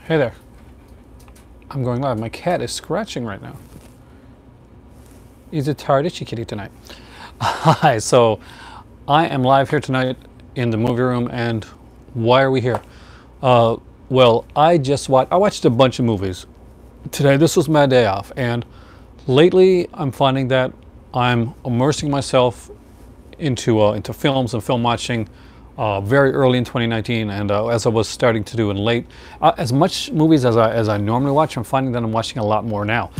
Hey there. I'm going live. My cat is scratching right now. Is it tired itchy kitty tonight? Hi, so I am live here tonight in the movie room, and why are we here? Well, I watched a bunch of movies today. This was my day off, and lately I'm finding that I'm immersing myself into films and film watching very early in 2019, and as I was starting to do in late, as much movies as I normally watch, I'm finding that I'm watching a lot more now.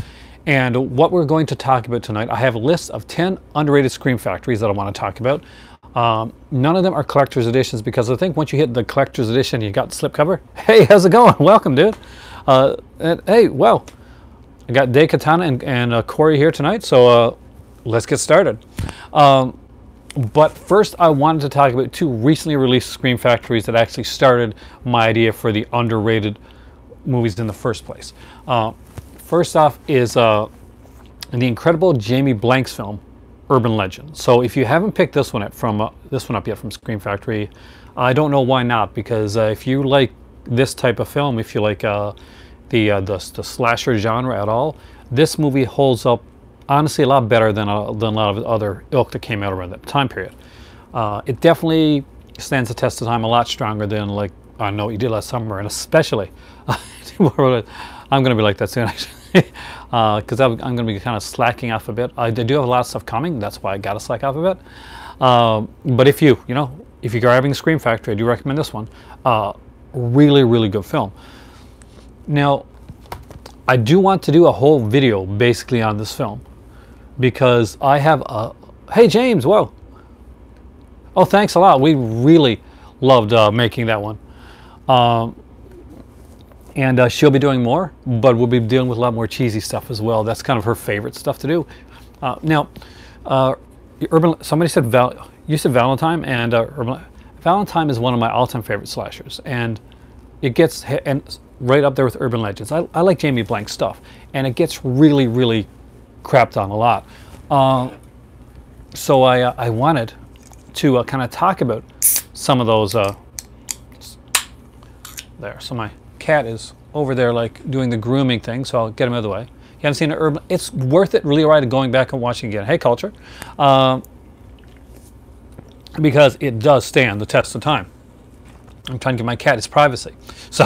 And what we're going to talk about tonight, I have a list of 10 underrated Scream Factories that I want to talk about. None of them are collector's editions, because I think once you hit the collector's edition, you got the slipcover. Hey, how's it going? Welcome, dude. And hey, well, I got Day Katana and Corey here tonight, so let's get started. But first, I wanted to talk about two recently released Scream Factories that actually started my idea for the underrated movies in the first place. First off is the incredible Jamie Blank's film, Urban Legend. So if you haven't picked this one up yet from Scream Factory, I don't know why not, because if you like this type of film, if you like the slasher genre at all, this movie holds up honestly a lot better than a lot of other ilk that came out around that time period. It definitely stands the test of time a lot stronger than, like, I Know What You Did Last Summer, and especially I'm going to be like that soon, actually, because I'm going to be kind of slacking off a bit. I do have a lot of stuff coming, that's why I got to slack off a bit. But if you're grabbing Scream Factory, I do recommend this one. Really good film. Now, I do want to do a whole video basically on this film, because I have a... Hey, James, whoa. Oh, thanks a lot. We really loved making that one. And she'll be doing more, but we'll be dealing with a lot more cheesy stuff as well. That's kind of her favorite stuff to do. Now, somebody said you said Valentine, and Valentine is one of my all-time favorite slashers, and it gets right up there with Urban Legends. I like Jamie Blank's stuff, and it gets really crapped on a lot. So I wanted to kind of talk about some of those. There, so my cat is over there, like, doing the grooming thing, so I'll get him out of the way. You haven't seen an Urban... It's worth it, really, right, going back and watching again. Hey, Culture. Because it does stand the test of time. I'm trying to give my cat his privacy. So,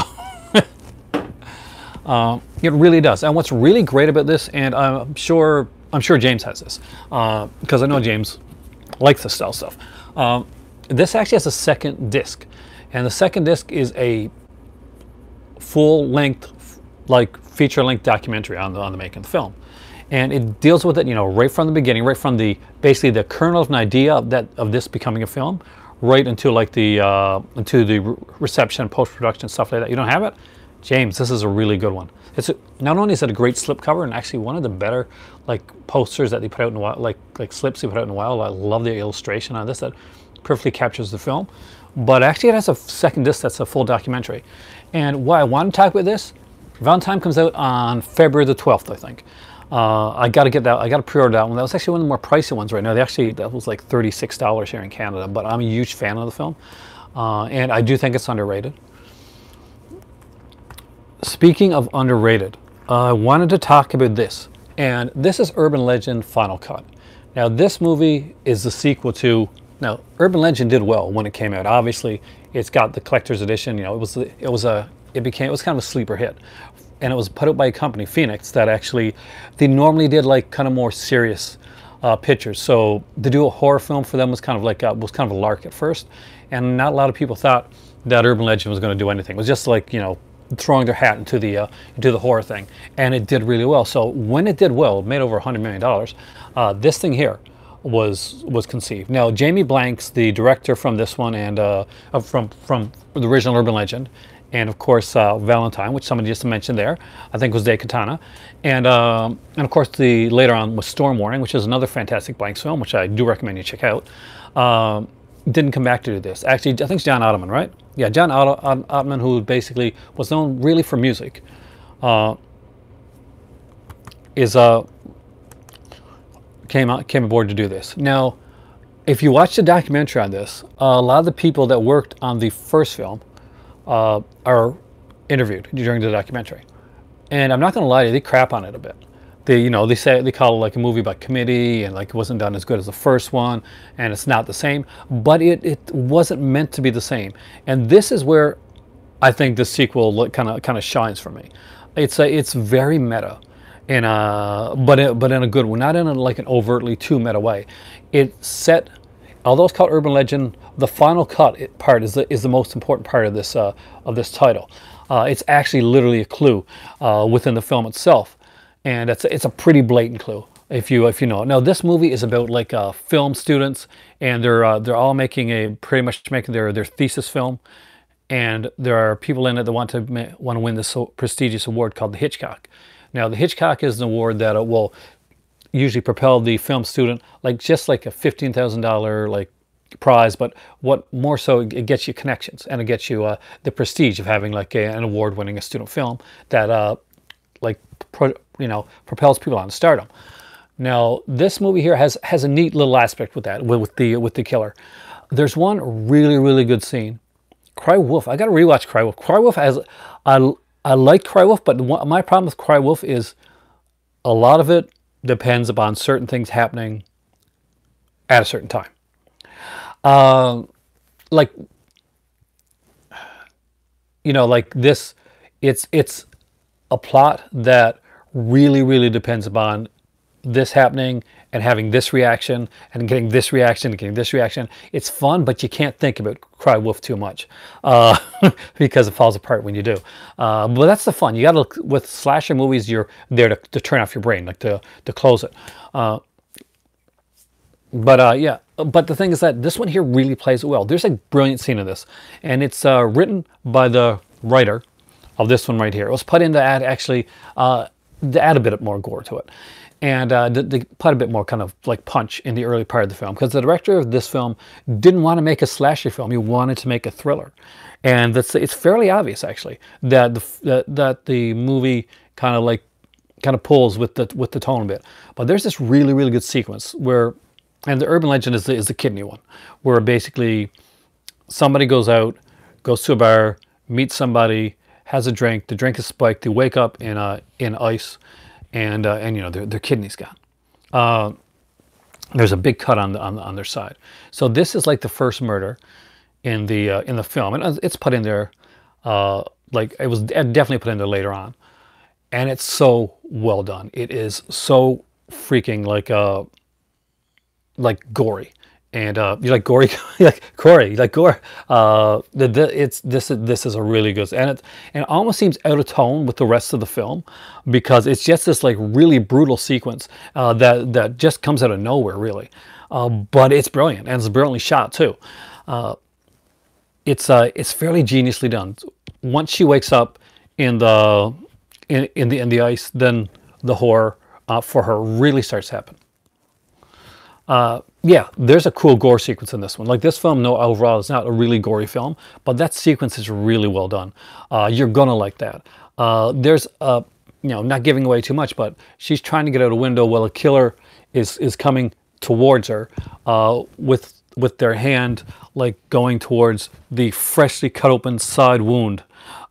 it really does. And what's really great about this, and I'm sure James has this, because I know James likes this style stuff. This actually has a second disc, and the second disc is a full-length, like, feature-length documentary on the making of the film, and it deals with it, right from the beginning, right from basically the kernel of an idea of this becoming a film, right into, like, into the reception, post-production, stuff like that. You don't have it? James, this is a really good one. Not only is it a great slipcover, and actually one of the better, like, posters that they put out in a while, like slips they put out in a while. I love the illustration on this that perfectly captures the film. But actually it has a second disc that's a full documentary. And why I want to talk about this, Valentine comes out on February the 12th, I think. I got to get that. I got to pre-order that one. That was actually one of the more pricey ones right now. That was like $36 here in Canada. But I'm a huge fan of the film, and I do think it's underrated. Speaking of underrated, I wanted to talk about this, and this is Urban Legend Final Cut. Now, this movie is the sequel to... Now, Urban Legend did well when it came out. Obviously, it's got the collector's edition. It was kind of a sleeper hit, and it was put out by a company, Phoenix, that actually they normally did, like, kind of more serious pictures. So to do a horror film for them was kind of like a lark at first, and not a lot of people thought that Urban Legend was going to do anything. It was just like, throwing their hat into the horror thing, and it did really well. So when it did well, it made over $100 million. This thing here was conceived. Now, Jamie Blank's the director from this one, and from the original Urban Legend, and of course Valentine, which somebody just mentioned there, I think was Day Katana, and of course later on was Storm Warning, which is another fantastic Blank's film, which I do recommend you check out. Didn't come back to do this. Actually, I think it's John Ottman, right? Yeah, John Ottman, who basically was known really for music, came aboard to do this. Now, if you watch the documentary on this, a lot of the people that worked on the first film are interviewed during the documentary. And I'm not going to lie to you, they crap on it a bit. They say they call it like a movie by committee, and like it wasn't done as good as the first one, and it's not the same. But it wasn't meant to be the same. And this is where I think the sequel kind of shines for me. It's very meta, but in a good one, not in like an overtly too meta way. Although it's called Urban Legend, the final cut part is the most important part of this title. It's actually literally a clue within the film itself, and it's a pretty blatant clue if you know. Now this movie is about like film students, and they're all pretty much making their thesis film, and there are people in it that want to win this prestigious award called the Hitchcock. Now the Hitchcock is an award that will usually propel the film student just like a $15,000 like prize, but what more so, it gets you connections, and it gets you the prestige of having like an award-winning a student film that propels people on to stardom. Now this movie here has a neat little aspect with that, with the killer. There's one really good scene. Cry Wolf. I got to rewatch Cry Wolf. Cry Wolf I like Cry Wolf, but my problem with Cry Wolf is a lot of it depends upon certain things happening at a certain time. Like this, it's a plot that really depends upon this happening and having this reaction and getting this reaction and getting this reaction. It's fun, but you can't think about Cry Wolf too much because it falls apart when you do. But that's the fun. You got to, with slasher movies, you're there to turn off your brain, like to close it. Yeah, but the thing is that this one here really plays it well. There's a brilliant scene in this, and it's written by the writer of this one right here. It was put in to add to add a bit more gore to it, and to put a bit more kind of like punch in the early part of the film, because the director of this film didn't want to make a slasher film. He wanted to make a thriller, and it's fairly obvious actually that the movie kind of pulls with the tone a bit. But there's this really good sequence where. And the Urban Legend is the kidney one, where basically somebody goes to a bar, meets somebody, has a drink. The drink is spiked. They wake up in ice, and their kidney's gone. There's a big cut on their side. So this is like the first murder in the film, and it's put in there. It was definitely put in there later on, and it's so well done. It is so freaking gory, and you like gory, you like gory, you like gore. This is a really good, and it almost seems out of tone with the rest of the film, because it's just this like really brutal sequence that just comes out of nowhere really, but it's brilliant, and it's brilliantly shot too. It's fairly geniusly done. Once she wakes up in the ice, then the horror for her really starts happening. Yeah, there's a cool gore sequence in this one. Like this film, no, overall, it's not a really gory film, but that sequence is really well done. You're gonna like that. There's not giving away too much, but she's trying to get out a window while a killer is coming towards her with their hand like going towards the freshly cut open side wound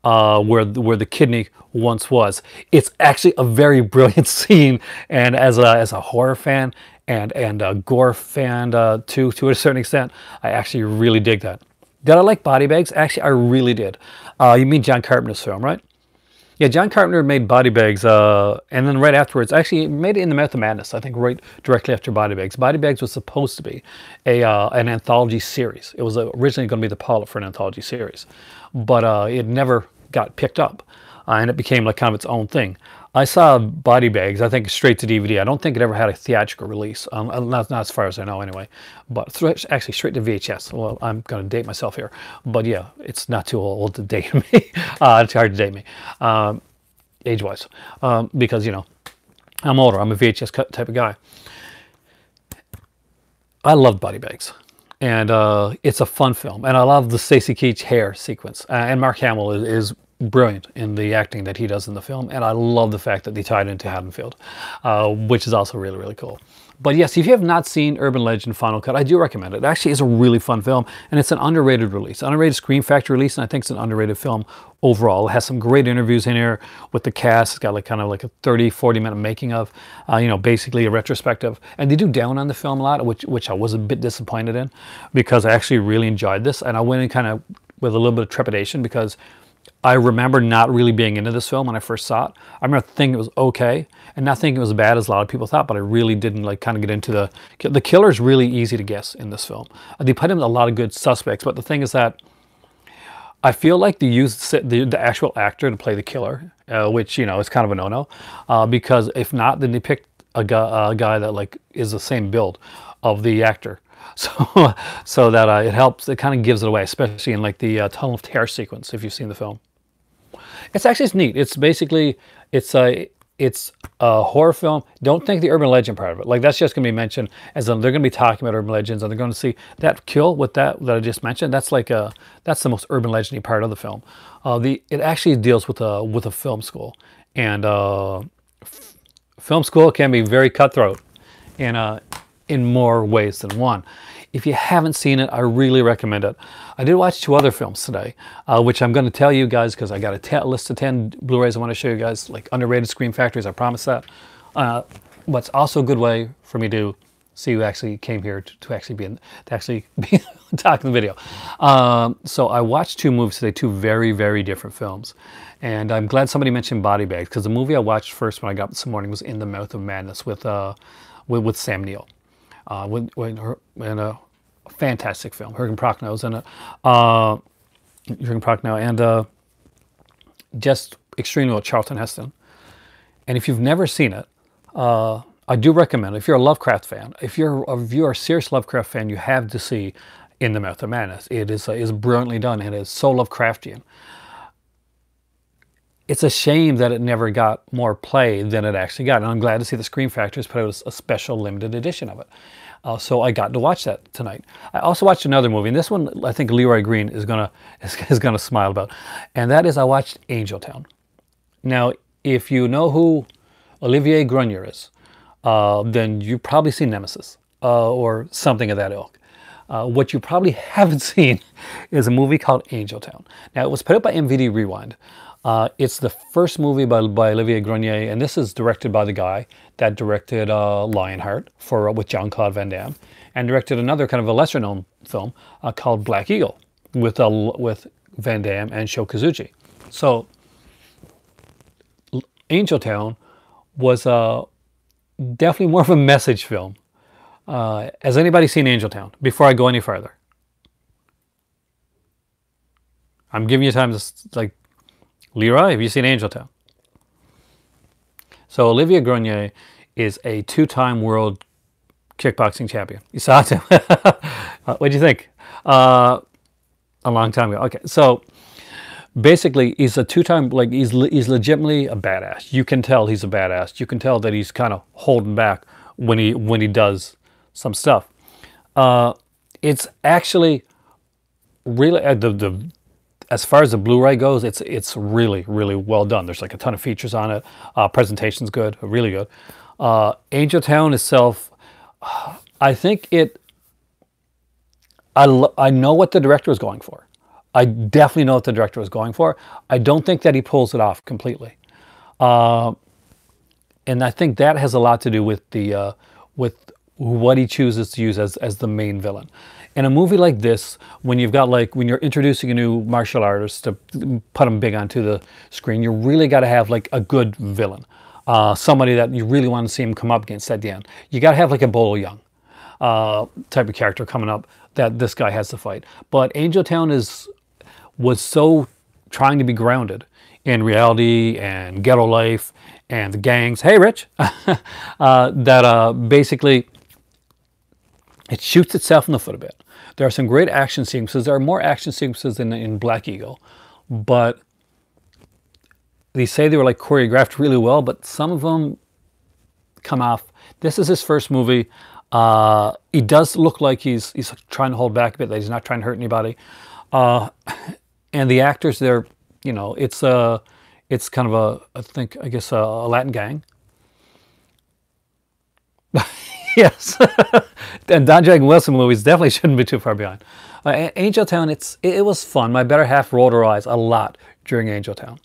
where the kidney once was. It's actually a very brilliant scene, and as a horror fan and a gore fan to a certain extent, I actually really dig that. Did I like Body Bags? Actually, I really did. You mean John Carpenter's film, right? Yeah, John Carpenter made Body Bags, and then right afterwards, actually made it in the Mouth of Madness, I think right directly after Body Bags. Body Bags was supposed to be an anthology series. It was originally going to be the pilot for an anthology series, but it never got picked up, and it became like kind of its own thing. I saw Body Bags, I think straight to DVD. I don't think it ever had a theatrical release, not as far as I know anyway, but actually straight to VHS. Well, I'm going to date myself here, but yeah, it's not too old to date me. It's hard to date me, age-wise, because, I'm older. I'm a VHS type of guy. I love Body Bags, and it's a fun film, and I love the Stacy Keach hair sequence, and Mark Hamill is brilliant in the acting that he does in the film, and I love the fact that they tied into Haddonfield, which is also really, really cool. But yes, if you have not seen Urban Legend Final Cut, I do recommend it. It actually is a really fun film, and it's an underrated release, underrated Scream Factory release, and I think it's an underrated film overall. It has some great interviews in here with the cast. It's got like kind of like a 30-40 minute making of, you know, basically a retrospective. And they do down on the film a lot, which I was a bit disappointed in, because I actually really enjoyed this, and I went in kind of with a little bit of trepidation because I remember not really being into this film when I first saw it. I remember thinking it was okay and not thinking it was as bad as a lot of people thought, but I really didn't like kind of get into the killer is really easy to guess in this film. They put in a lot of good suspects, but the thing is that I feel like they used the actual actor to play the killer, which, you know, is kind of a no-no, because if not, then they picked a guy that like is the same build of the actor. So that it helps, it kind of gives it away, especially in like the tunnel of terror sequence, if you've seen the film. It's actually neat. It's basically, it's a horror film. Don't think the urban legend part of it. Like that's just going to be mentioned as in they're going to be talking about urban legends, and they're going to see that kill with that I just mentioned. That's like that's the most urban legendy part of the film. It actually deals with a film school, and film school can be very cutthroat in more ways than one. If you haven't seen it, I really recommend it. I did watch 2 other films today, which I'm going to tell you guys because I got a list of 10 Blu-rays I want to show you guys, like underrated Scream Factories, I promise that. But it's also a good way for me to see who actually came here to actually be talking the video. So I watched 2 movies today, 2 very, very different films. And I'm glad somebody mentioned Body Bags, because the movie I watched first when I got up this morning was In the Mouth of Madness with Sam Neill. In a fantastic film. Jürgen Prochnow in it. Jürgen Prochnow, and just extremely well, Charlton Heston. And if you've never seen it, I do recommend it. If you're a Lovecraft fan, if you're a serious Lovecraft fan, you have to see In the Mouth of Madness. It is brilliantly done, and it is so Lovecraftian. It's a shame that it never got more play than it actually got. And I'm glad to see the Scream Factory has put out a special limited edition of it. So I got to watch that tonight. I also watched another movie, and this one I think Leroy Green is gonna smile about. And that is, I watched Angel Town. Now, if you know who Olivier Grenier is, then you've probably seen Nemesis or something of that ilk. What you probably haven't seen is a movie called Angel Town. Now, it was put up by MVD Rewind. It's the first movie by Olivier Grenier, and this is directed by the guy that directed Lionheart with Jean-Claude Van Damme, and directed another kind of a lesser-known film called Black Eagle with Van Damme and Sho Kosugi. So, Angel Town was definitely more of a message film. Has anybody seen Angel Town? Before I go any further, I'm giving you time to like. Leroy, have you seen Angel Town? So Olivier Grenier is a 2-time world kickboxing champion. You saw it? What do you think? A long time ago. Okay, so basically he's a 2-time, like he's legitimately a badass. You can tell he's a badass. You can tell that he's kind of holding back when he does some stuff. It's actually really as far as the Blu-ray goes, it's really, really well done. There's like a ton of features on it. Presentation's good, really good. Angel Town itself, I think I know what the director was going for. I definitely know what the director was going for. I don't think that he pulls it off completely. And I think that has a lot to do with with what he chooses to use as the main villain. In a movie like this, when you're introducing a new martial artist to put them big onto the screen, you really got to have like a good villain, somebody that you really want to see him come up against at the end. You got to have like a Bolo Young type of character coming up that this guy has to fight. But Angel Town was so trying to be grounded in reality and ghetto life and the gangs. Hey, Rich, that basically it shoots itself in the foot a bit. There are some great action sequences. There are more action sequences than in Black Eagle, but they say they were like choreographed really well, but some of them come off. This is his first movie. He does look like he's trying to hold back a bit, that he's not trying to hurt anybody. And the actors, they're You know, it's kind of I guess a Latin gang. Yes, and Don Dragon Wilson movies definitely shouldn't be too far behind. Angel Town, it was fun. My better half rolled her eyes a lot during Angel Town,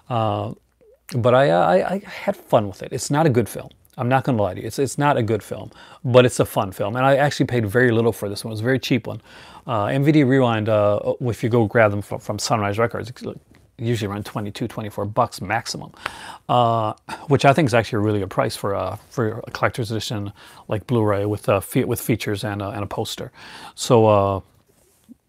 but I had fun with it. It's not a good film. I'm not going to lie to you. It's not a good film, but it's a fun film, and I actually paid very little for this one. It was a very cheap one. MVD Rewind, if you go grab them from Sunrise Records, it's usually around $22-24 maximum, which I think is actually a really good price for a collector's edition like Blu-ray with features and a poster. So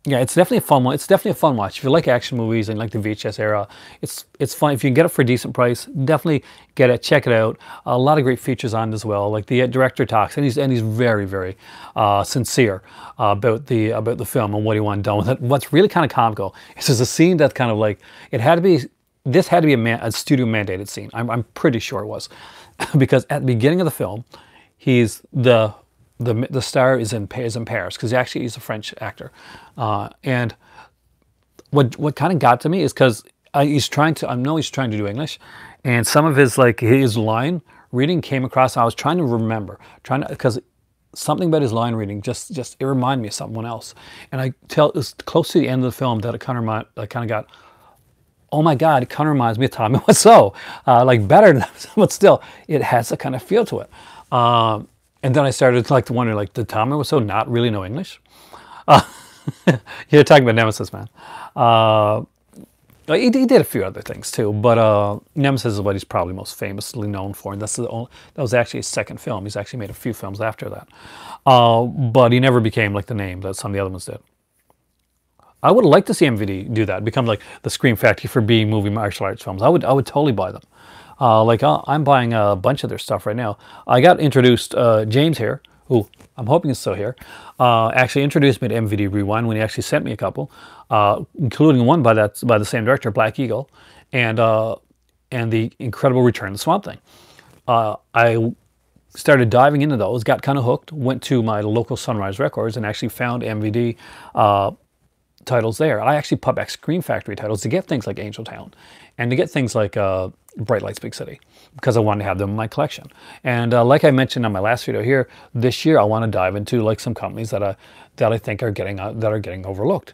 yeah, it's definitely a fun one. It's definitely a fun watch. If you like action movies and like the VHS era, it's fun. If you can get it for a decent price, definitely get it. Check it out. A lot of great features on it as well. Like the director talks, and he's very, very sincere about the film and what he wanted done with it. What's really kind of comical is there's a scene that's kind of like this had to be a studio mandated scene. I'm pretty sure it was, because at the beginning of the film, the star is in Paris because he's a French actor, and what kind of got to me is because I know he's trying to do English, and some of his line reading came across. And I was trying to remember, because something about his line reading just it reminded me of someone else, and it was close to the end of the film that I kind of got, oh my God, it kind of reminds me of Tommy Wiseau, like better than, but still it has a kind of feel to it. And then I started to wonder, did Tommy Wiseau not really know English? You're talking about Nemesis, man. He did a few other things too, but Nemesis is what he's probably most famously known for, and that was actually his second film. He's actually made a few films after that, but he never became like the name that some of the other ones did. I would like to see MVD do that, become like the Scream Factory for B movie martial arts films. I would totally buy them. I'm buying a bunch of their stuff right now. I got introduced, James here, who I'm hoping is still here, actually introduced me to MVD Rewind when he actually sent me a couple, including one by the same director, Black Eagle, and the Incredible Return of the Swamp Thing. I started diving into those, got kind of hooked, went to my local Sunrise Records and actually found MVD titles there. I actually put back Scream Factory titles to get things like Angel Town and to get things like Bright Lights Big City, because I wanted to have them in my collection. And like I mentioned on my last video here, this year I want to dive into some companies that I think are getting overlooked,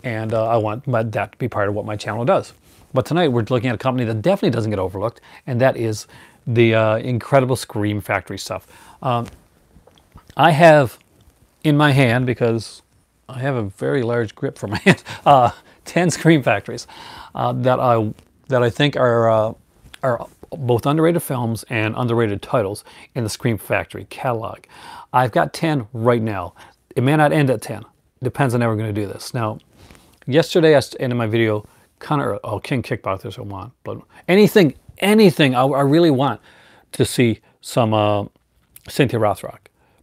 and I want that to be part of what my channel does. But tonight we're looking at a company that definitely doesn't get overlooked, and that is the incredible Scream Factory stuff. I have in my hand, because I have a very large grip for my hand, 10 Scream Factories that I think are both underrated films and underrated titles in the Scream Factory catalog. I've got 10 right now. It may not end at 10. Depends on how we're going to do this. Now, yesterday I ended my video kind of, King Kickboxers I want, but anything, I really want to see some Cynthia Rothrock.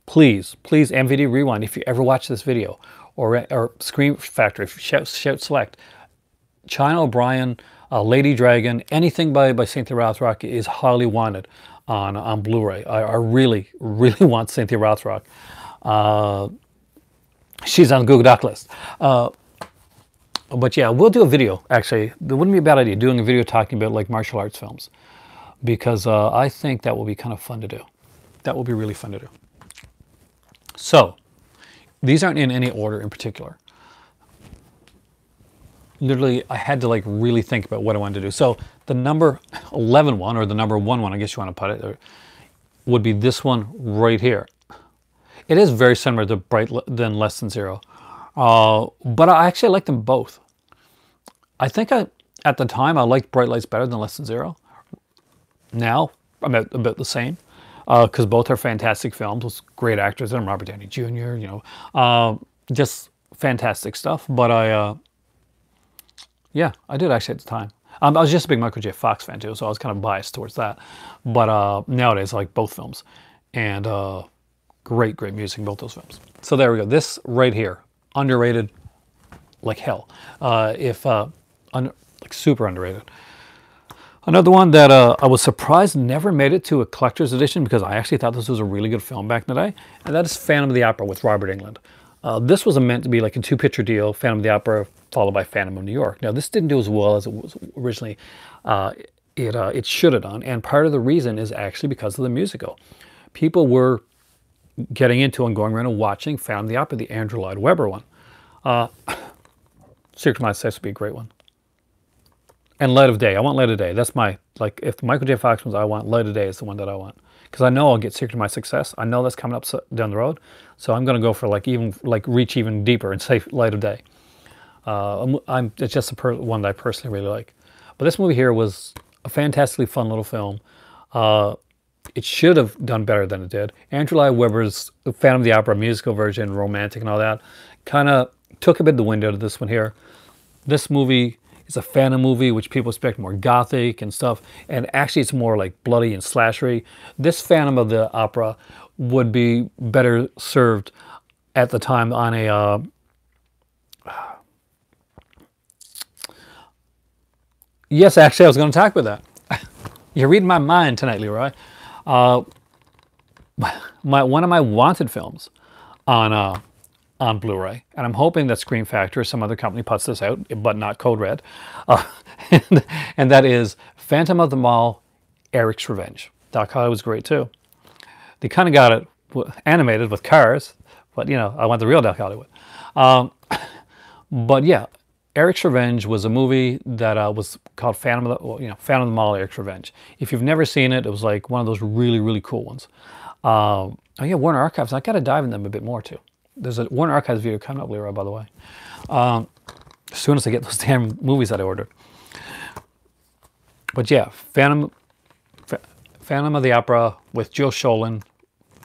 Please, MVD Rewind, if you ever watch this video, or Scream Factory, if you shout select, China O'Brien, Lady Dragon, anything by Cynthia Rothrock is highly wanted on Blu-ray. I really, really want Cynthia Rothrock. She's on the Google Doc list. But yeah, we'll do a video, actually. It wouldn't be a bad idea, doing a video talking about martial arts films, because I think that will be kind of fun to do. That will be really fun to do. So, these aren't in any order in particular. Literally, I had to really think about what I wanted to do. So the number 11 one, or the number 1 one, I guess you want to put it, would be this one right here. It is very similar to Less Than Zero, but I actually like them both. I think at the time I liked Bright Lights better than Less Than Zero. Now I'm about the same, because both are fantastic films with great actors in them. Robert Downey Jr., just fantastic stuff. But yeah, I did actually at the time. I was just a big Michael J. Fox fan too, so I was kind of biased towards that. But nowadays, I like both films, and great music in both those films. So there we go. This right here, underrated like hell. Super underrated. Another one that I was surprised never made it to a collector's edition, because I actually thought this was a really good film back in the day, and that is Phantom of the Opera with Robert Englund. This was meant to be like a 2-picture deal. Phantom of the Opera followed by Phantom of New York. Now, this didn't do as well as it was originally. It should have done, and part of the reason is actually because of the musical. People were getting into and going around and watching Phantom of the Opera, the Andrew Lloyd Webber one. Secret of My Success would be a great one. And Light of Day. I want Light of Day. That's my, like, if Michael J. Fox ones, I want Light of Day is the one that I want. Because I know I'll get Secret of My Success. I know that's coming up down the road. So I'm going to go for, like, reach even deeper and say Light of Day. It's just one that I personally really like. But this movie here was a fantastically fun little film. It should have done better than it did. Andrew Lloyd Webber's Phantom of the Opera musical version, romantic and all that, kind of took a bit of the wind out of this one here. This movie is a Phantom movie, which people expect more gothic and stuff, and actually it's more like bloody and slashery. This Phantom of the Opera would be better served at the time on a yes, actually I was going to talk about that. You're reading my mind tonight, Leroy. One of my wanted films on Blu-ray, and I'm hoping that Screen Factory or some other company puts this out, but not Code Red, and that is Phantom of the Mall, Eric's Revenge. Doc Hollywood was great too. They kind of got it animated with cars, but you know, I want the real Doc Hollywood. But yeah, Eric's Revenge was a movie that was called Phantom of the Mall, Eric's Revenge. If you've never seen it, it was like one of those really, really cool ones. Oh yeah, Warner Archives. I got to dive in them a bit more too. There's a Warner Archives video coming up, Leroy, by the way. As soon as I get those damn movies that I ordered. But yeah, Phantom of the Opera with Joe Sholin,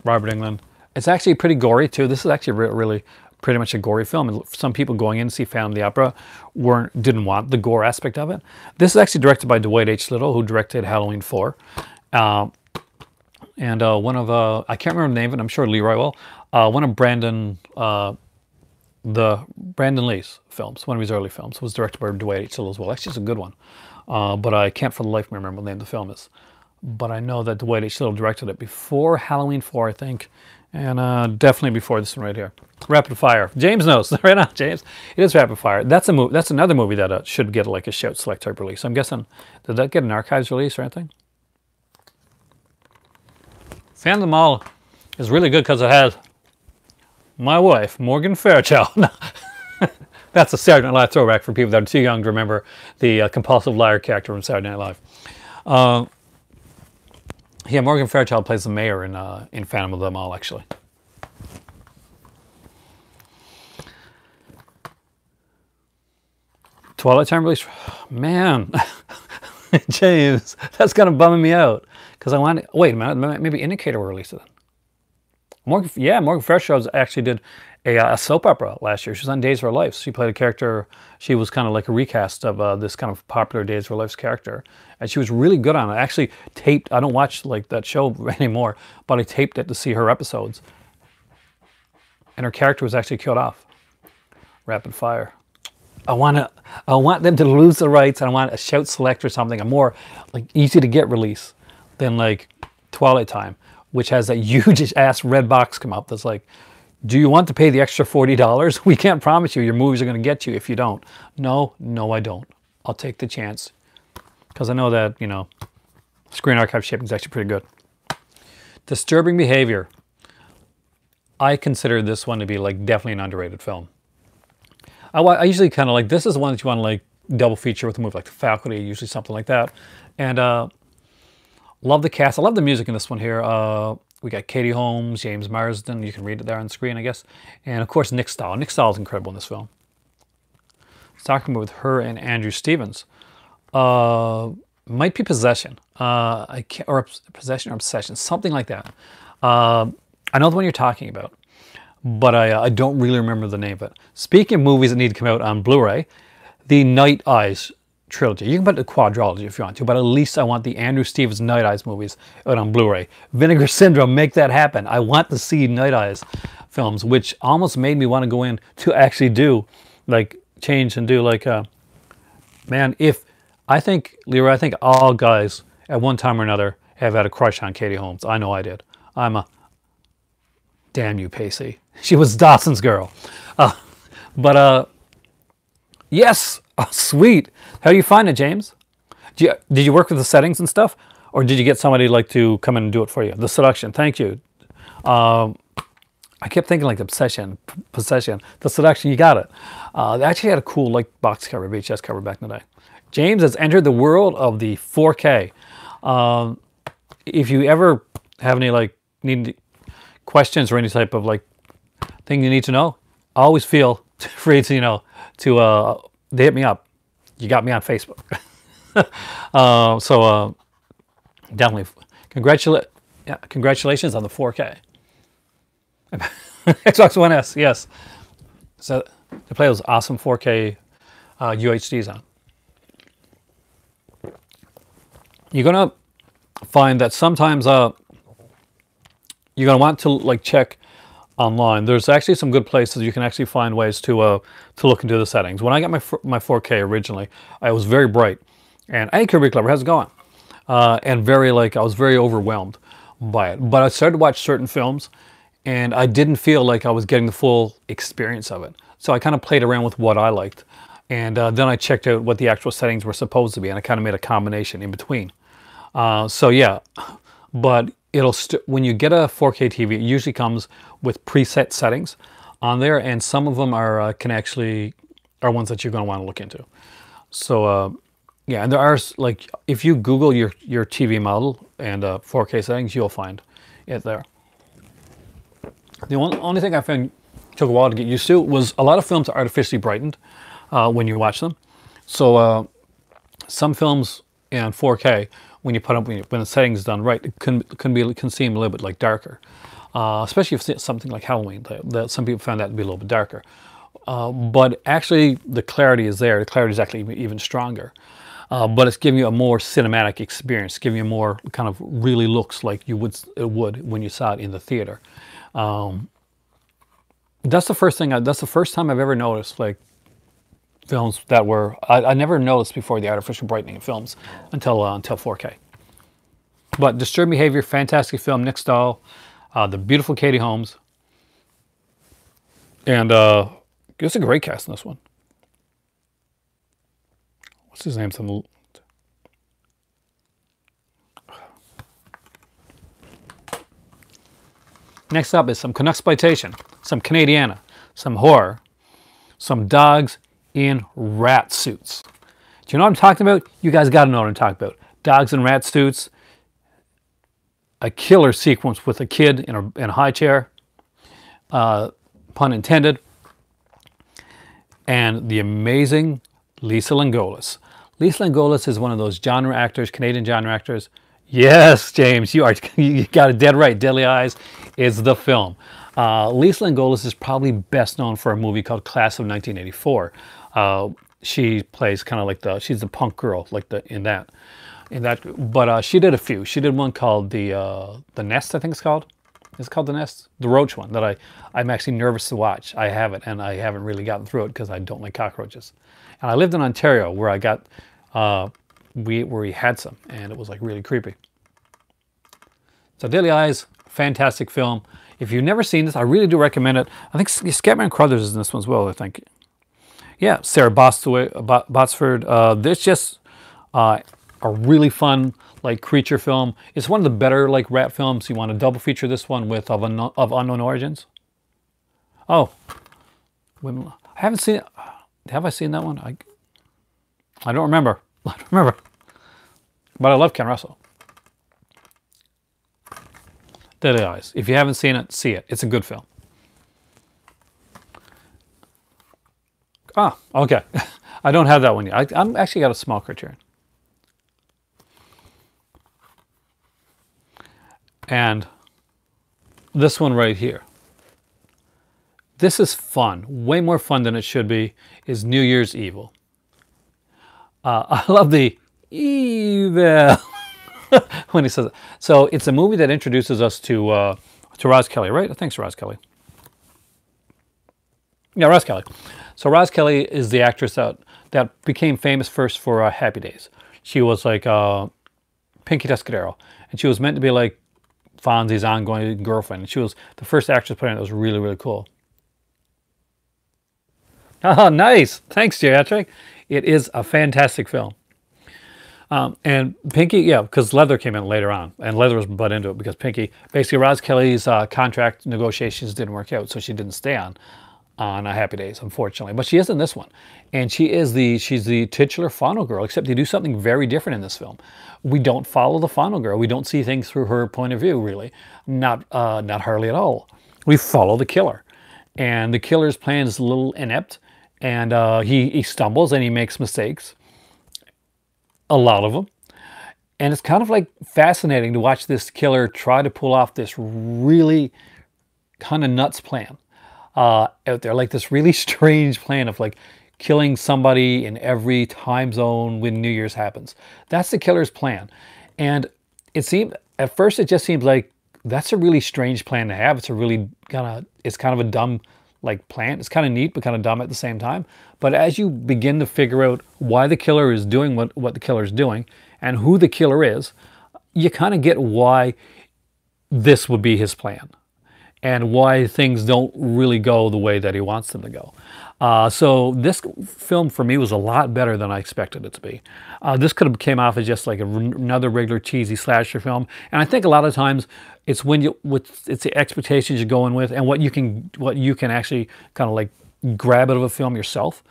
Robert Englund. It's actually pretty gory too. This is actually really pretty much a gory film. And some people going in to see Phantom of the Opera didn't want the gore aspect of it. This is actually directed by Dwight H. Little, who directed Halloween 4. And one of, I can't remember the name of it, I'm sure Leroy will. One of Brandon Lee's films, one of his early films, was directed by Dwight H. Little as well. Actually, it's a good one. But I can't for the life of me remember what the name of the film is. But I know that Dwight H. Little directed it before Halloween 4, I think. And definitely before this one right here. Rapid Fire. James knows. Right on, James. It is Rapid Fire. That's a movie. That's another movie that should get like a Shout Select type release. I'm guessing, did that get an archives release or anything? Phantom of the Mall is really good because it has my wife, Morgan Fairchild. That's a Saturday Night Live throwback for people that are too young to remember the compulsive liar character from Saturday Night Live. Yeah, Morgan Fairchild plays the mayor in Phantom of the Mall, actually. Twilight Time release, man, James, that's kind of bumming me out because I want. Wait a minute, maybe Indicator will release it. Morgan Fairchild actually did a soap opera last year. She was on Days of Our Lives. She played a character. She was kind of like a recast of this kind of popular Days of Our Lives character, and she was really good on it. I actually taped. I don't watch like that show anymore, but I taped it to see her episodes, and her character was actually killed off. Rapid Fire. I want them to lose the rights, and I want a Shout Select or something, a more like easy to get release than like Twilight Time, which has that huge ass red box come up that's like, do you want to pay the extra $40? We can't promise you your movies are going to get you if you don't. No, I don't. I'll take the chance because I know that, you know, Screen Archive shipping is actually pretty good. Disturbing Behavior. I consider this one to be like definitely an underrated film. I usually kind of like, this is the one that you want to like double feature with a movie like The Faculty, usually something like that. And love the cast. I love the music in this one here. We got Katie Holmes, James Marsden. You can read it there on the screen, I guess. And of course, Nick Stahl. Nick Stahl is incredible in this film. It's talking with her and Andrew Stevens. Might be Possession. I can't, or Possession or Obsession, something like that. I know the one you're talking about, but I don't really remember the name of it. Speaking of movies that need to come out on Blu-ray, the Night Eyes trilogy. You can put the quadrilogy if you want to, but at least I want the Andrew Stevens Night Eyes movies out on Blu-ray. Vinegar Syndrome, make that happen. I want to see Night Eyes films, which almost made me want to go in to actually do, like, change and do like, man, I think, Leroy, I think all guys at one time or another have had a crush on Katie Holmes. I know I did. Damn you, Pacey. She was Dawson's girl. But Yes. Oh, sweet. How do you find it, James? Did you work with the settings and stuff? Or did you get somebody like to come in and do it for you? The seduction. Thank you. I kept thinking like obsession, possession. The seduction, you got it. They actually had a cool like box cover, VHS cover back in the day. James has entered the world of the 4K. If you ever have any like need questions or any type of like thing you need to know, always feel free to to hit me up. You got me on Facebook. Definitely congratulations on the 4K. Xbox One S, yes. So they play those awesome 4K UHDs on. You're gonna find that sometimes you're gonna want to like check online. There's actually some good places you can actually find ways to look into the settings. When I got my 4K originally, I was very bright, and hey, Kirby Clever, how's it going? And I was very overwhelmed by it. But I started to watch certain films, and I didn't feel like I was getting the full experience of it. So I kind of played around with what I liked, and then I checked out what the actual settings were supposed to be, and I kind of made a combination in between. So yeah, but when you get a 4K TV, it usually comes with preset settings on there, and some of them are ones that you're going to want to look into. So yeah, and there are like if you Google your TV model and 4K settings, you'll find it there. The only thing I found took a while to get used to was a lot of films are artificially brightened when you watch them. So some films in 4K, when the settings is done right, it can seem a little bit like darker, especially if it's something like Halloween. That some people found that to be a little bit darker, but actually the clarity is there. The clarity is actually even stronger, but it's giving you a more cinematic experience, giving you more kind of really looks like it would when you saw it in the theater. That's the first time I've ever noticed like films that were I never noticed before the artificial brightening of films until 4K. But Disturbed Behavior, fantastic film. Nick Stahl, the beautiful Katie Holmes, and it's a great cast in this one. What's his name? Next up is some Canucksploitation, some Canadiana, some horror, some dogs in rat suits. Do you know what I'm talking about? You guys got to know what I'm talking about. Dogs in rat suits, a killer sequence with a kid in a high chair, pun intended, and the amazing Lisa Langoulis. Lisa Langoulis is one of those genre actors, Canadian genre actors. Yes, James, you got it dead right. Deadly Eyes is the film. Lisa Langoulis is probably best known for a movie called Class of 1984. She plays kind of like she's the punk girl, like in that. But she did a few. She did one called the Nest, I think it's called. Is it called The Nest? The roach one that I'm actually nervous to watch. I have it, and I haven't really gotten through it because I don't like cockroaches. And I lived in Ontario where I got where we had some, and it was like really creepy. So Deadly Eyes, fantastic film. If you've never seen this, I really do recommend it. I think Scatman Crothers is in this one as well, I think. Yeah, Sarah Botsford. There's just a really fun like creature film. It's one of the better like rat films. You want to double feature this one with of Unknown Origins. Oh, I haven't seen it. Have I seen that one? I don't remember. I don't remember. But I love Ken Russell. Deadly Eyes. If you haven't seen it, see it. It's a good film. Ah, okay. I don't have that one yet. I'm actually got a small Criterion. And this one right here. This is fun. Way more fun than it should be. Is New Year's Evil. I love the evil when he says it. So it's a movie that introduces us to Roz Kelly, right? I think it's Roz Kelly. Yeah, Roz Kelly. So Roz Kelly is the actress that became famous first for Happy Days. She was like Pinky Tuscadero, and she was meant to be like Fonzie's ongoing girlfriend. And she was the first actress put in. It was really, really cool. Oh, nice. Thanks, Geriatric. It is a fantastic film. And Pinky, yeah, because Leather came in later on, and Leather was butt into it because Pinky, basically Roz Kelly's contract negotiations didn't work out, so she didn't stay on Happy Days, unfortunately. But she is in this one, and she's the titular Fauna girl, except they do something very different in this film. We don't follow the Fauna girl. We don't see things through her point of view, really, not hardly at all. We follow the killer, and the killer's plan is a little inept, and he stumbles and he makes mistakes. A lot of them. And it's kind of like fascinating to watch this killer try to pull off this really kind of nuts plan out there. Like this really strange plan of like killing somebody in every time zone when New Year's happens. That's the killer's plan. And it seemed, at first it just seems like that's a really strange plan to have. It's a really it's kind of a dumb like plan. It's kind of neat, but kind of dumb at the same time. But as you begin to figure out why the killer is doing what the killer is doing and who the killer is, you kind of get why this would be his plan and why things don't really go the way that he wants them to go. So this film for me was a lot better than I expected it to be. This could have came off as just like another regular cheesy slasher film, and I think a lot of times it's it's the expectations you're going with and what you can actually kind of like grab out of a film yourself.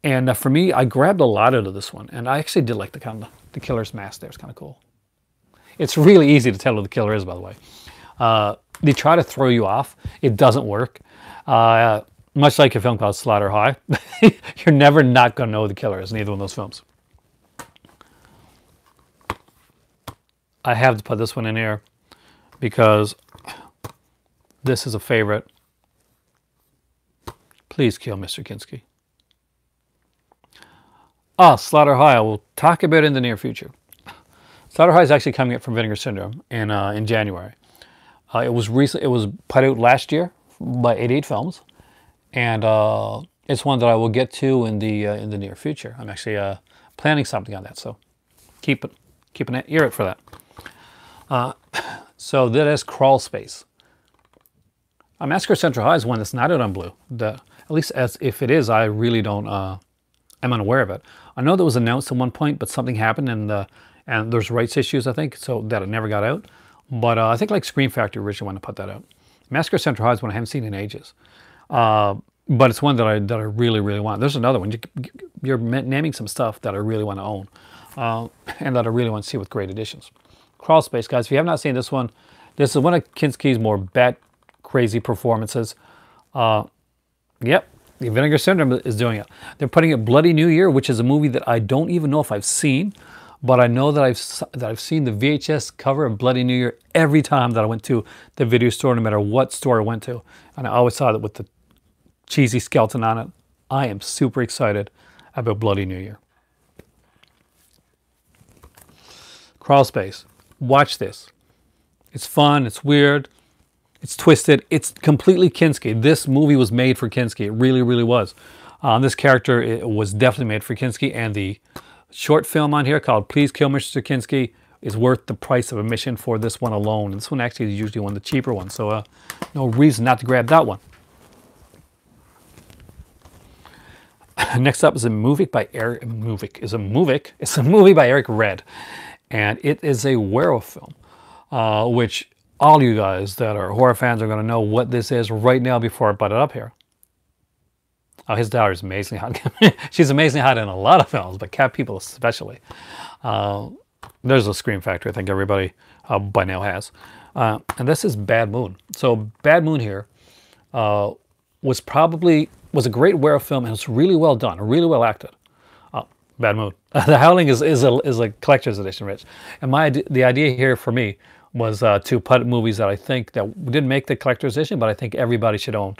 And for me, I grabbed a lot out of this one, and I actually did like the killer's mask there. It's kind of cool. It's really easy to tell who the killer is, by the way. They try to throw you off. It doesn't work. Much like a film called Slaughter High, you're never not going to know who the killer is in either one of those films. I have to put this one in here because this is a favorite. Please kill Mr. Kinski. Slaughter High, I will talk about in the near future. Slaughter High is actually coming up from Vinegar Syndrome in January. It was put out last year by 88 Films, and it's one that I will get to in the near future. I'm actually planning something on that, so keep an ear out for that. So that is Crawl Space. Massacre Central High is one that's not out on Blue. At least as if it is, I really don't. I'm unaware of it. I know that was announced at one point, but something happened, and there's rights issues, I think, so that it never got out. But I think like Scream Factory originally wanted to put that out. Massacre Central High is one I haven't seen in ages. But it's one that I really, really want. There's another one. You're naming some stuff that I really want to own. And that I really want to see with great additions. Crawl Space, guys. If you have not seen this is one of Kinski's more bat crazy performances. Yep. The Vinegar Syndrome is doing it. They're putting it Bloody New Year, which is a movie that I don't even know if I've seen. But I know that I've seen the VHS cover of Bloody New Year every time that I went to the video store, no matter what store I went to. And I always saw that with the cheesy skeleton on it. I am super excited about Bloody New Year. Crawl Space. Watch this. It's fun. It's weird. It's twisted. It's completely Kinski. This movie was made for Kinski. It really, really was. This character it was definitely made for Kinski, and the short film on here called Please Kill Mr. Kinski is worth the price of admission for this one alone. And this one actually is usually one of the cheaper ones, so no reason not to grab that one. Next up is a movie by Eric. It's a movie by Eric Red, and it is a werewolf film, which all you guys that are horror fans are going to know what this is right now before I put it up here. Oh, his daughter is amazingly hot. She's amazingly hot in a lot of films, but Cat People especially. There's a Scream Factory I think everybody by now has. And this is Bad Moon. So Bad Moon here was a great werewolf film, and it's really well done, really well acted. Bad Moon. The Howling is a collector's edition, Rich. And the idea here for me was to put movies that I think that didn't make the collector's edition, but I think everybody should own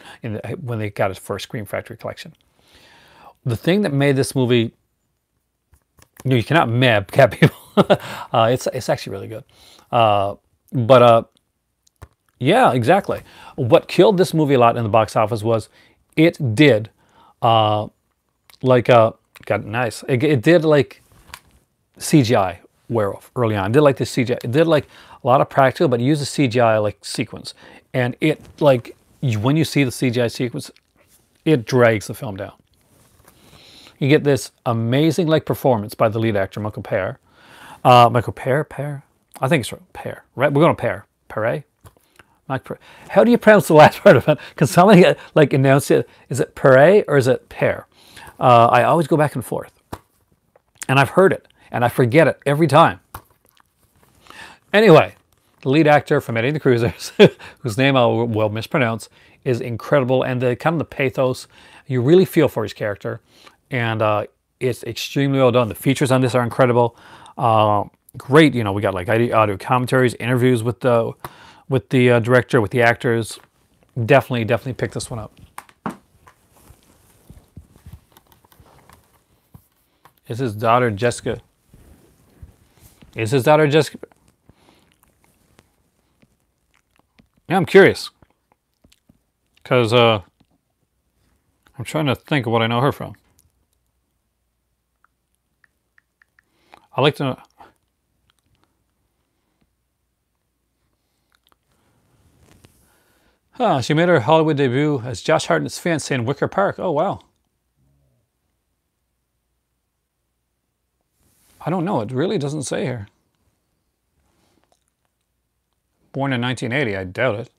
when they got its first Scream Factory collection. The thing that made this movie, you cannot map Cat People. It's actually really good. Yeah, exactly. What killed this movie a lot in the box office was it did it did like CGI werewolf early on. It did like the CGI. It did like a lot of practical, but it used a CGI like sequence. And it like when you see the CGI sequence, it drags the film down. You get this amazing like performance by the lead actor, Michael Pear. Michael Pear? Pear? I think it's right. Pear. Right? We're going to Pear. Pere? How do you pronounce the last part of it? Can somebody like announce it? Is it Pere or is it Pear? I always go back and forth. And I've heard it. And I forget it every time. Anyway, the lead actor from Eddie and the Cruisers, whose name I will mispronounce, is incredible. And the kind of the pathos, you really feel for his character. And it's extremely well done. The features on this are incredible. Great, we got like audio commentaries, interviews with the director, with the actors. Definitely pick this one up. Is his daughter Jessica? Is his daughter Jessica? Yeah, I'm curious. Because I'm trying to think of what I know her from. I like to know. Huh, she made her Hollywood debut as Josh Hartnett's fiancée in Wicker Park. Oh, wow. I don't know. It really doesn't say here. Born in 1980. I doubt it.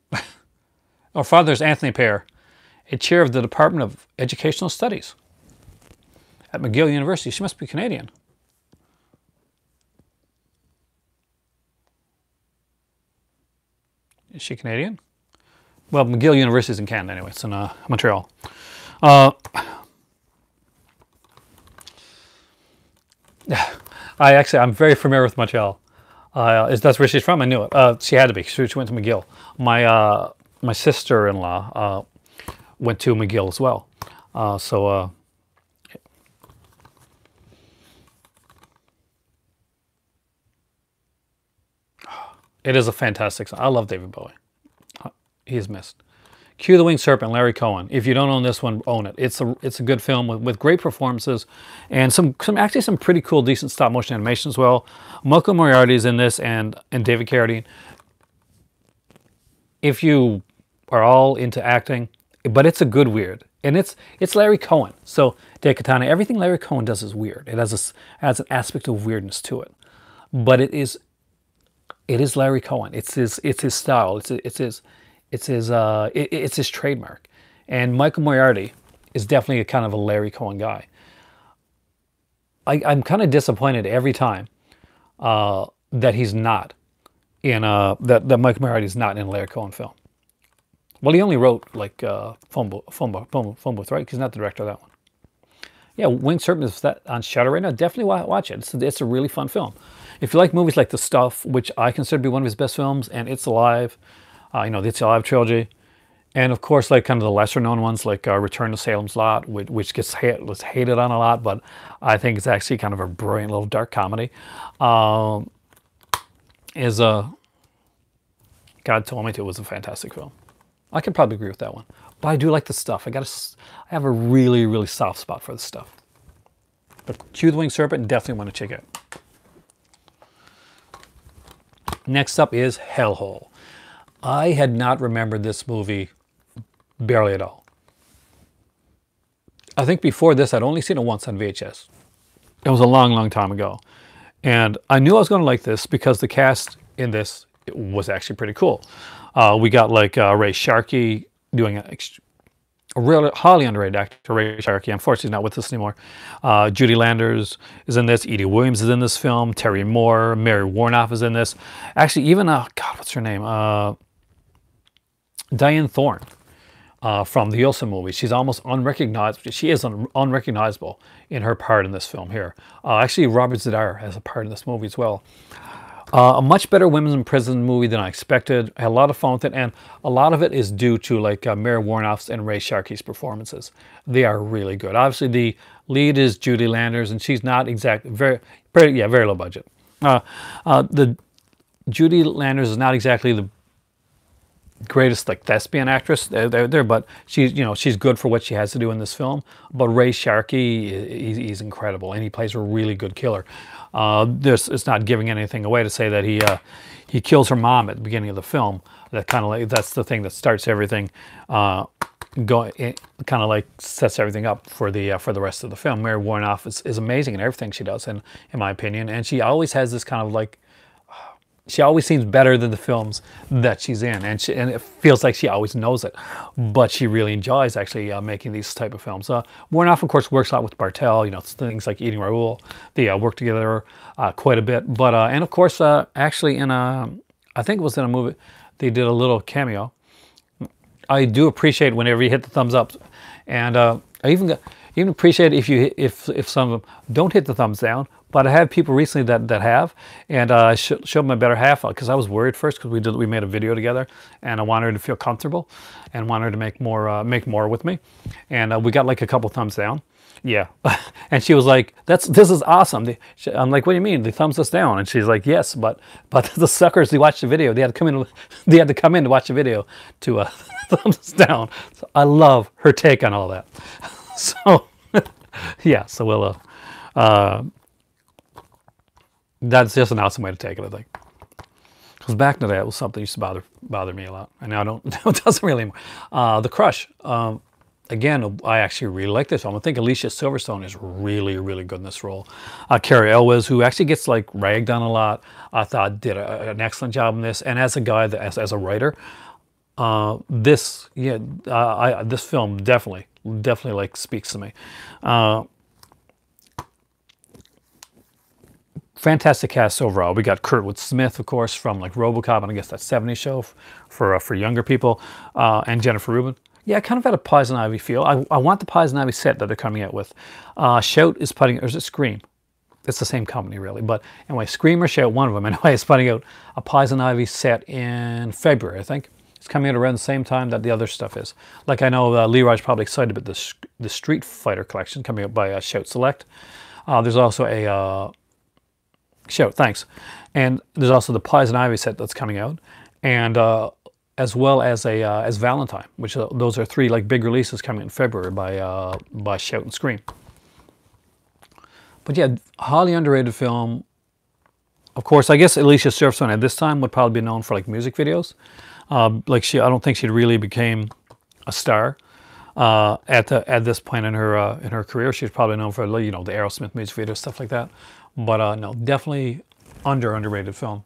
Her father's Anthony Pear, a chair of the Department of Educational Studies at McGill University. She must be Canadian. Is she Canadian? Well, McGill University is in Canada anyway. It's in Montreal. I'm very familiar with Montreal. That's where she's from. I knew it. She had to be. She went to McGill. My sister-in-law went to McGill as well. It is a fantastic song. I love David Bowie. He's missed. Cue the Winged Serpent, Larry Cohen. If you don't own this one, own it. It's a good film with great performances and some pretty cool, decent stop motion animation as well. Malcolm Moriarty's in this and David Carradine. If you are all into acting, but it's a good weird, and it's Larry Cohen. So Dave Katana, everything Larry Cohen does is weird. It has an aspect of weirdness to it, but it is Larry Cohen. It's his style. It's his trademark. And Michael Moriarty is definitely a kind of a Larry Cohen guy. I'm kind of disappointed every time that he's not in that Michael Moriarty is not in a Larry Cohen film. Well, he only wrote like Phone Booth, right? He's not the director of that one. Yeah, Winged Serpent is that on Shudder right now. Definitely watch it. It's a really fun film. If you like movies like The Stuff, which I consider to be one of his best films, and It's Alive, the It's Alive trilogy, and of course, like kind of the lesser known ones like Return to Salem's Lot, which was hated on a lot, but I think it's actually kind of a brilliant little dark comedy. God Told Me To was a fantastic film. I can probably agree with that one. But I do like The Stuff. I have a really, really soft spot for The Stuff. But Cue the Winged Serpent, definitely want to check it out. Next up is Hellhole. I had not remembered this movie barely at all. I think before this, I'd only seen it once on VHS. It was a long, long time ago. And I knew I was going to like this because the cast in this was actually pretty cool. We got like Ray Sharkey doing a really highly underrated actor, Ray Sharkey. Unfortunately, he's not with us anymore. Judy Landers is in this. Edie Williams is in this film. Terry Moore, Mary Warnoff is in this. Actually, even what's her name? Diane Thorne from the Olsen movie. She's almost unrecognizable. She is unrecognizable in her part in this film here. Actually, Robert Z'Dar has a part in this movie as well. A much better women's in prison movie than I expected. I had a lot of fun with it, and a lot of it is due to like Mary Warnoff's and Ray Sharkey's performances. They are really good. Obviously, the lead is Judy Landers, and she's not exactly very low budget. The Judy Landers is not exactly the greatest like thespian actress there, but she's good for what she has to do in this film. But Ray Sharkey, he's incredible, and he plays a really good killer. It's not giving anything away to say that he kills her mom at the beginning of the film. That's the thing that starts everything. go, it kind of like sets everything up for the rest of the film. Mary Warnoff is amazing in everything she does, in my opinion, and she always has this kind of like, she always seems better than the films that she's in, and it feels like she always knows it, but she really enjoys actually making these type of films. Warnoff, of course, works a lot with Bartel, you know, things like Eating Raoul. They work together quite a bit, but and of course, actually in a, I think it was in a movie, they did a little cameo. I do appreciate whenever you hit the thumbs up, and I even appreciate if some of them don't hit the thumbs down. But I have people recently that have, and I showed my better half, because I was worried first, because we made a video together, and I wanted her to feel comfortable, and wanted her to make more with me, and we got like a couple thumbs down, yeah, and she was like, "This is awesome." I'm like, "What do you mean? They thumbs us down?" And she's like, "Yes, but the suckers who watched the video, they had to come in to watch the video to thumbs us down." So I love her take on all that. So yeah, so we'll. That's just an awesome way to take it, I think. Because back in the day, it was something that used to bother me a lot, and now it doesn't really anymore. The Crush. Again, I actually really like this film. I think Alicia Silverstone is really, really good in this role. Carrie Elwes, who actually gets like ragged on a lot, I thought did an excellent job in this. And as a guy, as a writer, this film definitely like speaks to me. Fantastic cast overall. We got Kurtwood Smith, of course, from like RoboCop, and I guess that '70s show for younger people, and Jennifer Rubin. Yeah, I kind of had a Poison Ivy feel. I want the Poison Ivy set that they're coming out with. Shout is putting, or is it Scream? It's the same company, really. But anyway, Scream or Shout, one of them anyway, is putting out a Poison Ivy set in February, I think. It's coming out around the same time that the other stuff is. Like, I know Leroy's probably excited about the Street Fighter collection coming out by Shout Select. There's also a Shout, thanks. And there's also the Poison Ivy set that's coming out, and as well as as Valentine, which those are three like big releases coming in February by Shout and Scream. But yeah, highly underrated film. Of course, I guess Alicia Silverstone at this time would probably be known for like music videos. I don't think she'd really became a star at this point in her career. She's probably known for, you know, the Aerosmith music videos, stuff like that. But no, definitely underrated film.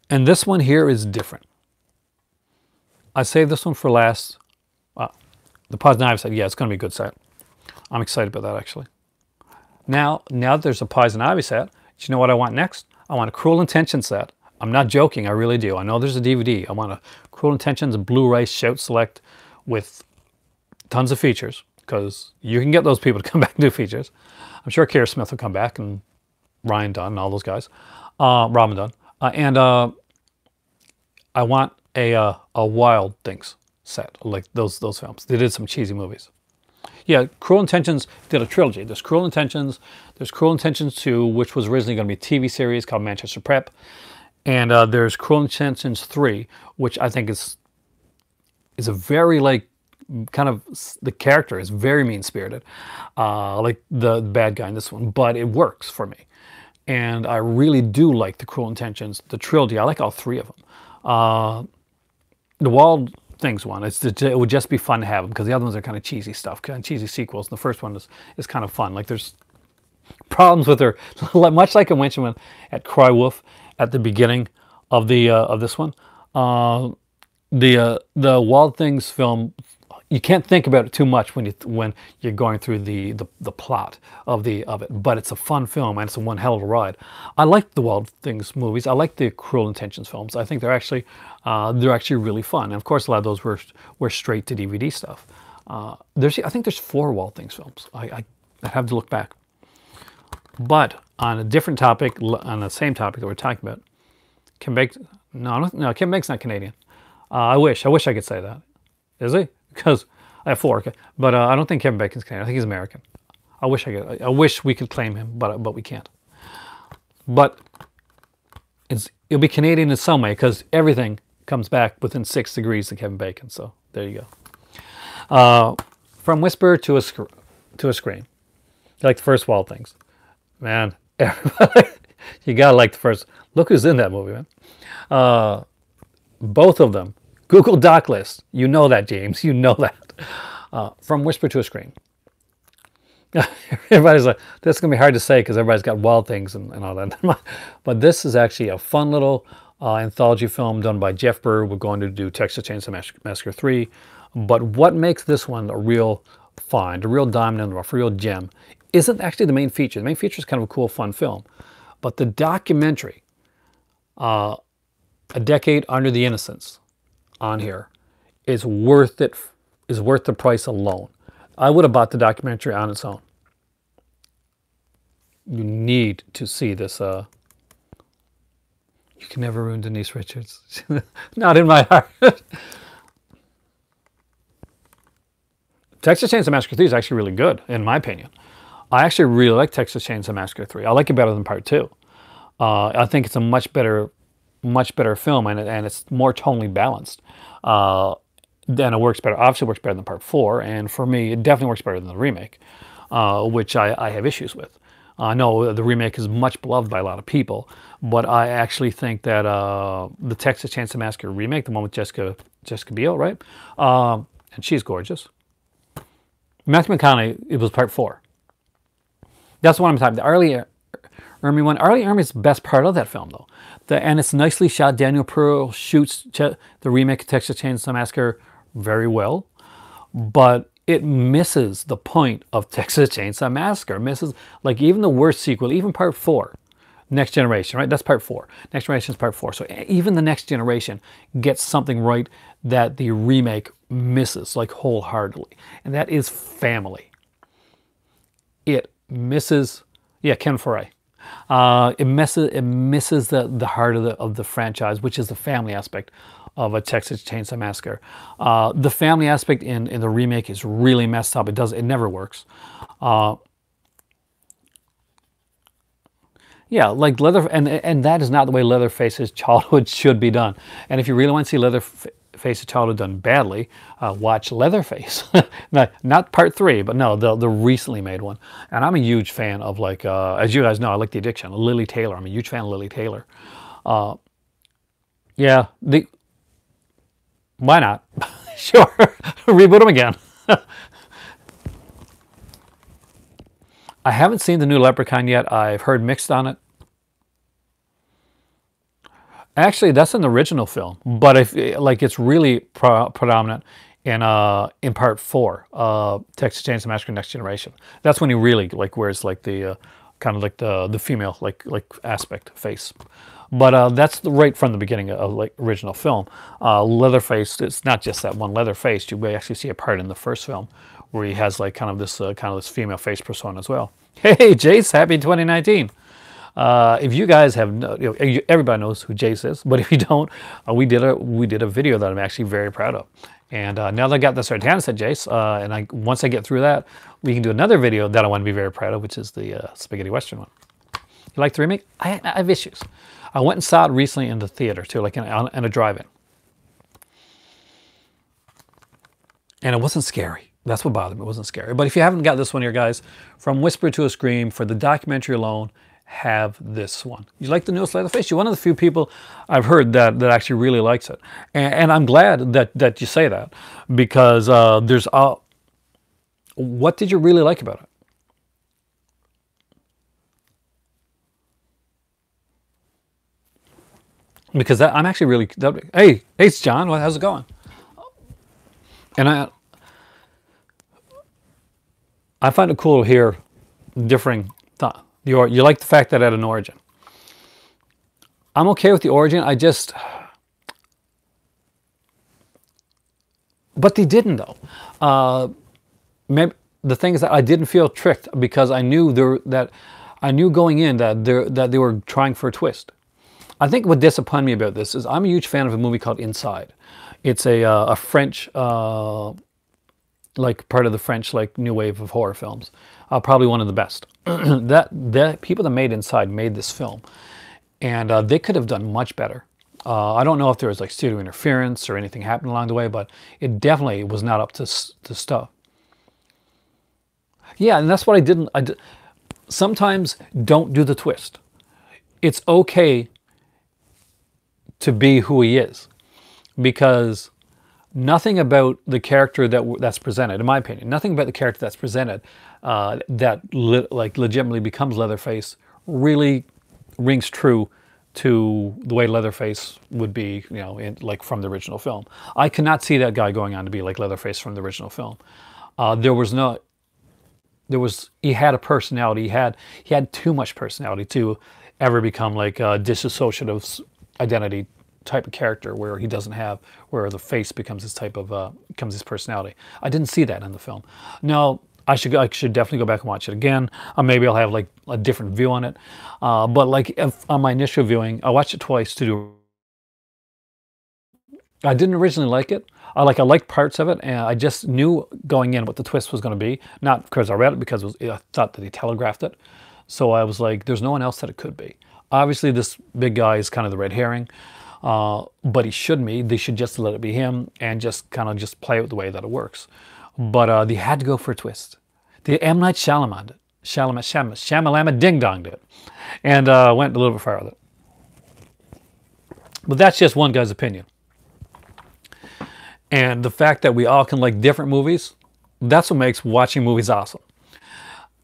And this one here is different. I saved this one for last. The Poison Ivy set, yeah, it's going to be a good set. I'm excited about that, actually. Now that there's a Poison Ivy set, do you know what I want next? I want a Cruel Intentions set. I'm not joking, I really do. I know there's a DVD. I want a Cruel Intentions Blu-ray Shout Select with tons of features, because you can get those people to come back and do features. I'm sure Keira Smith will come back, and Ryan Dunn and all those guys. Robin Dunn. And I want a Wild Things set, like those films. They did some cheesy movies. Yeah, Cruel Intentions did a trilogy. There's Cruel Intentions, there's Cruel Intentions 2, which was originally going to be a TV series called Manchester Prep. And there's Cruel Intentions 3, which I think is a very, like, kind of, the character is very mean-spirited, like the bad guy in this one, but it works for me. And I really do like the Cruel Intentions, the trilogy. I like all three of them. The Wild Things one, it would just be fun to have them, because the other ones are kind of cheesy stuff, kind of cheesy sequels. And the first one is kind of fun. Like, there's problems with her, much like I mentioned at Cry Wolf at the beginning of this one. The Wild Things film, you can't think about it too much when you're going through the plot of it, but it's a fun film, and it's a one hell of a ride. I like the Wild Things movies. I like the Cruel Intentions films. I think they're actually really fun. And of course, a lot of those were straight to DVD stuff. I think there's 4 Wild Things films. I have to look back. But on a different topic, on the same topic that we're talking about, Kim Bacon's not Canadian. I wish I could say that. Is he? Because I have 4, okay? But I don't think Kevin Bacon's Canadian. I think he's American. I wish we could claim him, but we can't. But it'll be Canadian in some way, because everything comes back within 6 degrees of Kevin Bacon. So there you go. From Whisper to a Scream. You like the first Wild Things, man. Everybody, you gotta like the first. Look who's in that movie, man. both of them. Google Doc list. You know that, James. You know that. From Whisper to a Scream. Everybody's like, that's going to be hard to say because everybody's got Wild Things and all that. But this is actually a fun little anthology film done by Jeff Burr. We're going to do Texas Chainsaw Massacre 3. But what makes this one a real find, a real diamond in the rough, a real gem, isn't actually the main feature. The main feature is kind of a cool, fun film. But the documentary, A Decade Under the Innocence, on here, is worth it. Is worth the price alone. I would have bought the documentary on its own. You need to see this. You can never ruin Denise Richards. Not in my heart. Texas Chainsaw Massacre 3 is actually really good, in my opinion. I actually really like Texas Chainsaw Massacre 3. I like it better than Part 2. I think it's a much better film, and it's more tonally balanced. Then it works better. Obviously, works better than Part 4, and for me, it definitely works better than the remake, which I have issues with. I know the remake is much beloved by a lot of people, but I actually think that the Texas Chainsaw Massacre remake, the one with Jessica Biel, right? And she's gorgeous. Matthew McConaughey, it was Part 4. That's what I'm talking about. The Arlie Ermey one. Arlie Ermey is the best part of that film, though. And it's nicely shot. Daniel Pearl shoots the remake of Texas Chainsaw Massacre very well, but it misses the point of Texas Chainsaw Massacre. It misses, like, even the worst sequel, even Part 4, Next Generation, right? That's Part 4. Next Generation is Part 4. So even the Next Generation gets something right that the remake misses, like, wholeheartedly. And that is family. It misses, yeah, Ken Foray. It misses the heart of the franchise, which is the family aspect of a Texas Chainsaw Massacre. The family aspect in the remake is really messed up. It never works. Yeah, like and that is not the way Leatherface's childhood should be done. And if you really want to see Leatherface's childhood done badly, watch Leatherface. Not Part 3, but no, the recently made one. And I'm a huge fan of, like, as you guys know, I like The Addiction. Lily Taylor. I'm a huge fan of Lily Taylor. Yeah, why not? Sure, reboot them again. I haven't seen the new Leprechaun yet. I've heard mixed on it. Actually, that's an original film, but it's really predominant in Part 4, Texas Chainsaw Massacre: Next Generation. That's when he really, like, wears, like, the kind of like the female like aspect face. But that's right from the beginning of, like, original film. Leatherface, it's not just that one Leatherface. You may actually see a part in the first film where he has, like, kind of this female face persona as well. Hey, Jace, happy 2019. If you guys have, everybody knows who Jace is, but if you don't, we did a video that I'm actually very proud of. And now that I got the Sartana set, Jace, and once I get through that, we can do another video that I want to be very proud of, which is the Spaghetti Western one. You like the remake? I have issues. I went and saw it recently in the theater too, like in a drive-in. And it wasn't scary. That's what bothered me. It wasn't scary. But if you haven't got this one here, guys, From Whisper to a Scream, for the documentary alone, have this one. You like the newest Leatherface? You're one of the few people I've heard that actually really likes it. And I'm glad that you say that, because there's what did you really like about it? Because I'm actually really... Hey, it's John. How's it going? And I find it cool to hear differing thoughts. You like the fact that it had an origin. I'm okay with the origin. But they didn't, though. Maybe the thing is that I didn't feel tricked, because I knew going in that they were trying for a twist. I think what disappointed me about this is I'm a huge fan of a movie called Inside. It's a French, like, part of the French, like, new wave of horror films. Probably one of the best. The people that made Inside made this film, and they could have done much better. I don't know if there was, like, studio interference or anything happened along the way, but it definitely was not up to stuff. Yeah, and that's what I didn't. Sometimes don't do the twist. It's okay to be who he is. because nothing about the character that's presented, in my opinion, nothing about the character that's presented legitimately becomes Leatherface really rings true to the way Leatherface would be, like from the original film. I cannot see that guy going on to be like Leatherface from the original film. He had a personality. He had too much personality to ever become like a dissociative identity type of character where the face becomes his personality. I didn't see that in the film. No, I should definitely go back and watch it again. Maybe I'll have like a different view on it. But like on my initial viewing, I watched it twice to do. I didn't originally like it. I liked parts of it, and I just knew going in what the twist was going to be. Not because I read it, because I thought that he telegraphed it. So I was like, there's no one else that it could be. Obviously, this big guy is kind of the red herring, but he shouldn't be. They should just let it be him and just kind of just play it the way that it works. But they had to go for a twist. The M. Night Shyamalama ding-donged it, and went a little bit far with it. But that's just one guy's opinion. And the fact that we all can like different movies, that's what makes watching movies awesome.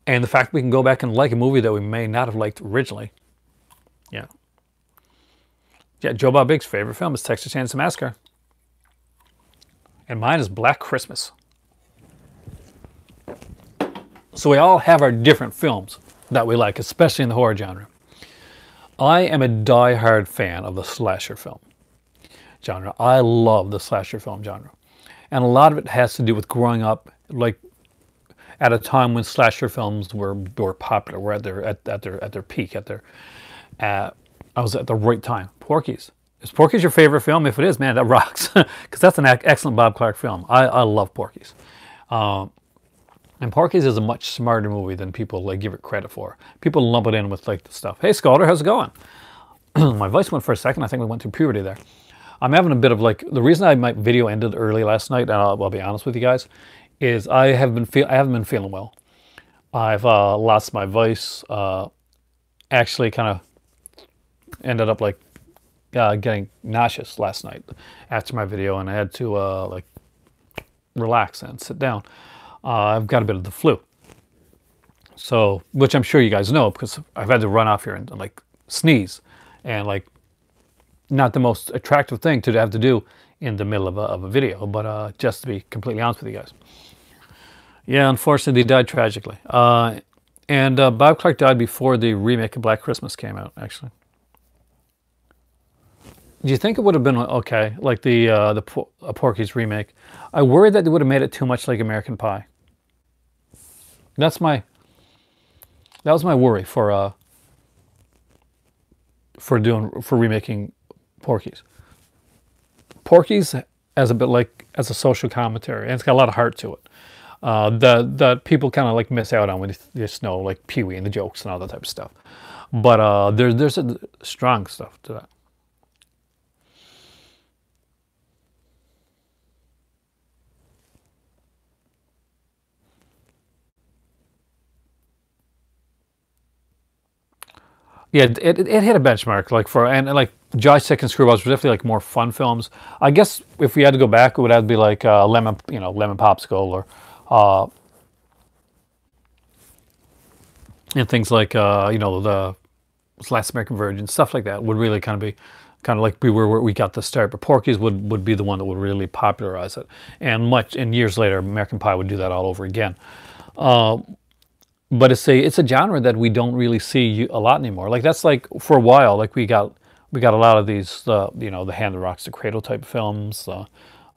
And the fact we can go back and like a movie that we may not have liked originally. Yeah. Yeah, Joe Bob Biggs' favorite film is Texas Chainsaw Massacre. And mine is Black Christmas. So we all have our different films that we like, especially in the horror genre. I am a die-hard fan of the slasher film genre. I love the slasher film genre. And a lot of it has to do with growing up like at a time when slasher films were popular, were at their peak, I was at the right time. Porkys. Is Porkys your favorite film? If it is, man, that rocks. Because that's an excellent Bob Clark film. I love Porkys. And Porkys is a much smarter movie than people like give it credit for. People lump it in with like the stuff. Hey, Scalder, how's it going? My voice went for a second. I think we went through puberty there. I'm having a bit of like, the reason my video ended early last night, and I'll be honest with you guys, is I haven't been feeling well. I've lost my voice. Actually kind of ended up like getting nauseous last night after my video, and I had to like relax and sit down. I've got a bit of the flu. So, which I'm sure you guys know, because I've had to run off here and like sneeze, and like not the most attractive thing to have to do in the middle of a video, but just to be completely honest with you guys. Yeah, unfortunately, he died tragically. And Bob Clark died before the remake of Black Christmas came out, actually. Do you think it would have been okay, like the Porky's remake? I worried that they would have made it too much like American Pie. That was my worry for remaking Porky's. Porky's as a social commentary, and it's got a lot of heart to it. That people kind of like miss out on when they just know like Pee-wee and the jokes and all that type of stuff. But there's a strong stuff to that. Yeah, it hit a benchmark like Joystick and Screwballs were definitely like more fun films. I guess if we had to go back, it would have to be like Lemon Popsicle, or and things like the Last American Virgin, stuff like that would really kind of be where we got the start. But Porky's would be the one that would really popularize it, and years later, American Pie would do that all over again. But it's a genre that we don't really see a lot anymore. Like that's like for a while, like we got a lot of these, the Hand That Rocks the Cradle type films,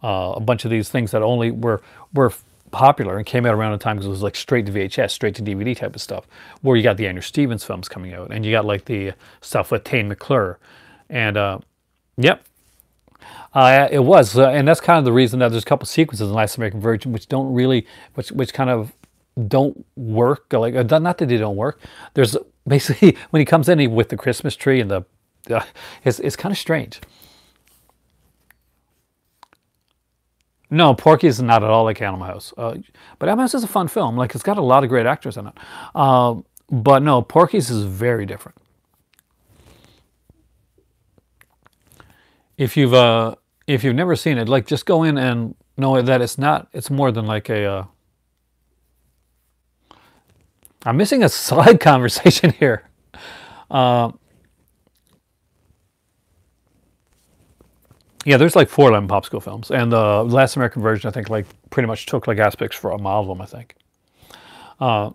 a bunch of these things that only were popular and came out around the time because it was like straight to VHS, straight to DVD type of stuff. Where you got the Andrew Stevens films coming out, and you got like the stuff with Tane McClure, and yep, it was, and that's kind of the reason that there's a couple sequences in Last American Virgin which don't really, which kind of don't work. Like not that they don't work. There's basically when he comes in with the Christmas tree and it's kind of strange. No, Porky is not at all like Animal House. But Animal House is a fun film. Like it's got a lot of great actors in it. But no, Porky's is very different. If you've if you've never seen it, like just go in and know that it's not. It's more than like a. I'm missing a side conversation here. Yeah, there's like 4 Lemon Popsicle films, and the last American version, I think, like pretty much took like aspects from all of them. I think. Uh,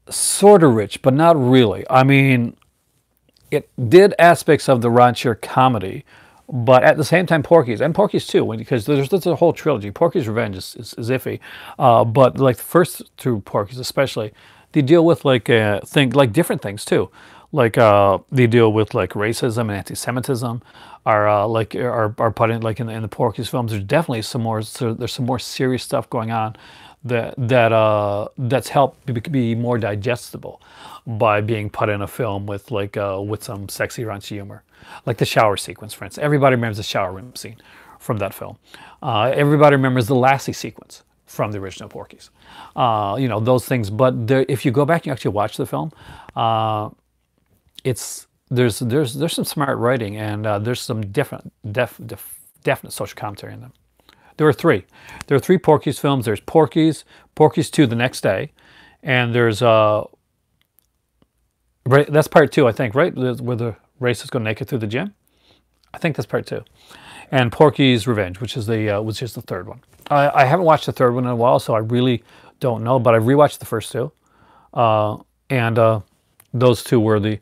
sort of rich, but not really. I mean, it did aspects of the raunchier comedy, but at the same time, Porky's and Porky's too, because there's a whole trilogy. Porky's Revenge is iffy, but like the first 2 Porky's especially, they deal with like like different things too, like they deal with like racism and anti-Semitism, are put in like in the Porky's films. There's definitely some more. So there's some more serious stuff going on that's helped be more digestible by being put in a film with some sexy raunchy humor, like the shower sequence, for instance. Everybody remembers the shower room scene from that film. Everybody remembers the Lassie sequence from the original Porky's. You know, those things. But if you go back and you actually watch the film, there's some smart writing, and there's some definite social commentary in them. There were 3. There are 3 Porky's films. There's Porky's, Porky's 2 the next day, and there's that's part 2, I think, right? Where the racists go naked through the gym. I think that's part 2. And Porky's Revenge, which is the 3rd one. I haven't watched the 3rd one in a while, so I really don't know. But I rewatched the first 2, and those 2 were the.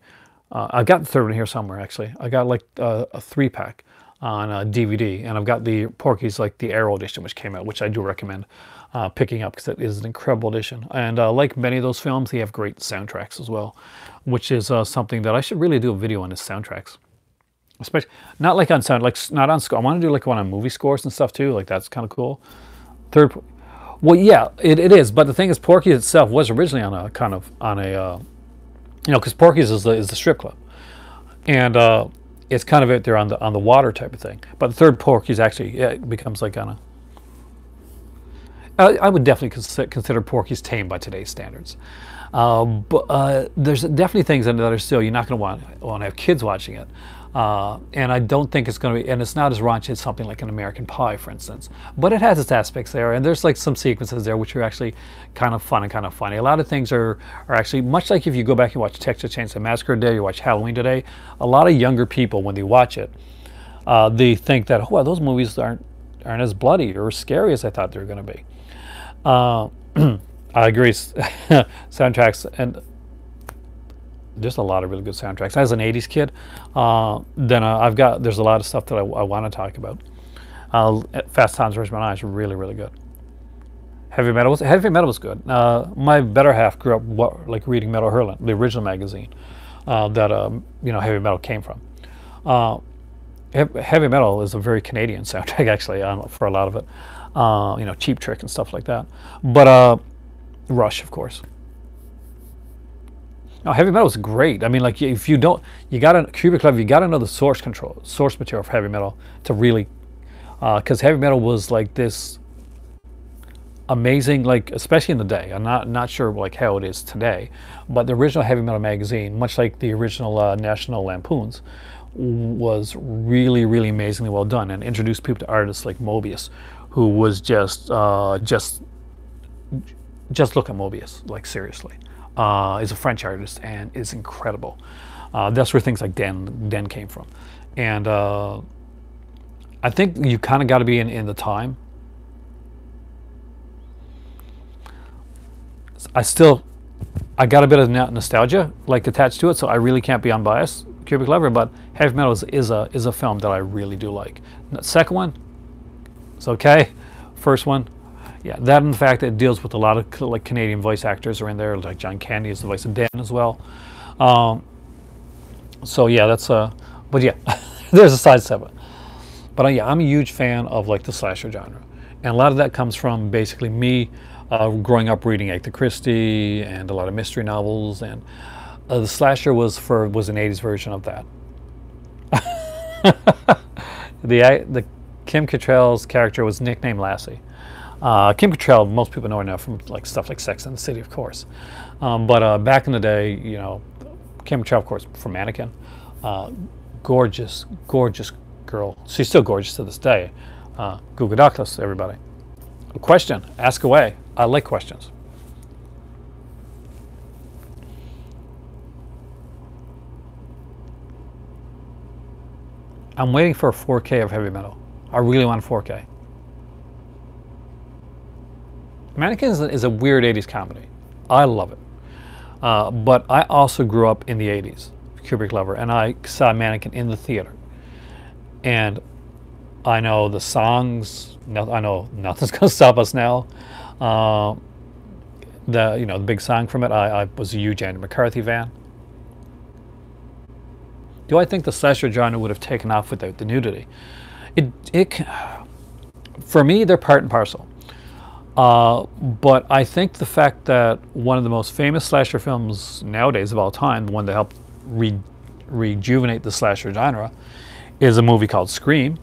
I got the 3rd one here somewhere, actually. I got like a 3-pack on DVD, and I've got the Porky's, like the Arrow edition, which came out, which I do recommend picking up, because it is an incredible edition. And like many of those films, they have great soundtracks as well, which is something that I should really do a video on, is soundtracks. Especially not like on sound, like not on score. I want to do like one on movie scores and stuff too. Like that's kind of cool. Well, yeah, it is. But the thing is, Porky's itself was originally on a kind of on a you know, because Porky's is the strip club, and it's kind of out there on the water type of thing. But the 3rd Porky's actually, yeah, it becomes like on a. I would definitely consider Porky's tame by today's standards, but there's definitely things in it that are still, you're not going to want to have kids watching it. And I don't think it's going to be, and it's not as raunchy as something like an American Pie, for instance. But it has its aspects there, and there's like some sequences there which are actually kind of fun and kind of funny. A lot of things are actually, much like if you go back and watch Texas Chainsaw Massacre today, you watch Halloween today, a lot of younger people, when they watch it, they think that, oh, well, those movies aren't as bloody or scary as I thought they were going to be. I agree. Soundtracks, and there's a lot of really good soundtracks. As an 80s kid, there's a lot of stuff that I want to talk about. Fast Times at Ridgemont High is really, really good. Heavy Metal was good. My better half grew up like reading Metal Hurlant, the original magazine that you know, Heavy Metal came from. Heavy Metal is a very Canadian soundtrack, actually, for a lot of it. You know, Cheap Trick and stuff like that. But Rush, of course. No, Heavy Metal is great. I mean, like, if you don't, you got to Cubic Level, you got to know the source material for Heavy Metal to really, because Heavy Metal was like this amazing, like, especially in the day. I'm not sure like how it is today, but the original Heavy Metal magazine, much like the original National Lampoons, was really, really amazingly well done, and introduced people to artists like Mobius, who was just look at Mobius, like, seriously. Is a French artist and is incredible. That's where things like Den came from. And I think you kind of got to be in the time. I got a bit of nostalgia like attached to it, so I really can't be unbiased, Cubic Lever, but Heavy Metal is a film that I really do like. The second one, it's okay. First one, yeah, that and the fact that it deals with a lot of like Canadian voice actors are in there, like John Candy is the voice of Dan as well. So yeah, that's but yeah, there's a side step. But yeah, I'm a huge fan of like the slasher genre, and a lot of that comes from basically me growing up reading Agatha Christie and a lot of mystery novels, and the slasher was an 80s version of that. The Kim Cattrall's character was nicknamed Lassie. Kim Cattrall, most people know her now from like stuff like Sex and the City, of course. But back in the day, you know, Cameron Trap, of course, for Mannequin. Gorgeous, gorgeous girl. She's still gorgeous to this day. Google Douglas, everybody. A question, ask away. I like questions. I'm waiting for a 4K of Heavy Metal. I really want 4K. Mannequin is a weird 80s comedy. I love it. But I also grew up in the 80s, Kubrick lover, and I saw Mannequin in the theater. And I know the songs, I know Nothing's Gonna Stop Us Now. The big song from it, I was a huge Andy McCarthy fan. Do I think the slasher genre would have taken off without the nudity? For me, they're part and parcel. But I think the fact that one of the most famous slasher films nowadays of all time, the one that helped rejuvenate the slasher genre, is a movie called Scream,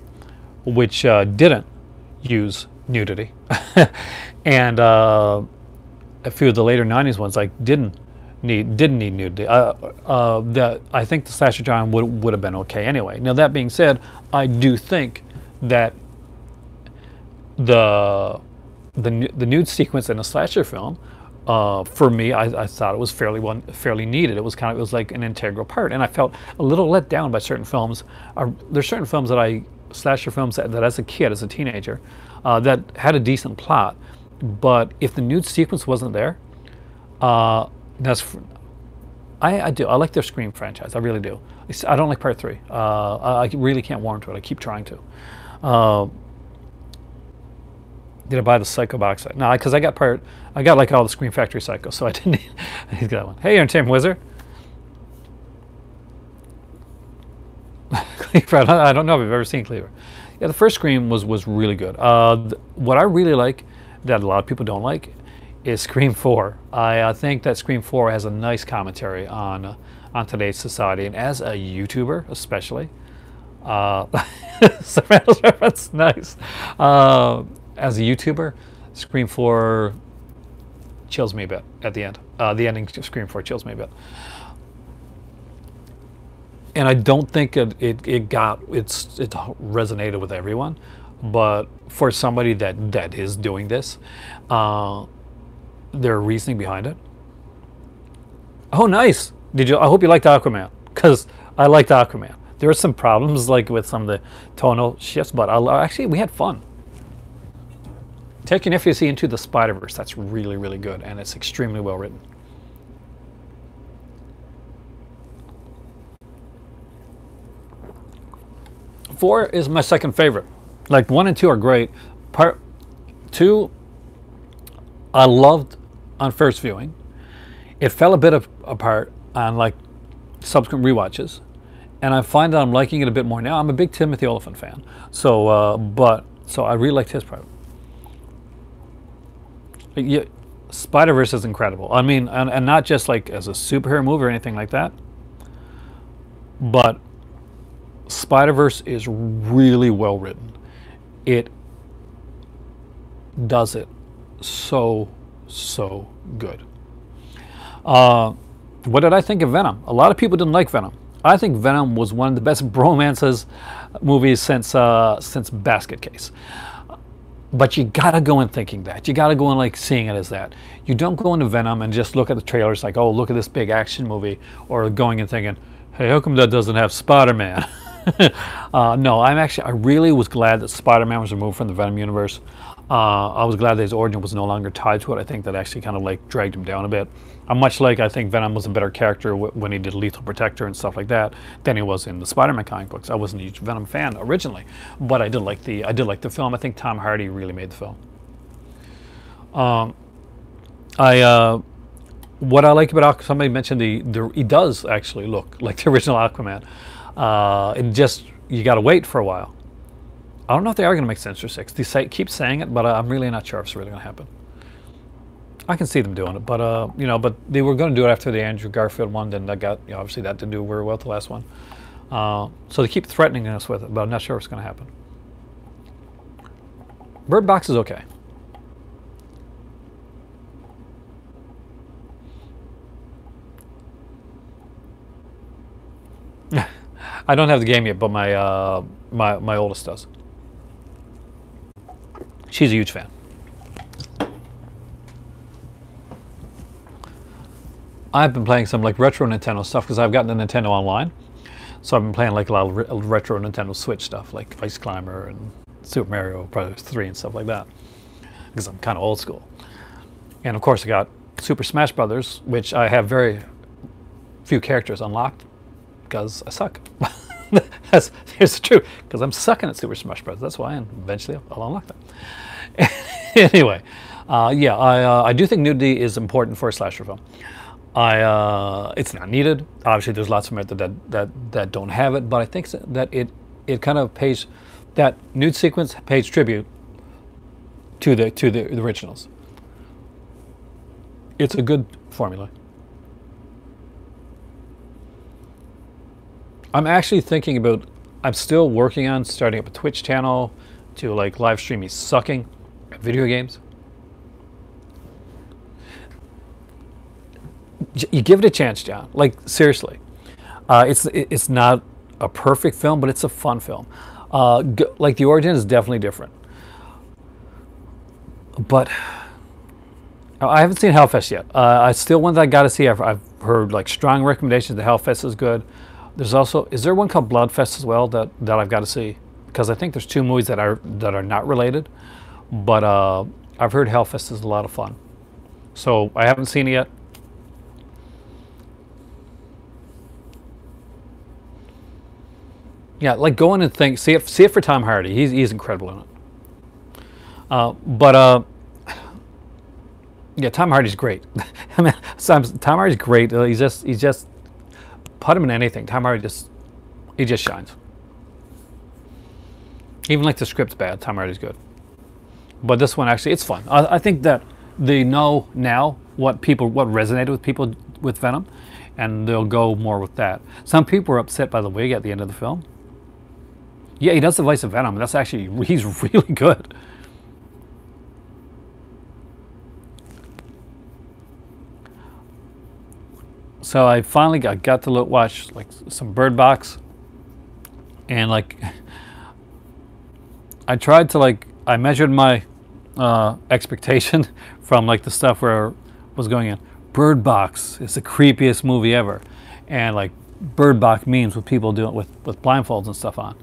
which didn't use nudity. And a few of the later 90s ones didn't need nudity. I think the slasher genre would have been okay anyway. Now that being said, I do think that the nude sequence in a slasher film, for me, I thought it was fairly needed. It was like an integral part, and I felt a little let down by certain films. There's certain films slasher films that as a kid, as a teenager, that had a decent plot, but if the nude sequence wasn't there, I like their Scream franchise. I really do. I don't like part 3. I really can't warm to it. I keep trying to. Did I buy the Psycho box set? No, because I got like all the Scream Factory Psycho, so I didn't need that one. Hey, Entertainment Wizard. Cleaver, I don't know if I've ever seen Cleaver. Yeah, the first Scream was really good. What I really like that a lot of people don't like is Scream 4. I think that Scream 4 has a nice commentary on today's society, and as a YouTuber especially, Sopranos reference, nice. As a YouTuber, Scream 4 chills me a bit at the end. The ending of Scream 4 chills me a bit. And I don't think it resonated with everyone, but for somebody that is doing this, their reasoning behind it. Oh, nice! I hope you liked Aquaman, because I liked Aquaman. There were some problems with some of the tonal shifts, but actually we had fun. Take your nephew to see Into the Spider-Verse. That's really, really good, and it's extremely well written. Four is my second favorite. 1 and 2 are great. Part 2, I loved on first viewing. It fell a bit apart on subsequent rewatches, and I find that I'm liking it a bit more now. I'm a big Timothy Olyphant fan, so I really liked his part. Yeah, Spider-Verse is incredible. I mean, and not just as a superhero movie or anything like that, but Spider-Verse is really well written. It does it so good. What did I think of Venom? A lot of people didn't like Venom. I think Venom was one of the best bromances movies since Basket Case. But you gotta go in thinking that. You gotta go in seeing it as that. You don't go into Venom and just look at the trailers oh, look at this big action movie, or going and thinking, hey, how come that doesn't have Spider-Man? No, I really was glad that Spider-Man was removed from the Venom universe. I was glad that his origin was no longer tied to it. I think that actually kind of dragged him down a bit. Much I think Venom was a better character when he did Lethal Protector and stuff like that than he was in the Spider-Man comic books. I wasn't a huge Venom fan originally, but I did like the film. I think Tom Hardy really made the film. What I like about Aquaman, somebody mentioned he does actually look like the original Aquaman. You got to wait for a while. I don't know if they are going to make Sinister Six. They keep saying it, but I'm really not sure if it's really going to happen. I can see them doing it, but but they were going to do it after the Andrew Garfield one, then that got obviously that didn't do very well the last one. So they keep threatening us with it, but I'm not sure if it's going to happen. Bird Box is okay. I don't have the game yet, but my oldest does. She's a huge fan. I've been playing some like retro Nintendo stuff because I've gotten the Nintendo Online. So I've been playing like a lot of retro Nintendo Switch stuff, like Ice Climber and Super Mario Bros. 3 and stuff like that. Because I'm kind of old school. And of course I got Super Smash Brothers, which I have very few characters unlocked because I suck. Here's the truth, because I'm sucking at Super Smash Bros. That's why, and eventually I'll unlock them. Anyway, yeah, I do think nudity is important for a slasher film. It's not needed. Obviously, there's lots of them that don't have it, but I think that it kind of pays, that nude sequence pays tribute to the originals. It's a good formula. I'm actually thinking about, I'm still working on starting up a Twitch channel to like live stream me sucking at video games. You give it a chance, John. Like, seriously. It's not a perfect film, but it's a fun film. Like, the origin is definitely different. But I haven't seen Hellfest yet. I still one that I got to see. I've heard like strong recommendations that Hellfest is good. There's also, is there one called Bloodfest as well that I've got to see? Because I think there's two movies that are not related. But I've heard Hellfest is a lot of fun. So I haven't seen it yet. Yeah, like go in and think, see it for Tom Hardy. He's incredible in it. Yeah, Tom Hardy's great. I mean, Tom Hardy's great. He's just put him in anything. Tom Hardy just shines. Even like the script's bad, Tom Hardy's good. But this one actually, it's fun. I think that they know now what resonated with people with Venom, and they'll go more with that. Some people were upset by the wig at the end of the film. Yeah, he does the voice of Venom. That's actually, he's really good. So I finally got to watch like some Bird Box, and like I tried to like, I measured my expectation from like the stuff where it was going in. Bird Box is the creepiest movie ever, and like Bird Box memes with people doing with blindfolds and stuff on.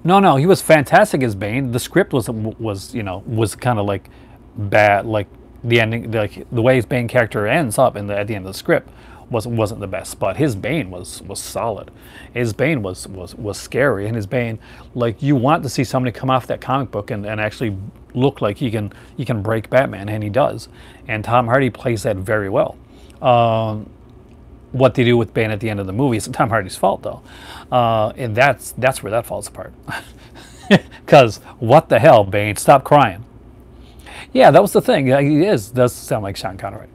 No, he was fantastic as Bane. The script was kind of like bad, like the ending, like the way his Bane character ends up at the end of the script wasn't the best, but his Bane was solid. His Bane was scary, and his Bane, like, you want to see somebody come off that comic book and actually look like he can break Batman, and he does. And Tom Hardy plays that very well. What they do with Bane at the end of the movie is Tom Hardy's fault, though, and that's where that falls apart. Because what the hell, Bane? Stop crying. Yeah, that was the thing. He does sound like Sean Connery,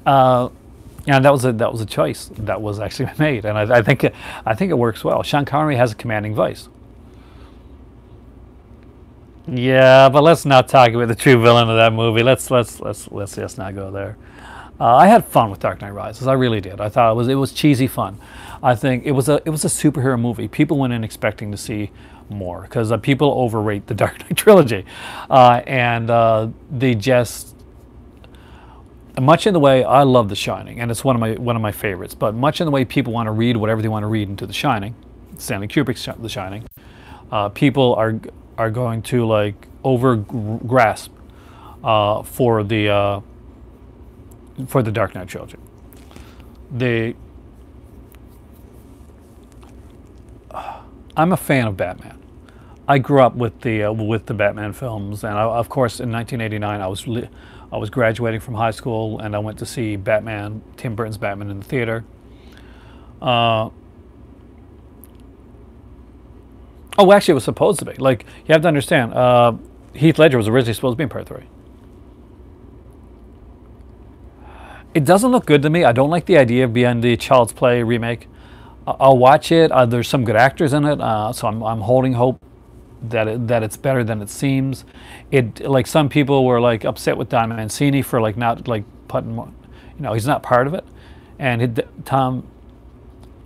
and that was a choice that was actually made, and I think it works well. Sean Connery has a commanding voice. Yeah, but let's not talk about the true villain of that movie. Let's just not go there. I had fun with Dark Knight Rises. I really did. I thought it was cheesy fun. I think it was a superhero movie. People went in expecting to see more because people overrate the Dark Knight trilogy, and they just, much in the way I love The Shining, and it's one of my favorites. But much in the way people want to read whatever they want to read into The Shining, Stanley Kubrick's The Shining, people are going to like over grasp for the Dark Knight trilogy. I'm a fan of Batman. I grew up with the Batman films, and of course in 1989 I was graduating from high school, and I went to see Batman, Tim Burton's Batman, in the theater. Oh, actually, it was supposed to be. Like, you have to understand, Heath Ledger was originally supposed to be in part 3. It doesn't look good to me. I don't like the idea of being the Child's Play remake. I'll watch it. There's some good actors in it, so I'm holding hope that it's better than it seems. Like, some people were like upset with Don Mancini for like not like putting more, he's not part of it, and Tom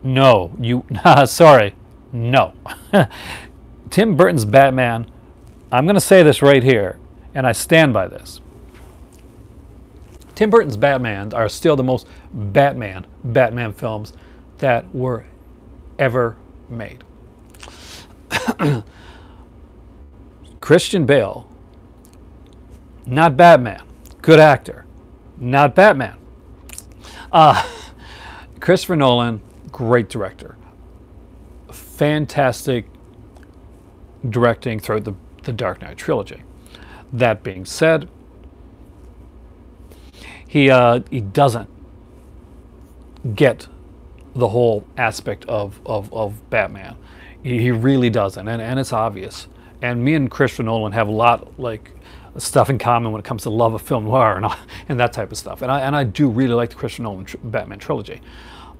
No, you, sorry, no. Tim Burton's Batman, I'm going to say this right here, and I stand by this. Tim Burton's Batman are still the most Batman films that were ever made. Christian Bale, not Batman. Good actor, not Batman. Christopher Nolan, great director. Fantastic directing throughout the Dark Knight trilogy. That being said, he doesn't get the whole aspect of Batman. He really doesn't, and it's obvious. And me and Christopher Nolan have a lot like stuff in common when it comes to love of film noir and that type of stuff. And I do really like the Christopher Nolan Batman trilogy,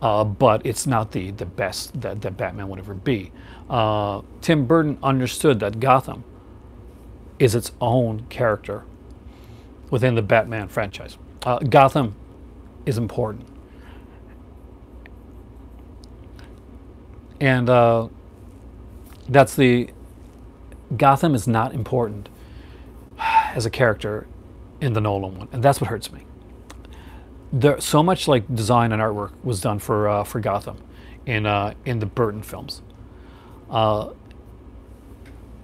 but it's not the best that Batman would ever be. Tim Burton understood that Gotham is its own character within the Batman franchise. Gotham is important. And Gotham is not important as a character in the Nolan one, and that's what hurts me. There so much like design and artwork was done for Gotham in the Burton films. I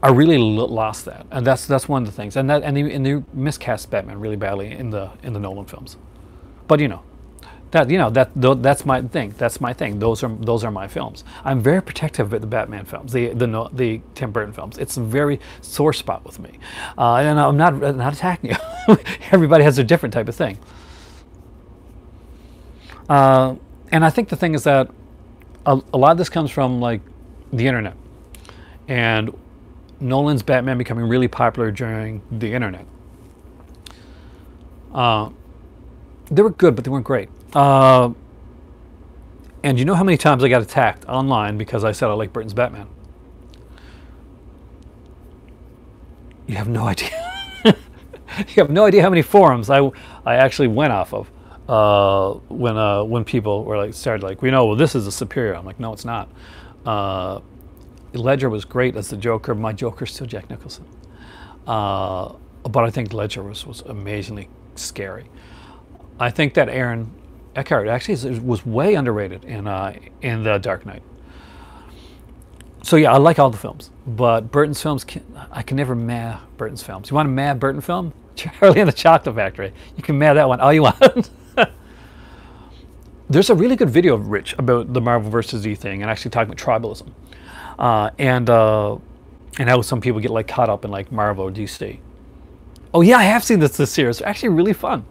really lost that, and that's one of the things, and they miscast Batman really badly in the Nolan films. But that's my thing. That's my thing. Those are my films. I'm very protective of the Batman films, the Tim Burton films. It's a very sore spot with me, and I'm not attacking you. Everybody has a different type of thing, and I think the thing is that a lot of this comes from like the internet, and Nolan's Batman becoming really popular during the internet. They were good, but they weren't great. And you know how many times I got attacked online because I said I like Burton's Batman? You have no idea. You have no idea how many forums I actually went off of when people were like started like, well, this is a superior. I'm like, no, it's not. Ledger was great as the Joker. My Joker's still Jack Nicholson. But I think Ledger was amazingly scary. I think that Aaron Eckhart actually was way underrated in the Dark Knight. So yeah, I like all the films, but Burton's films, I can never meh Burton's films. You want a meh Burton film? Charlie and the Chocolate Factory. You can meh that one all you want. There's a really good video, Rich, about the Marvel versus Z thing, and actually talking about tribalism, and how some people get like caught up in like Marvel or DC. Oh yeah, I have seen this series. They're actually really fun.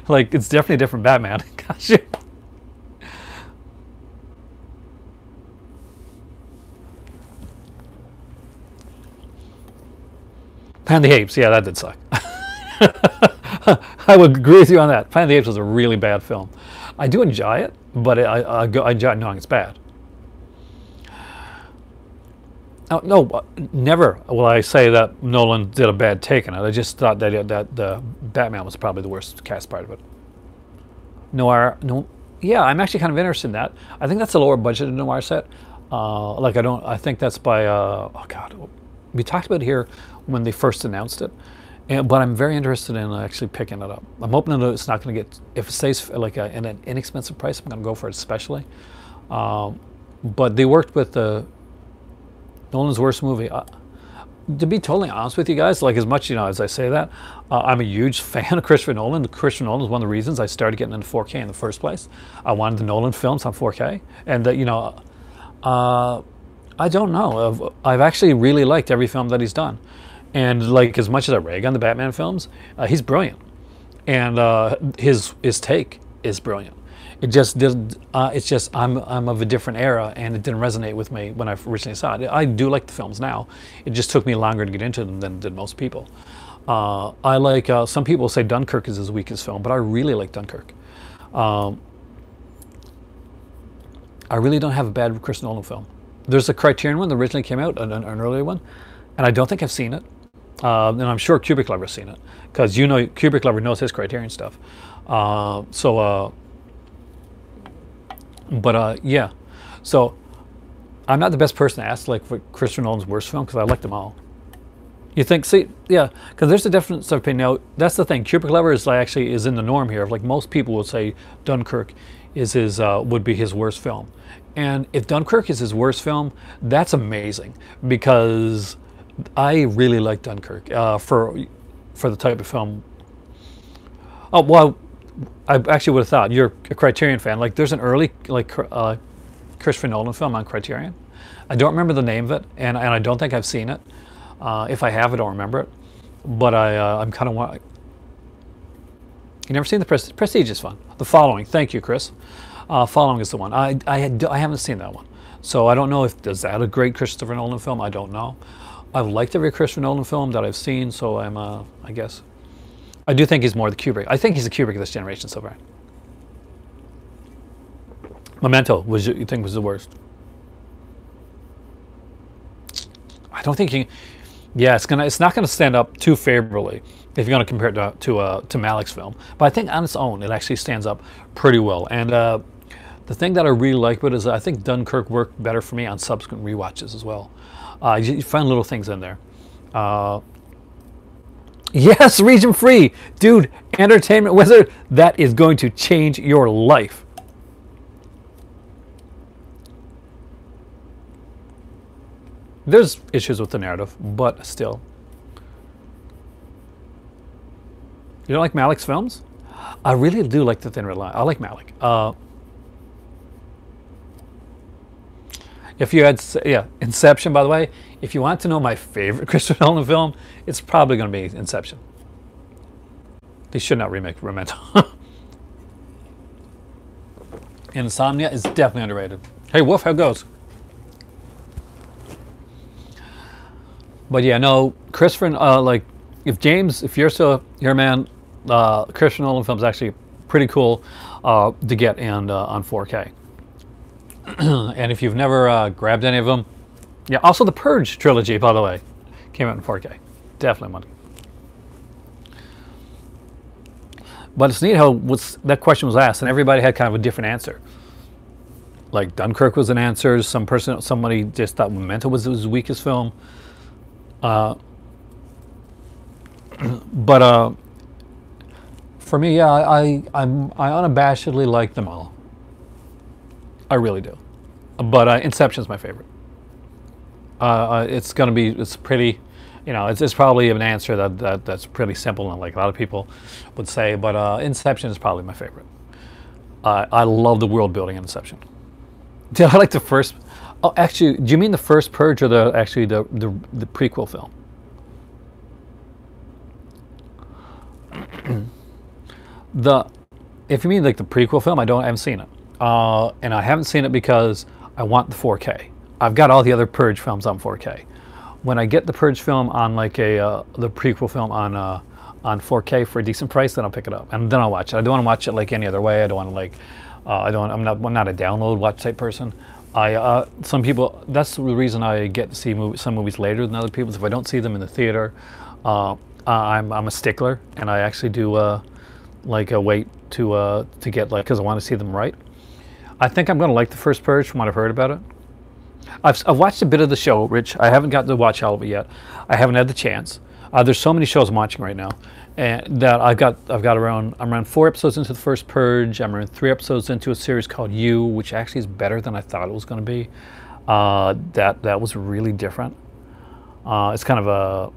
Like, it's definitely a different Batman. Gosh. Planet of the Apes, yeah, that did suck. I would agree with you on that. Planet of the Apes was a really bad film. I do enjoy it, but I enjoy knowing it's bad. No, never will I say that Nolan did a bad take on it. I just thought that the Batman was probably the worst cast part of it. Noir, no, yeah, I'm actually kind of interested in that. I think that's a lower budgeted noir set. I think that's by, oh God, we talked about it here when they first announced it. But I'm very interested in actually picking it up. I'm hoping that it's not going to get, if it stays like in an inexpensive price, I'm going to go for it especially. But they worked with Nolan's worst movie. To be totally honest with you guys, like as much as I say that, I'm a huge fan of Christopher Nolan. Christopher Nolan is one of the reasons I started getting into 4K in the first place. I wanted the Nolan films on 4K, and I don't know. I've actually really liked every film that he's done, and like as much as I rag on the Batman films, he's brilliant, and his take is brilliant. It just did. It's just I'm of a different era, and it didn't resonate with me when I originally saw it. I do like the films now. It just took me longer to get into them than did most people. I like some people say Dunkirk is his weakest film, but I really like Dunkirk. I really don't have a bad Chris Nolan film. There's a Criterion one that originally came out, an earlier one, and I don't think I've seen it. And I'm sure Kubrick Lover's seen it, because Kubrick Lover knows his Criterion stuff. But yeah, so I'm not the best person to ask like for Christopher Nolan's worst film because I like them all. You think? See, yeah, because there's a difference of opinion. Now, that's the thing. Cubic Lever is like actually is in the norm here. Like most people would say, Dunkirk is his would be his worst film, and if Dunkirk is his worst film, that's amazing because I really like Dunkirk for the type of film. Oh well, I actually would have thought you're a Criterion fan. Like there's an early like Christopher Nolan film on Criterion. I don't remember the name of it, and I don't think I've seen it. If I have, I don't remember it. But I'm kind of want. You never seen the Prestige is fun. The Following. Thank you, Chris. Following is the one. I haven't seen that one, so I don't know if is that a great Christopher Nolan film. I don't know. I've liked every Christopher Nolan film that I've seen, so I guess. I do think he's more the Kubrick. I think he's the Kubrick of this generation so far. Memento you think was the worst? I don't think he. Yeah, it's not gonna stand up too favorably if you're gonna compare it to Malick's film. But I think on its own, it actually stands up pretty well. And the thing that I really like about it is I think Dunkirk worked better for me on subsequent rewatches as well. You find little things in there. Yes, region free, dude. Entertainment Wizard. That is going to change your life. There's issues with the narrative, but still. You don't like Malick's films? I really do like The Thin Red Line. I like Malick. If you had, yeah, Inception, by the way, if you want to know my favorite Christopher Nolan film, it's probably going to be Inception. They should not remake Memento. Insomnia is definitely underrated. Hey, Wolf, how it goes? But yeah, no, Christopher, like, if you're still here, man, Christopher Nolan film's actually pretty cool to get on 4K. And if you've never grabbed any of them, yeah, also the Purge trilogy, by the way, came out in 4K. Definitely money. But it's neat how that question was asked, and everybody had kind of a different answer. Like Dunkirk was an answer. Somebody just thought Memento was his weakest film. But for me, yeah, I unabashedly like them all. I really do. But Inception's my favorite. It's pretty, you know, it's probably an answer that's pretty simple and like a lot of people would say. But Inception is probably my favorite. I love the world building in Inception. I like the first. Oh, actually, do you mean the first Purge or the prequel film? If you mean like the prequel film, I haven't seen it, and I haven't seen it because I want the 4K. I've got all the other Purge films on 4K. When I get the Purge film on like the prequel film on 4K for a decent price, then I'll pick it up and then I'll watch it. I don't want to watch it like any other way. I don't want to like. I'm not a download watch type person. Some people, that's the reason I get to see some movies later than other people. If I don't see them in the theater, I'm a stickler, and I actually do wait to get like because I want to see them right. I think I'm going to like the first Purge from what I've heard about it. I've watched a bit of the show, Rich. I haven't gotten to watch all of it yet. I haven't had the chance. There's so many shows I'm watching right now, and that I'm around 4 episodes into the first Purge. I'm around 3 episodes into a series called You, which actually is better than I thought it was going to be. That was really different. It's kind of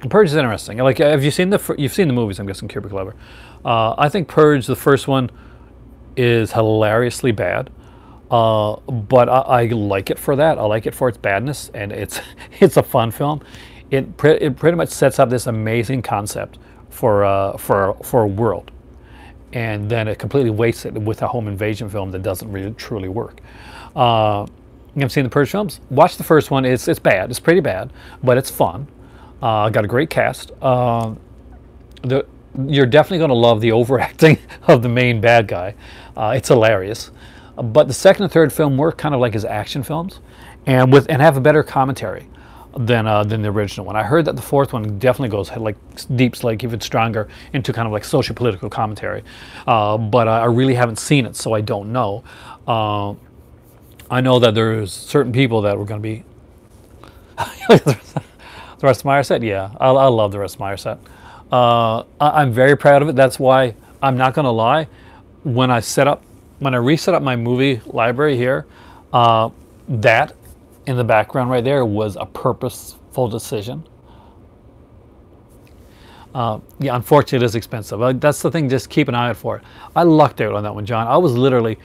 Purge is interesting. Like, have you seen you've seen the movies? I'm guessing Kubrick Lever. I think Purge, the first one, is hilariously bad. But I like it for that. I like it for its badness, and it's a fun film. It pretty much sets up this amazing concept for a world, and then it completely wastes it with a home invasion film that doesn't really truly work. You've seen the Purge films? Watch the first one. It's bad. It's pretty bad, but it's fun. Got a great cast. You're definitely going to love the overacting of the main bad guy. It's hilarious. But the second and third film work kind of like his action films, and have a better commentary. than the original one. I heard that the fourth one definitely goes like deep, like even stronger into kind of like social political commentary, but I really haven't seen it, so I don't know. I know that there's certain people that were going to be the Russ Meyer set. Yeah, I love the Russ Meyer set. I'm very proud of it. That's why I'm not going to lie. When I reset up my movie library here, that in the background right there was a purposeful decision. Yeah, unfortunately, it is expensive. That's the thing. Just keep an eye out for it. I lucked out on that one, John. I was literally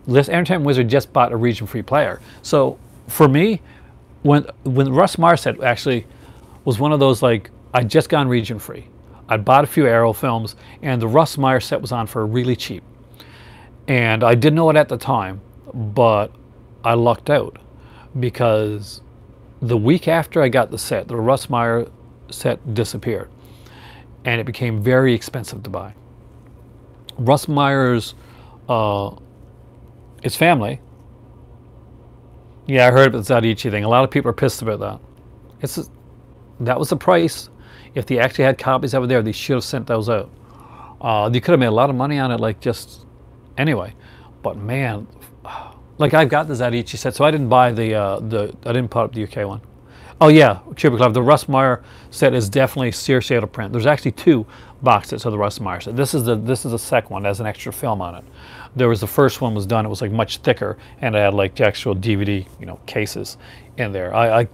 this Entertainment Wizard just bought a region-free player. So for me, when Russ Meyer set actually was one of those, like, I'd just gone region-free. I'd bought a few Arrow films, and the Russ Meyer set was on for really cheap. And I didn't know it at the time, but I lucked out, because the week after I got the set, the Russ Meyer set disappeared, and it became very expensive to buy. Russ Meyer's, his family. Yeah, I heard about the Zadichi thing. A lot of people are pissed about that. That was the price. If they actually had copies over there, they should have sent those out. They could have made a lot of money on it, like just anyway. But man, like I've got the Zadichi set, so I didn't buy I didn't put up the UK one. Oh yeah, Cubic Club. The Russ Meyer set is definitely seriously out of print. There's actually 2 box sets of the Russ Meyer set. This is the second one that has an extra film on it. There was the first one was done. It was like much thicker, and it had like the actual DVD, cases in there. I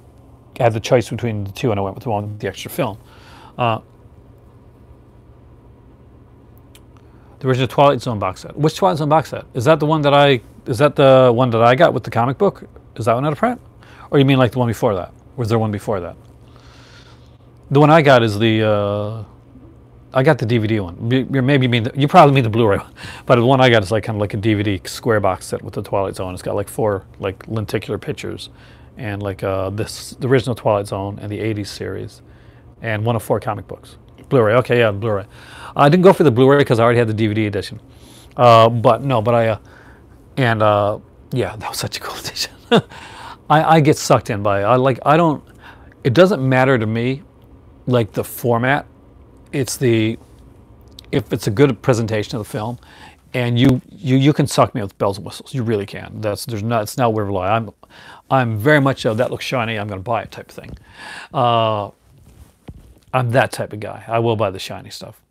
had the choice between the 2, and I went with the one with the extra film. The original Twilight Zone box set. Which Twilight Zone box set? Is that the one that I got with the comic book? Is that one out of print? Or you mean like the one before that? Was there one before that? The one I got is I got the DVD one. You probably mean the Blu-ray one, but the one I got is like kind of like a DVD square box set with the Twilight Zone. It's got like 4 like lenticular pictures, and like the original Twilight Zone and the '80s series, and one of 4 comic books. Blu-ray. Okay, yeah, Blu-ray. I didn't go for the Blu-ray because I already had the DVD edition. Yeah, that was such a cool edition. I get sucked in by it. It doesn't matter to me, like the format. If it's a good presentation of the film, and you can suck me with bells and whistles. You really can. It's not where lie. I'm very much that looks shiny, I'm going to buy it type of thing. I'm that type of guy. I will buy the shiny stuff.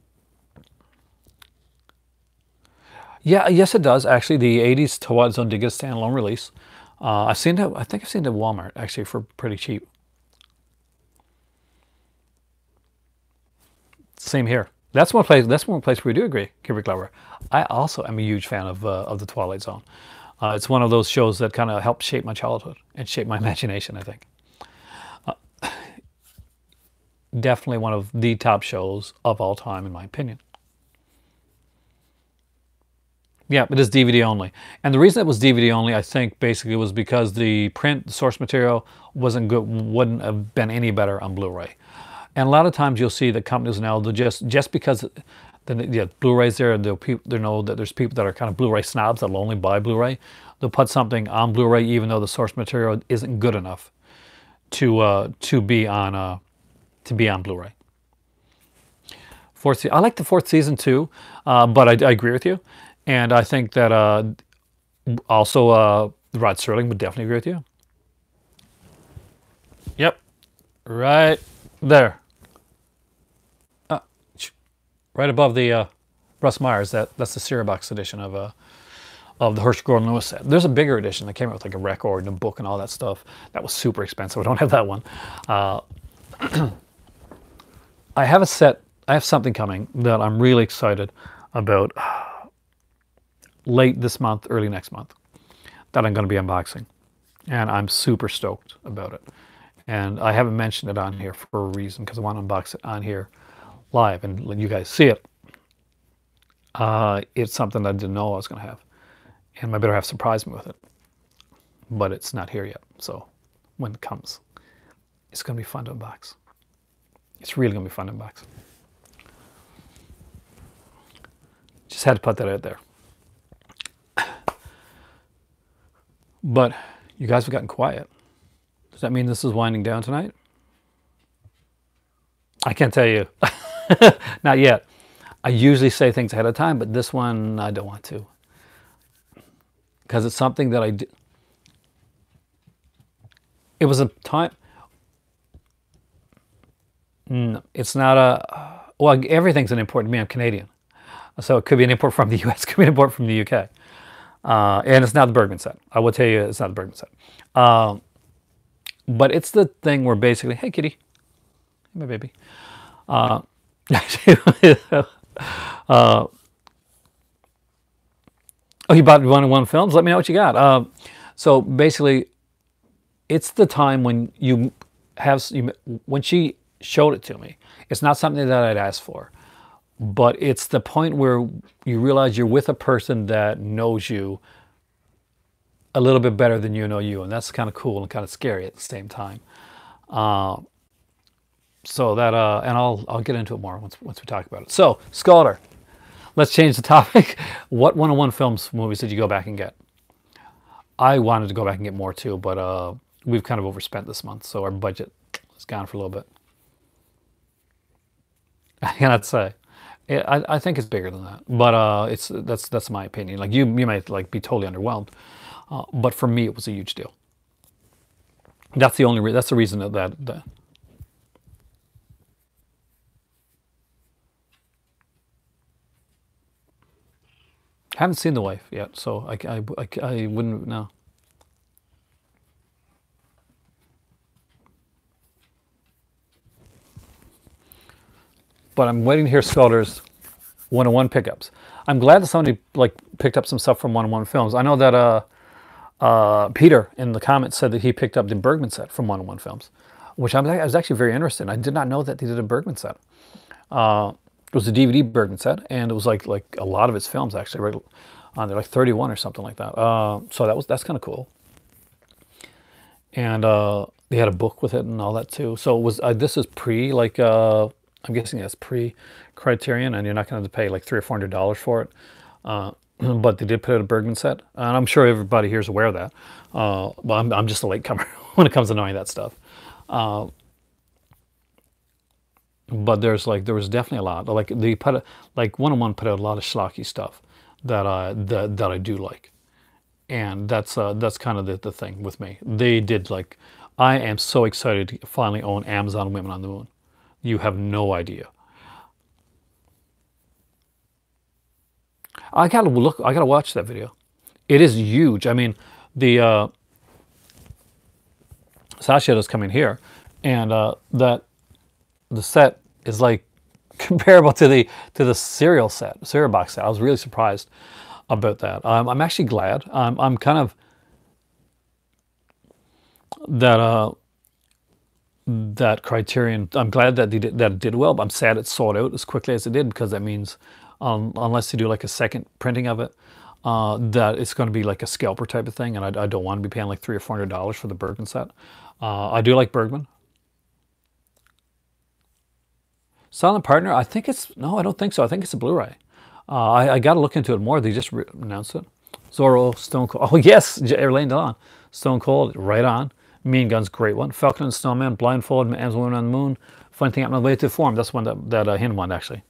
Yeah, yes, it does. Actually, the '80s Twilight Zone did get a standalone release. I think I've seen it at Walmart actually for pretty cheap. Same here. That's one place where we do agree, Kubrick lover. I also am a huge fan of the Twilight Zone. It's one of those shows that kind of helped shape my childhood and shape my imagination, I think. Definitely one of the top shows of all time, in my opinion. Yeah, it is DVD only. And the reason it was DVD only, I think, basically was because the print, the source material, wasn't good, wouldn't have been any better on Blu-ray. And a lot of times you'll see that companies now, they'll just because the Blu-ray's there, and they know that there's people that are kind of Blu-ray snobs that'll only buy Blu-ray. They'll put something on Blu-ray even though the source material isn't good enough to be on Blu-ray. I like the 4th season too, but I agree with you. And I think that also Rod Serling would definitely agree with you. Yep, right there. Right above the Russ Meyer's, that's the Cerebox edition of the Herschel Gordon Lewis set. There's a bigger edition that came out with like a record and a book and all that stuff. That was super expensive. I don't have that one. I have something coming that I'm really excited about late this month, early next month, that I'm going to be unboxing. And I'm super stoked about it. And I haven't mentioned it on here for a reason, because I want to unbox it on here live and let you guys see it. It's something I didn't know I was going to have. And my better half surprised me with it. But it's not here yet. So when it comes, it's going to be fun to unbox. It's really going to be fun to unbox. Just had to put that out there. But you guys have gotten quiet. Does that mean this is winding down tonight? I can't tell you. Not yet. I usually say things ahead of time, but this one I don't want to. Because it's something that I do. It was a time. No, it's not a. Well, everything's an import to me. I'm Canadian. So it could be an import from the US, could be an import from the UK. And it's not the Bergman set. I will tell you it's not the Bergman set. But it's the thing where basically, hey kitty, hey my baby. Oh, you bought 101 films? Let me know what you got. So basically, it's the time when when she showed it to me. It's not something that I'd asked for, but it's the point where you realize you're with a person that knows you a little bit better than you know you, and that's kind of cool and kind of scary at the same time. So that, and I'll get into it more once we talk about it. So, Scalder, let's change the topic. What 101 films movies did you go back and get? I wanted to go back and get more too, but we've kind of overspent this month, so our budget is gone for a little bit. I cannot say. I think it's bigger than that, but that's my opinion. Like you might like be totally underwhelmed, but for me it was a huge deal. That's the only that's the reason that. I haven't seen The Wife yet, so I wouldn't know. But I'm waiting to hear Scalder's 101 pickups. I'm glad that somebody like picked up some stuff from 101 Films. I know that Peter in the comments said that he picked up the Bergman set from 101 Films, which I was actually very interested in. I did not know that they did a Bergman set. It was a DVD Bergman set, and it was like a lot of his films actually, right on there, like 31 or something like that. So that's kind of cool. And they had a book with it and all that too. So it was this is pre like I'm guessing that's pre Criterion, and you're not going to pay like $300 or $400 for it. But they did put out a Bergman set, and I'm sure everybody here is aware of that. But I'm just a latecomer when it comes to knowing that stuff. But there was definitely a lot. Like they put like 101 put out a lot of schlocky stuff that I do like, and that's kind of the thing with me. They did like, I am so excited to finally own Amazon Women on the Moon. You have no idea. I gotta watch that video. It is huge. I mean, the Sasha is coming here, and the set is like comparable to the cereal box set. I was really surprised about that. I'm actually glad. I'm kind of that Criterion. I'm glad that it did well, but I'm sad it sold out as quickly as it did, because that means unless you do like a second printing of it, that it's going to be like a scalper type of thing, and I don't want to be paying like $300 or $400 for the Bergman set. I do like Bergman. Silent Partner, I think it's, no, I don't think so. I think it's a Blu-ray. I got to look into it more. They just announced it. Zorro, Stone Cold. Oh, yes, Elaine Delon. Stone Cold, right on. Mean Guns, great one. Falcon and Snowman, Blindfold, Amazon Women on the Moon. Fun Thing Happened on the Way to the Forum. That's one that Hin won, actually.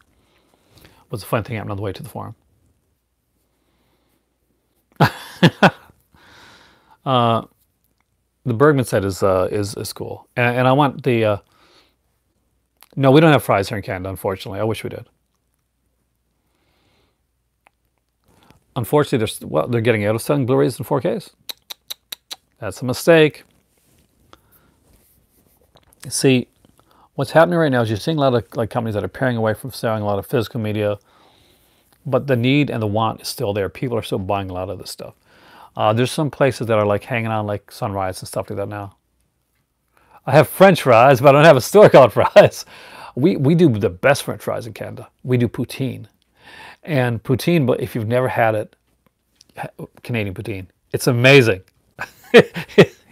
Was a Fun Thing Happened on the Way to the Forum. The Bergman set is cool. And I want the... no, we don't have fries here in Canada, unfortunately. I wish we did. Unfortunately, they're getting out of selling Blu-rays and 4Ks. That's a mistake. See, what's happening right now is you're seeing a lot of like companies that are paring away from selling a lot of physical media, but the need and the want is still there. People are still buying a lot of this stuff. There's some places that are like hanging on like Sunrise and stuff like that now. I have French fries, but I don't have a store called Fries. We do the best French fries in Canada. We do poutine. And poutine, but if you've never had it, Canadian poutine, it's amazing.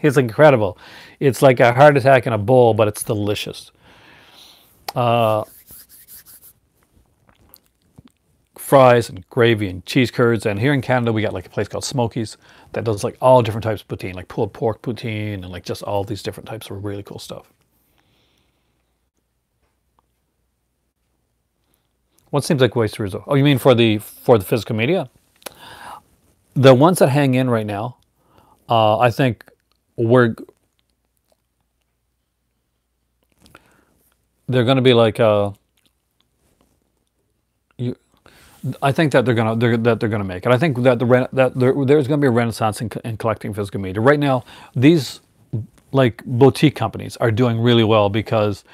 It's incredible. It's like a heart attack in a bowl, but it's delicious. fries and gravy and cheese curds. And here in Canada, we got like a place called Smokies that does like all different types of poutine, like pulled pork poutine and like just all these different types of really cool stuff. What seems like waste to resort? Oh, you mean for the physical media? The ones that hang in right now, I think they're going to be like I think that they're gonna make it. I think that there's going to be a renaissance in collecting physical media. Right now, these like boutique companies are doing really well because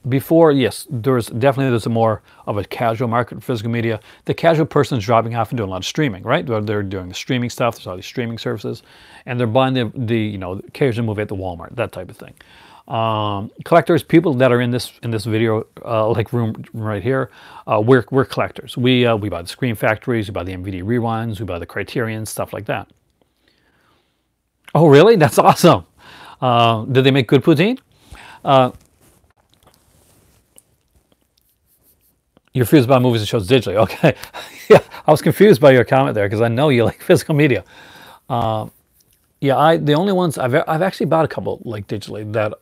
before, yes, there's a more of a casual market for physical media. The casual person is dropping off and doing a lot of streaming, right? They're doing the streaming stuff. There's all these streaming services, and they're buying the occasional movie at the Walmart, that type of thing. Collectors, people that are in this video like room right here, we're collectors. We buy the Screen Factories, we buy the MVD rewinds, we buy the Criterions, stuff like that. Oh, really? That's awesome. Did they make good poutine? You're confused about movies and shows digitally. Okay. Yeah, I was confused by your comment there because I know you like physical media. Yeah, the only ones I've actually bought a couple like digitally that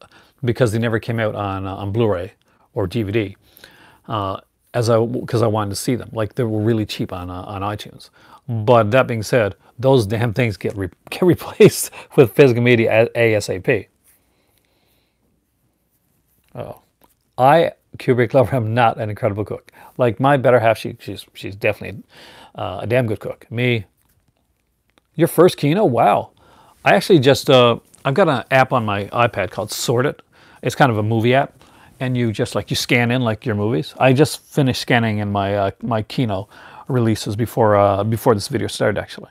because they never came out on Blu-ray or DVD, because I wanted to see them. Like they were really cheap on iTunes. But that being said, those damn things get replaced with physical media ASAP. Oh, Kubrick lover, I'm not an incredible cook. Like my better half, she's definitely a damn good cook. Me, your first Kino? Wow. I actually just, I've got an app on my iPad called Sort It. It's kind of a movie app. And you just like, you scan in like your movies. I just finished scanning in my my Kino releases before this video started actually.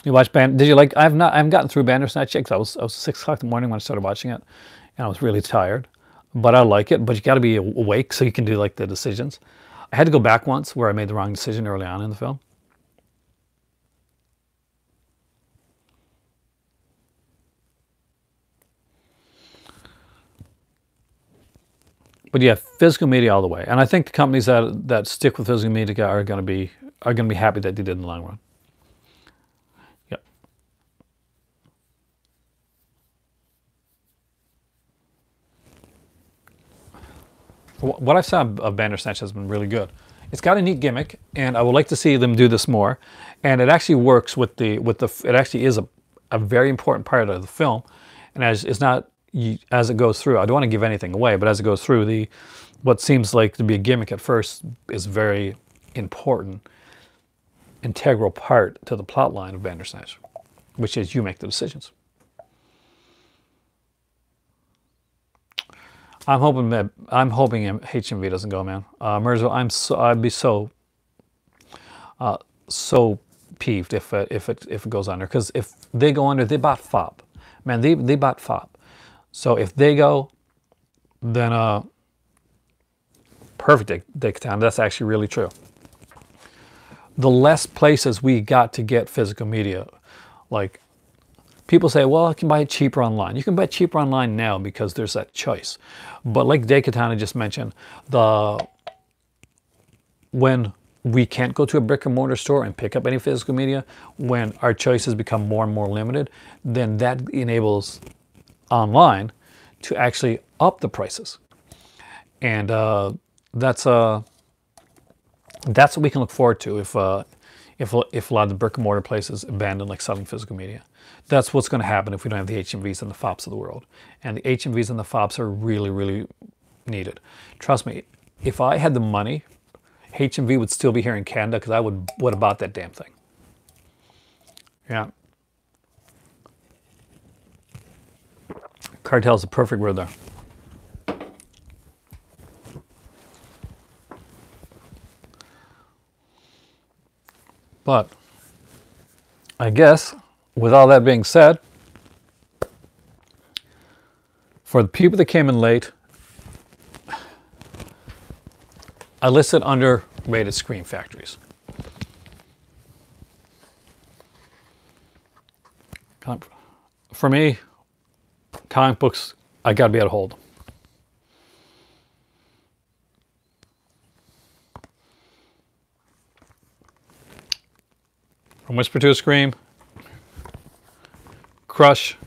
You watched did you like, I haven't gotten through Bandersnatch yet because I was 6 o'clock in the morning when I started watching it. And I was really tired. But I like it, but you got to be awake so you can do like the decisions. I had to go back once where I made the wrong decision early on in the film. But yeah, physical media all the way, and I think the companies that stick with physical media are going to be happy that they did in the long run. Yep. What I saw of Bandersnatch has been really good. It's got a neat gimmick, and I would like to see them do this more. And it actually works with the it actually is a very important part of the film, and as it's not. As it goes through, I don't want to give anything away, but as it goes through, what seems like to be a gimmick at first is very important, integral part to the plot line of Bandersnatch, which is you make the decisions. I'm hoping HMV doesn't go, man. Mersville, I'd be so peeved if it goes under, because if they go under, they bought FOB, man. They bought FOB. So if they go, then perfect, Dicktown. That's actually really true. The less places we got to get physical media, like people say, well, I can buy it cheaper online. You can buy it cheaper online now because there's that choice. But like Dekatana just mentioned, when we can't go to a brick and mortar store and pick up any physical media, when our choices become more and more limited, then that enables online to actually up the prices, and that's what we can look forward to if a lot of the brick and mortar places abandon like selling physical media. That's what's going to happen if we don't have the HMVs and the FOPs of the world, and the HMVs and the FOPs are really, really needed. Trust me, if I had the money, HMV would still be here in Canada because I would have bought that damn thing. Yeah. Cartel is the perfect word there. But I guess with all that being said, for the people that came in late, I listed underrated Screen Factories. For me, comic books, I gotta be able to hold them. From Whisper to a Scream, Crush,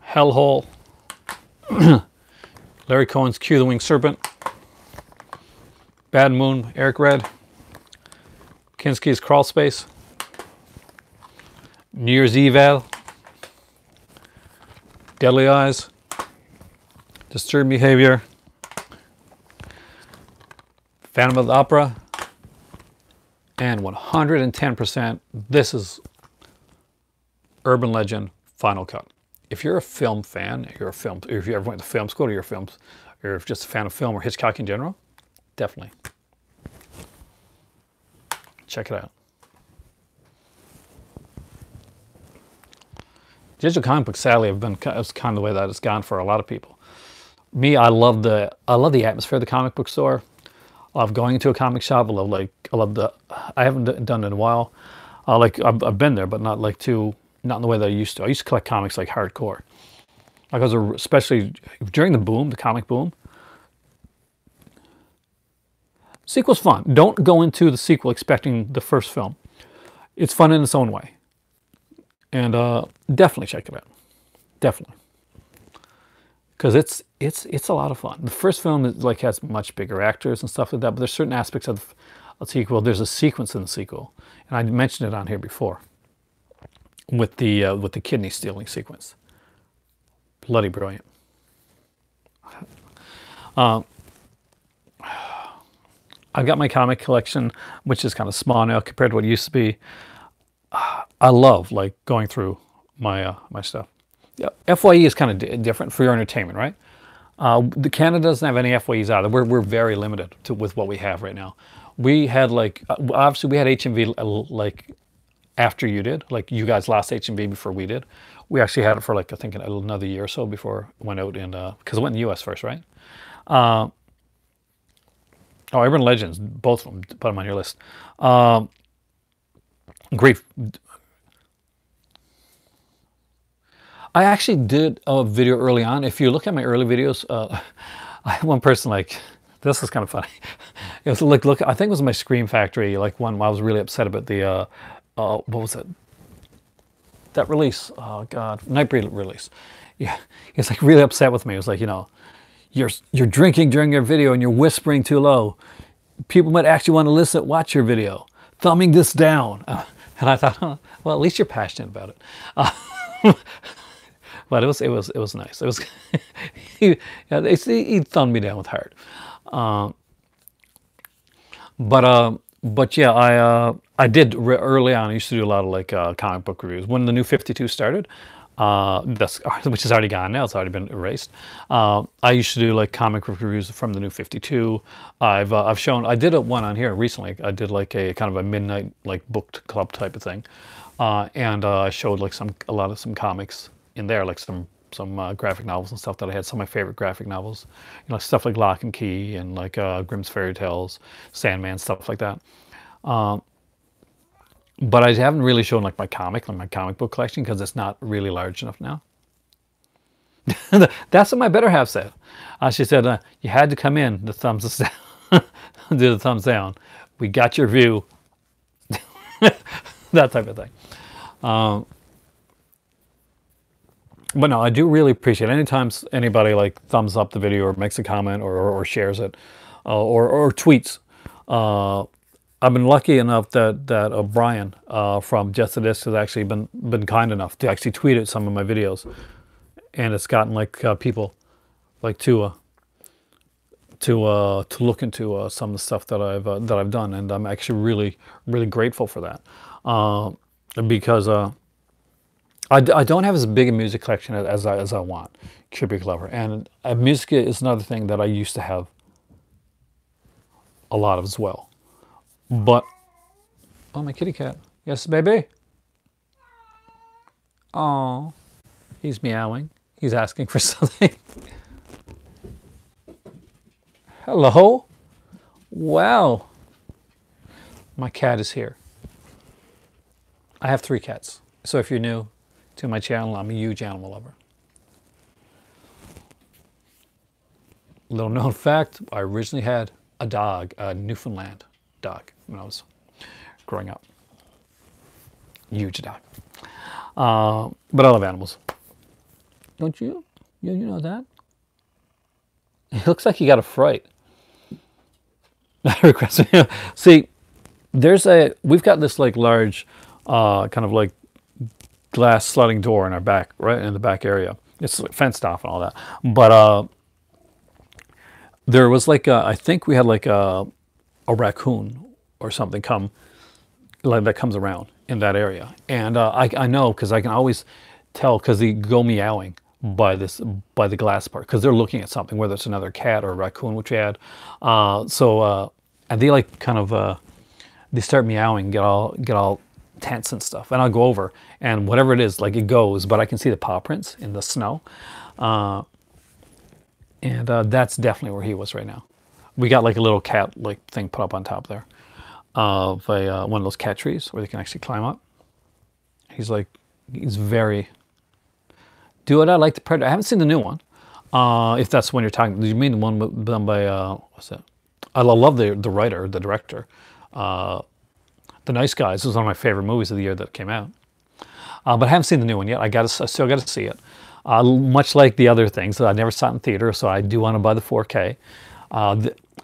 Hellhole, Larry Cohen's Cue the Winged Serpent, Bad Moon, Eric Red, Kinski's Crawl Space, New Year's Eval, Deadly Eyes, Disturbed Behavior, Phantom of the Opera, and 110%, this is Urban Legend Final Cut. If you're a film fan, if you ever went to film school, or you're just a fan of film or Hitchcock in general, definitely check it out. Digital comic books, sadly, it's kind of the way that it's gone for a lot of people. Me, I love the atmosphere of the comic book store. I love going into a comic shop. I haven't done it in a while. I've been there, but not in the way that I used to. I used to collect comics like hardcore. Especially during the boom, the comic boom. Sequel's fun. Don't go into the sequel expecting the first film. It's fun in its own way. And definitely check it out. Definitely. Because it's a lot of fun. The first film has much bigger actors and stuff like that, but there's certain aspects of the sequel. There's a sequence in the sequel, and I mentioned it on here before with the kidney stealing sequence. Bloody brilliant. I've got my comic collection, which is kind of small now compared to what it used to be. I love going through my my stuff. Yeah, FYE is kind of different for your entertainment, right? The Canada doesn't have any FYEs either. We're very limited with what we have right now. We had obviously we had HMV after you did. You guys lost HMV before we did. We actually had it for I think another year or so before it went out, and because it went in the US first, right? Urban Legends, both of them, put them on your list. Great. I actually did a video early on. If you look at my early videos, I had one person this is kind of funny. It was look, I think it was my Scream Factory, one I was really upset about the, what was it? That release, oh God, Nightbreed release. Yeah, he was really upset with me. It was you're drinking during your video and you're whispering too low. People might actually want to watch your video. Thumbing this down. And I thought, well, at least you're passionate about it. But it was nice. It was he thumbed me down with heart. But yeah, I did early on. I used to do a lot of comic book reviews when the new 52 started. Which is already gone now. It's already been erased. I used to do comic book reviews from the new 52. I've shown. I did one on here recently. I did a kind of a midnight booked club type of thing, and I showed a lot of some comics in there, some graphic novels and stuff that I had. Some of my favorite graphic novels, stuff like Lock and Key and Grimm's Fairy Tales, Sandman, stuff like that. But I haven't really shown my comic book collection because it's not really large enough now. That's what my better half said. She said, you had to come in, the thumbs us down, do the thumbs down. We got your view. That type of thing. But no, I do really appreciate it. Anytime anybody thumbs up the video or makes a comment or shares it or tweets. I've been lucky enough that Brian from Just a Disc has actually been kind enough to actually tweet at some of my videos, and it's gotten people to look into some of the stuff that I've done, and I'm actually really grateful for that, because I don't have as big a music collection as I want. Could be clever, and music is another thing that I used to have a lot of as well. But, oh, my kitty cat. Yes, baby? Oh, he's meowing. He's asking for something. Hello? Wow. My cat is here. I have 3 cats. So if you're new to my channel, I'm a huge animal lover. Little known fact, I originally had a dog, a Newfoundland dog, when I was growing up. Huge dog. But I love animals. Don't you? You know that? It looks like you got a fright. See, we've got this like large, kind of like glass sliding door in our back, right in the back area. It's like fenced off and all that. But there was like I think we had like a raccoon or something come, like that comes around in that area, and I know because I can always tell because they go meowing by the glass part because they're looking at something, whether it's another cat or a raccoon, which we had. And they like kind of they start meowing, get all tense and stuff, and I'll go over and whatever it is, like it goes, but I can see the paw prints in the snow, and that's definitely where he was right now. We got like a little cat like thing put up on top there of one of those cat trees where they can actually climb up. He's very. Do what I like the Predator. I haven't seen the new one. If that's when you're talking, do you mean the one done by what's that? I love the writer, the director. The Nice Guys was one of my favorite movies of the year that came out. But I haven't seen the new one yet. I still got to see it. Much like the other things, I never saw it in theater, so I do want to buy the 4K. I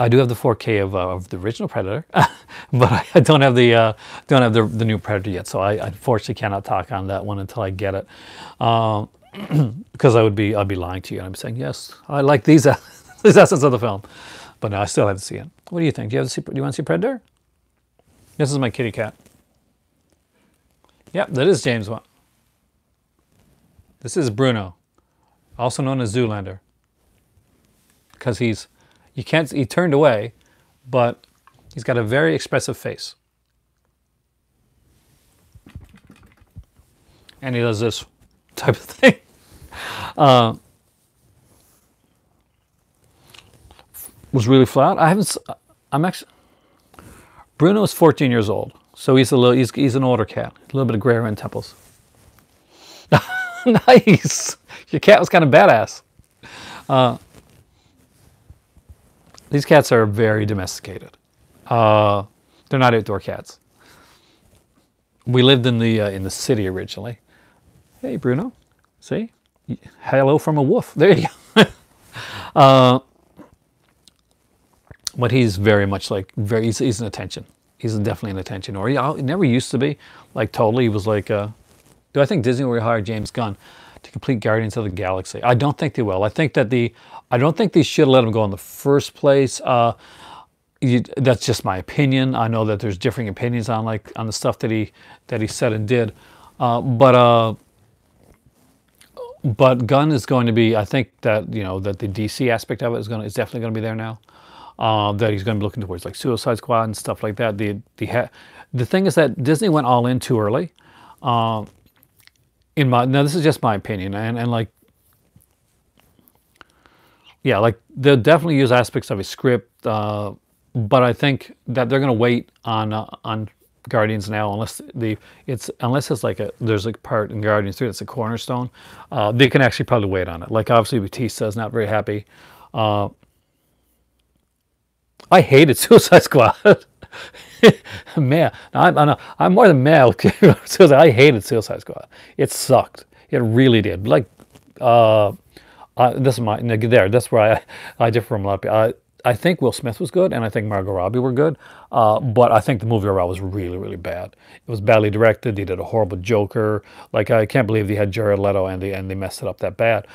do have the 4K of the original Predator, but I don't have the new Predator yet. So I unfortunately cannot talk on that one until I get it, because I'd be lying to you and I'm saying yes, I like these essence of the film, but no, I still have to see it. What do you think? Do you want to see Predator? This is my kitty cat. Yep, that is James one. This is Bruno, also known as Zoolander, because he turned away, but he's got a very expressive face. And he does this type of thing. Was really flat. Bruno is 14 years old, so he's an older cat. A little bit of gray around temples. Nice. Your cat was kind of badass. These cats are very domesticated. They're not outdoor cats. We lived in the city originally. Hey, Bruno. See? Hello from a wolf. There you go. But he's very much like, he's an attention. He's definitely an attention. Or he never used to be. Like, totally. He was like, do I think Disney will hire James Gunn to complete Guardians of the Galaxy? I don't think they will. I don't think they should have let him go in the first place. That's just my opinion. I know that there's differing opinions on the stuff that he said and did. But Gunn is going to be. I think that that the DC aspect of it is definitely going to be there now. That he's going to be looking towards like Suicide Squad and stuff like that. The thing is that Disney went all in too early. Now this is just my opinion, and like, yeah, like they'll definitely use aspects of a script, but I think that they're going to wait on Guardians now, unless it's like there's a part in Guardians 3 that's a cornerstone. They can actually probably wait on it. Like obviously Batista is not very happy. I hated Suicide Squad. Man, I'm more than mad. I hated Suicide Squad. It sucked. It really did. Like, this is that's where I differ from a lot of people. I think Will Smith was good, and I think Margot Robbie were good, but I think the movie overall was really, really bad. It was badly directed. They did a horrible Joker. Like, I can't believe they had Jared Leto and they messed it up that bad.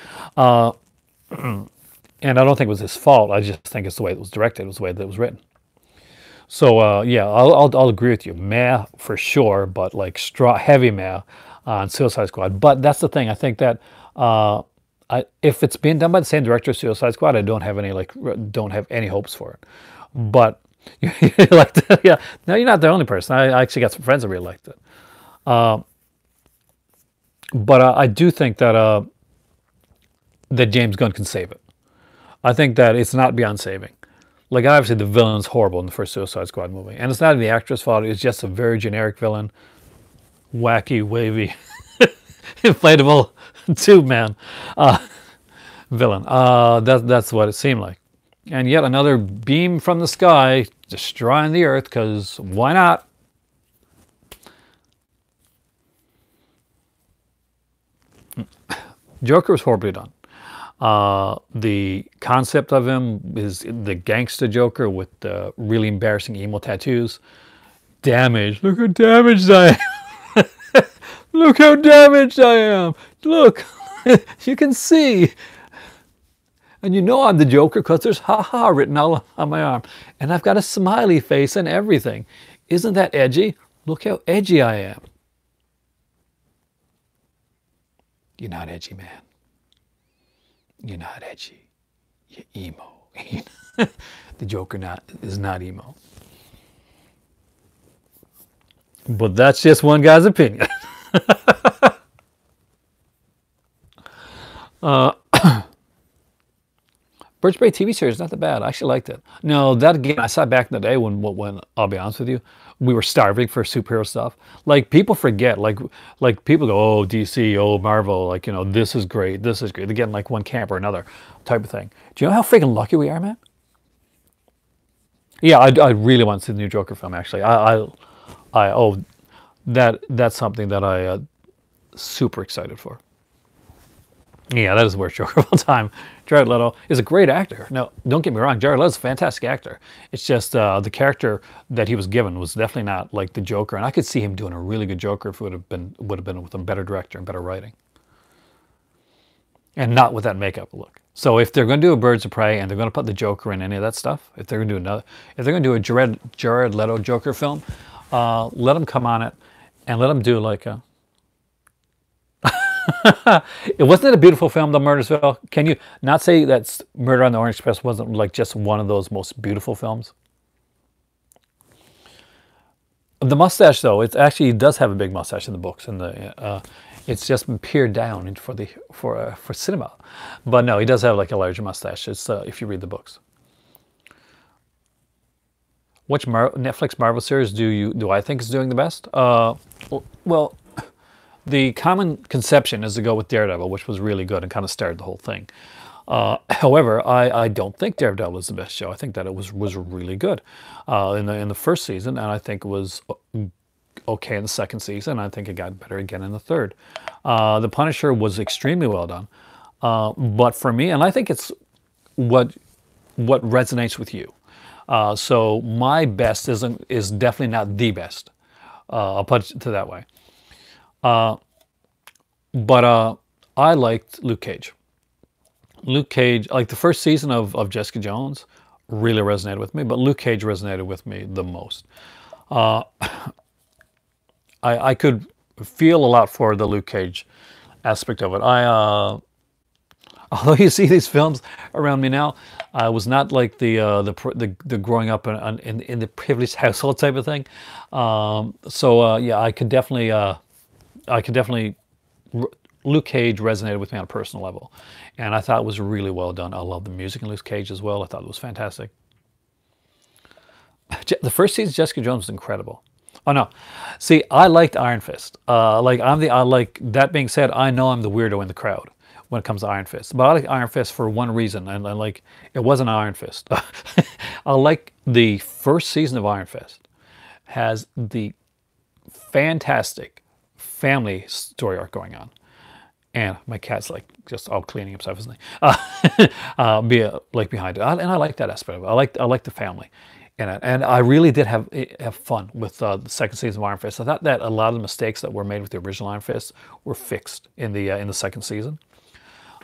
And I don't think it was his fault. I just think it's the way it was directed. It was the way that it was written. So yeah, I'll agree with you. Meh for sure, but like heavy meh on Suicide Squad. But that's the thing. I think that if it's being done by the same director as Suicide Squad, I don't have any hopes for it. But you liked it, yeah. No, you're not the only person. I actually got some friends that really liked it. But I do think that that James Gunn can save it. I think that it's not beyond saving. Like, obviously, the villain's horrible in the first Suicide Squad movie. And it's not the actress' fault. It's just a very generic villain. Wacky, wavy, inflatable tube man villain. That's what it seemed like. And yet another beam from the sky destroying the Earth, because why not? Joker was horribly done. The concept of him is the gangster Joker with the really embarrassing emo tattoos. Damaged. Look how damaged I am. Look how damaged I am. Look, you can see. And you know I'm the Joker because there's ha-ha written all on my arm. And I've got a smiley face and everything. Isn't that edgy? Look how edgy I am. You're not edgy, man. You're not edgy. You're emo. The Joker is not emo. But that's just one guy's opinion. Birds Bay TV series, not that bad. I actually liked it. No, that again, I saw back in the day when I'll be honest with you, we were starving for superhero stuff. Like people forget, like people go, oh DC, oh Marvel, like this is great, this is great. They're getting like one camp or another type of thing. Do you know how freaking lucky we are, man? Yeah, I really want to see the new Joker film. Actually, that's something that I super excited for. Yeah, that is the worst Joker of all time. Jared Leto is a great actor. No, don't get me wrong. Jared Leto's a fantastic actor. It's just the character that he was given was definitely not like the Joker. And I could see him doing a really good Joker if it would have been with a better director and better writing, and not with that makeup look. So if they're going to do a Birds of Prey and they're going to put the Joker in any of that stuff, if they're going to do a Jared Leto Joker film, let him come on it and let him do like a. It wasn't a beautiful film, though, Murdersville. Can you not say that Murder on the Orient Express wasn't like just one of those most beautiful films? The mustache, though, it actually does have a big mustache in the books, and it's just been pared down for cinema. But no, he does have like a larger mustache. It's if you read the books. Which Netflix Marvel series do I think is doing the best? Well. The common conception is to go with Daredevil, which was really good and kind of started the whole thing. However, I don't think Daredevil is the best show. I think that it was really good in the first season, and I think it was okay in the second season. I think it got better again in the third. The Punisher was extremely well done, but for me, and I think it's what resonates with you. So my best is definitely not the best. I'll put it that way. But I liked Luke Cage. Luke Cage, like the first season of Jessica Jones, really resonated with me, but Luke Cage resonated with me the most. I could feel a lot for the Luke Cage aspect of it. Although you see these films around me now, I was not like the growing up in the privileged household type of thing. Yeah, I could definitely. Luke Cage resonated with me on a personal level, and I thought it was really well done. I love the music in Luke Cage as well. I thought it was fantastic. The first season of Jessica Jones was incredible. Oh no, see, I liked Iron Fist. That being said, I know I'm the weirdo in the crowd when it comes to Iron Fist, but I like Iron Fist for one reason, and it wasn't Iron Fist. I like the first season of Iron Fist has the fantastic family story arc going on, and my cat's like just all cleaning himself, isn't he? Behind it, and I like that aspect of it. I like the family, and I really did have fun with the second season of Iron Fist. I thought that a lot of the mistakes that were made with the original Iron Fist were fixed in the second season.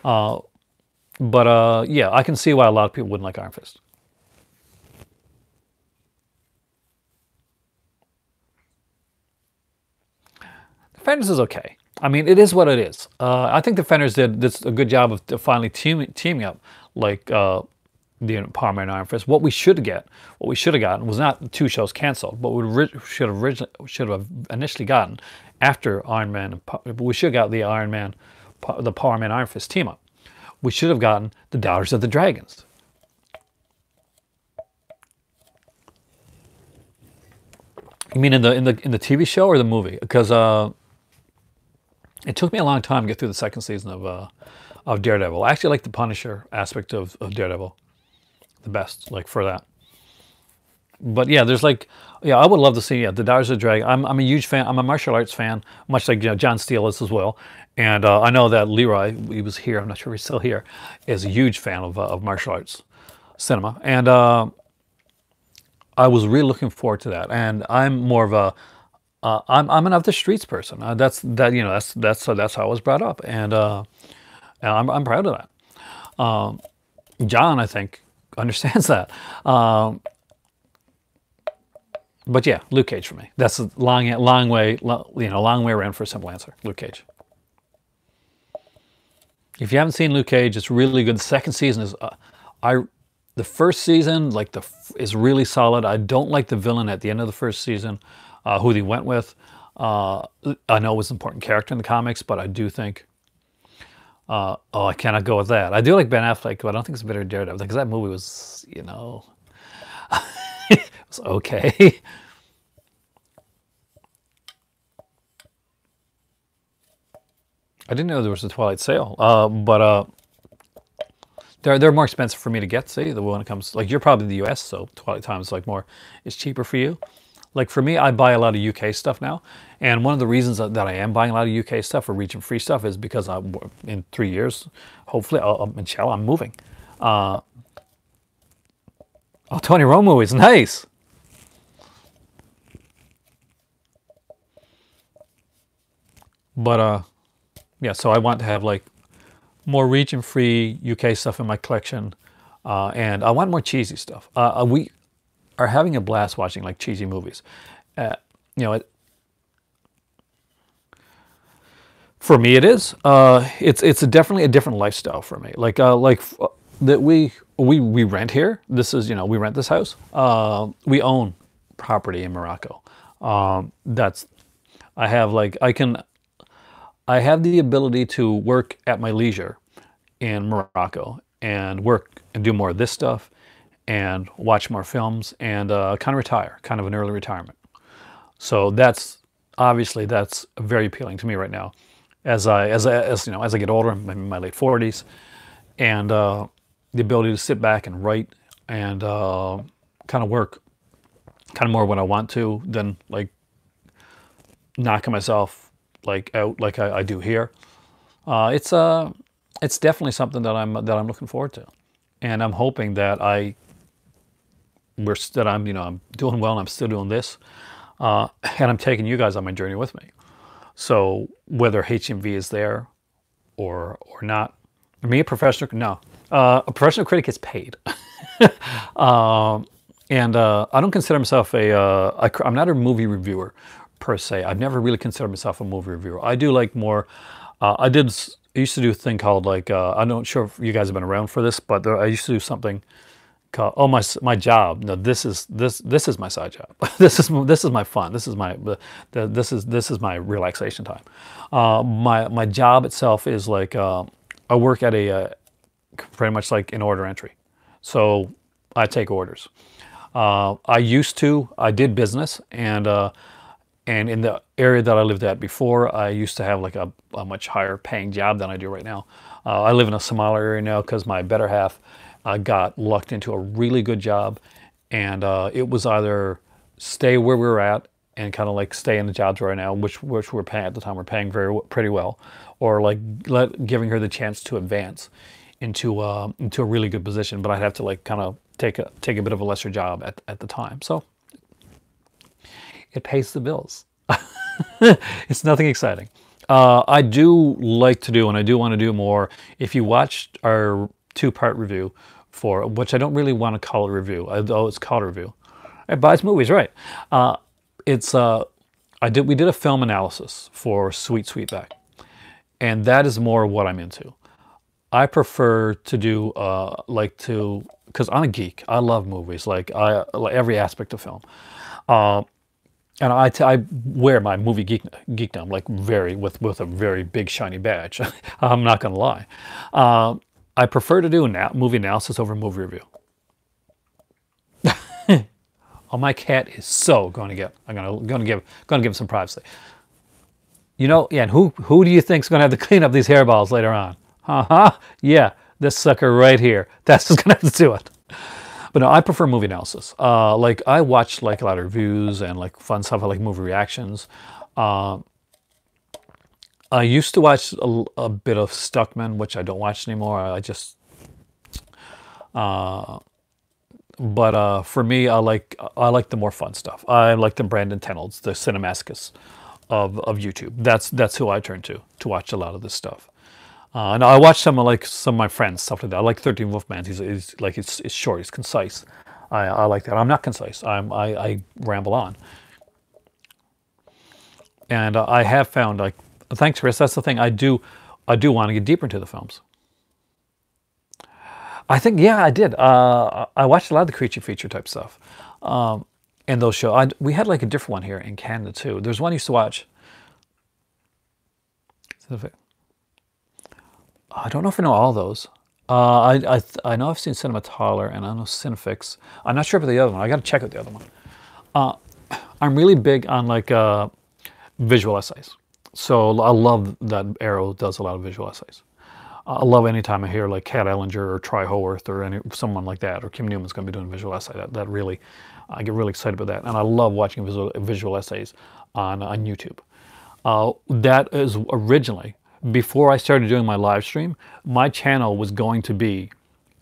Yeah, I can see why a lot of people wouldn't like Iron Fist. Defenders is okay. I mean, it is what it is. I think Defenders did a good job of finally teaming up, like the Power Man and Iron Fist. What we should have gotten was not 2 shows canceled, but we should have initially gotten after Iron Man. We should have got the Power Man Iron Fist team up. We should have gotten the Daughters of the Dragons. You mean in the TV show or the movie? Because it took me a long time to get through the second season of Daredevil. I actually like the Punisher aspect of Daredevil the best, like for that. But yeah, there's like, yeah, I would love to see, yeah, the Daughters of the Dragon. I'm a huge fan. I'm a martial arts fan, much like, you know, John Steele is as well. And I know that Leroy, he was here, I'm not sure if he's still here, is a huge fan of martial arts cinema. And I was really looking forward to that. And I'm more of a, I'm an of the streets person. That's how I was brought up. And I'm proud of that. John, I think, understands that. But yeah, Luke Cage for me. That's a long way around for a simple answer. Luke Cage. If you haven't seen Luke Cage, it's really good. The second season is, the first season is really solid. I don't like the villain at the end of the first season, who they went with. I know it was an important character in the comics, but I do think, I cannot go with that. I do like Ben Affleck, but I don't think it's better than Daredevil, because that movie was, you know, it was okay. I didn't know there was a Twilight sale, but they're more expensive for me to get. See, the when it comes, like, you're probably in the U.S., so Twilight Time is like it's cheaper for you. Like for me, I buy a lot of UK stuff now, and one of the reasons that I am buying a lot of UK stuff or region free stuff is because in 3 years, hopefully, I'm moving. Oh, Tony Rome movies, nice. But yeah, so I want to have like more region free UK stuff in my collection, and I want more cheesy stuff. We are having a blast watching like cheesy movies. You know, for me it is. It's definitely a different lifestyle for me. That we rent here. This is, you know, we rent this house. We own property in Morocco. I have the ability to work at my leisure in Morocco and work and do more of this stuff and watch more films and kind of retire, kind of an early retirement. So that's very appealing to me right now, as you know, as I get older, I'm in my late 40s, and the ability to sit back and write and kind of work, kind of more when I want to than like knocking myself like out like I do here. It's definitely something that I'm looking forward to, and I'm hoping that I'm doing well and I'm still doing this, and I'm taking you guys on my journey with me. So whether HMV is there or not, a professional critic gets paid. And I don't consider myself I'm not a movie reviewer per se. I've never really considered myself a movie reviewer. I do like more, I used to do a thing called like, I'm not sure if you guys have been around for this, but I used to do something called, my job. No, this is my side job. this is my fun. This is my relaxation time. My job itself is like, I work at pretty much like in order entry. So I take orders. I did business, and in the area that I lived at before, I used to have like a much higher paying job than I do right now. I live in a smaller area now because my better half got lucked into a really good job, and it was either stay where we were at and kind of like stay in the jobs right now, which we're paying at the time, we're paying pretty well, or like giving her the chance to advance into a really good position. But I'd have to like kind of take a bit of a lesser job at the time. So it pays the bills. It's nothing exciting. I do like to do, and I do want to do more. If you watched our 2-part review for, which I don't really want to call a review, although it's called a review. It buys movies, right? We did a film analysis for Sweet Sweetback, and that is more what I'm into. I prefer to do because I'm a geek. I love movies, like every aspect of film. And I wear my movie geekdom like with a very big shiny badge. I'm not gonna lie. I prefer to do movie analysis over movie review. Oh, my cat is so going to get. I'm gonna give him some privacy. You know, yeah. And who do you think's gonna have to clean up these hairballs later on? Yeah, this sucker right here. That's just gonna have to do it. But no, I prefer movie analysis. Like I watch like a lot of reviews and like fun stuff. I like movie reactions. Uh, I used to watch a bit of Stuckman, which I don't watch anymore. I just, for me, I like the more fun stuff. I like the Brandon Tennants, the Cinemassacus of YouTube. That's who I turn to watch a lot of this stuff. And I watch some of my friends stuff like that. I like 13 Wolfman. He's like it's short, it's concise. I like that. I'm not concise. I ramble on. And I have found like thanks, Chris. That's the thing. I do want to get deeper into the films. I think yeah, I did. I watched a lot of the creature feature type stuff, and those show. We had like a different one here in Canada too. There's one I used to watch. I don't know if I know all those. I know I've seen Cinematoller and I know Cinefix. I'm not sure about the other one. I got to check out the other one. I'm really big on like visual essays. So I love that Arrow does a lot of visual essays. I love anytime I hear like Kat Ellinger or Troy Howarth or someone like that, or Kim Newman's going to be doing a visual essay. That really, I get really excited about that, and I love watching visual essays on YouTube. That is originally, before I started doing my live stream, my channel was going to be,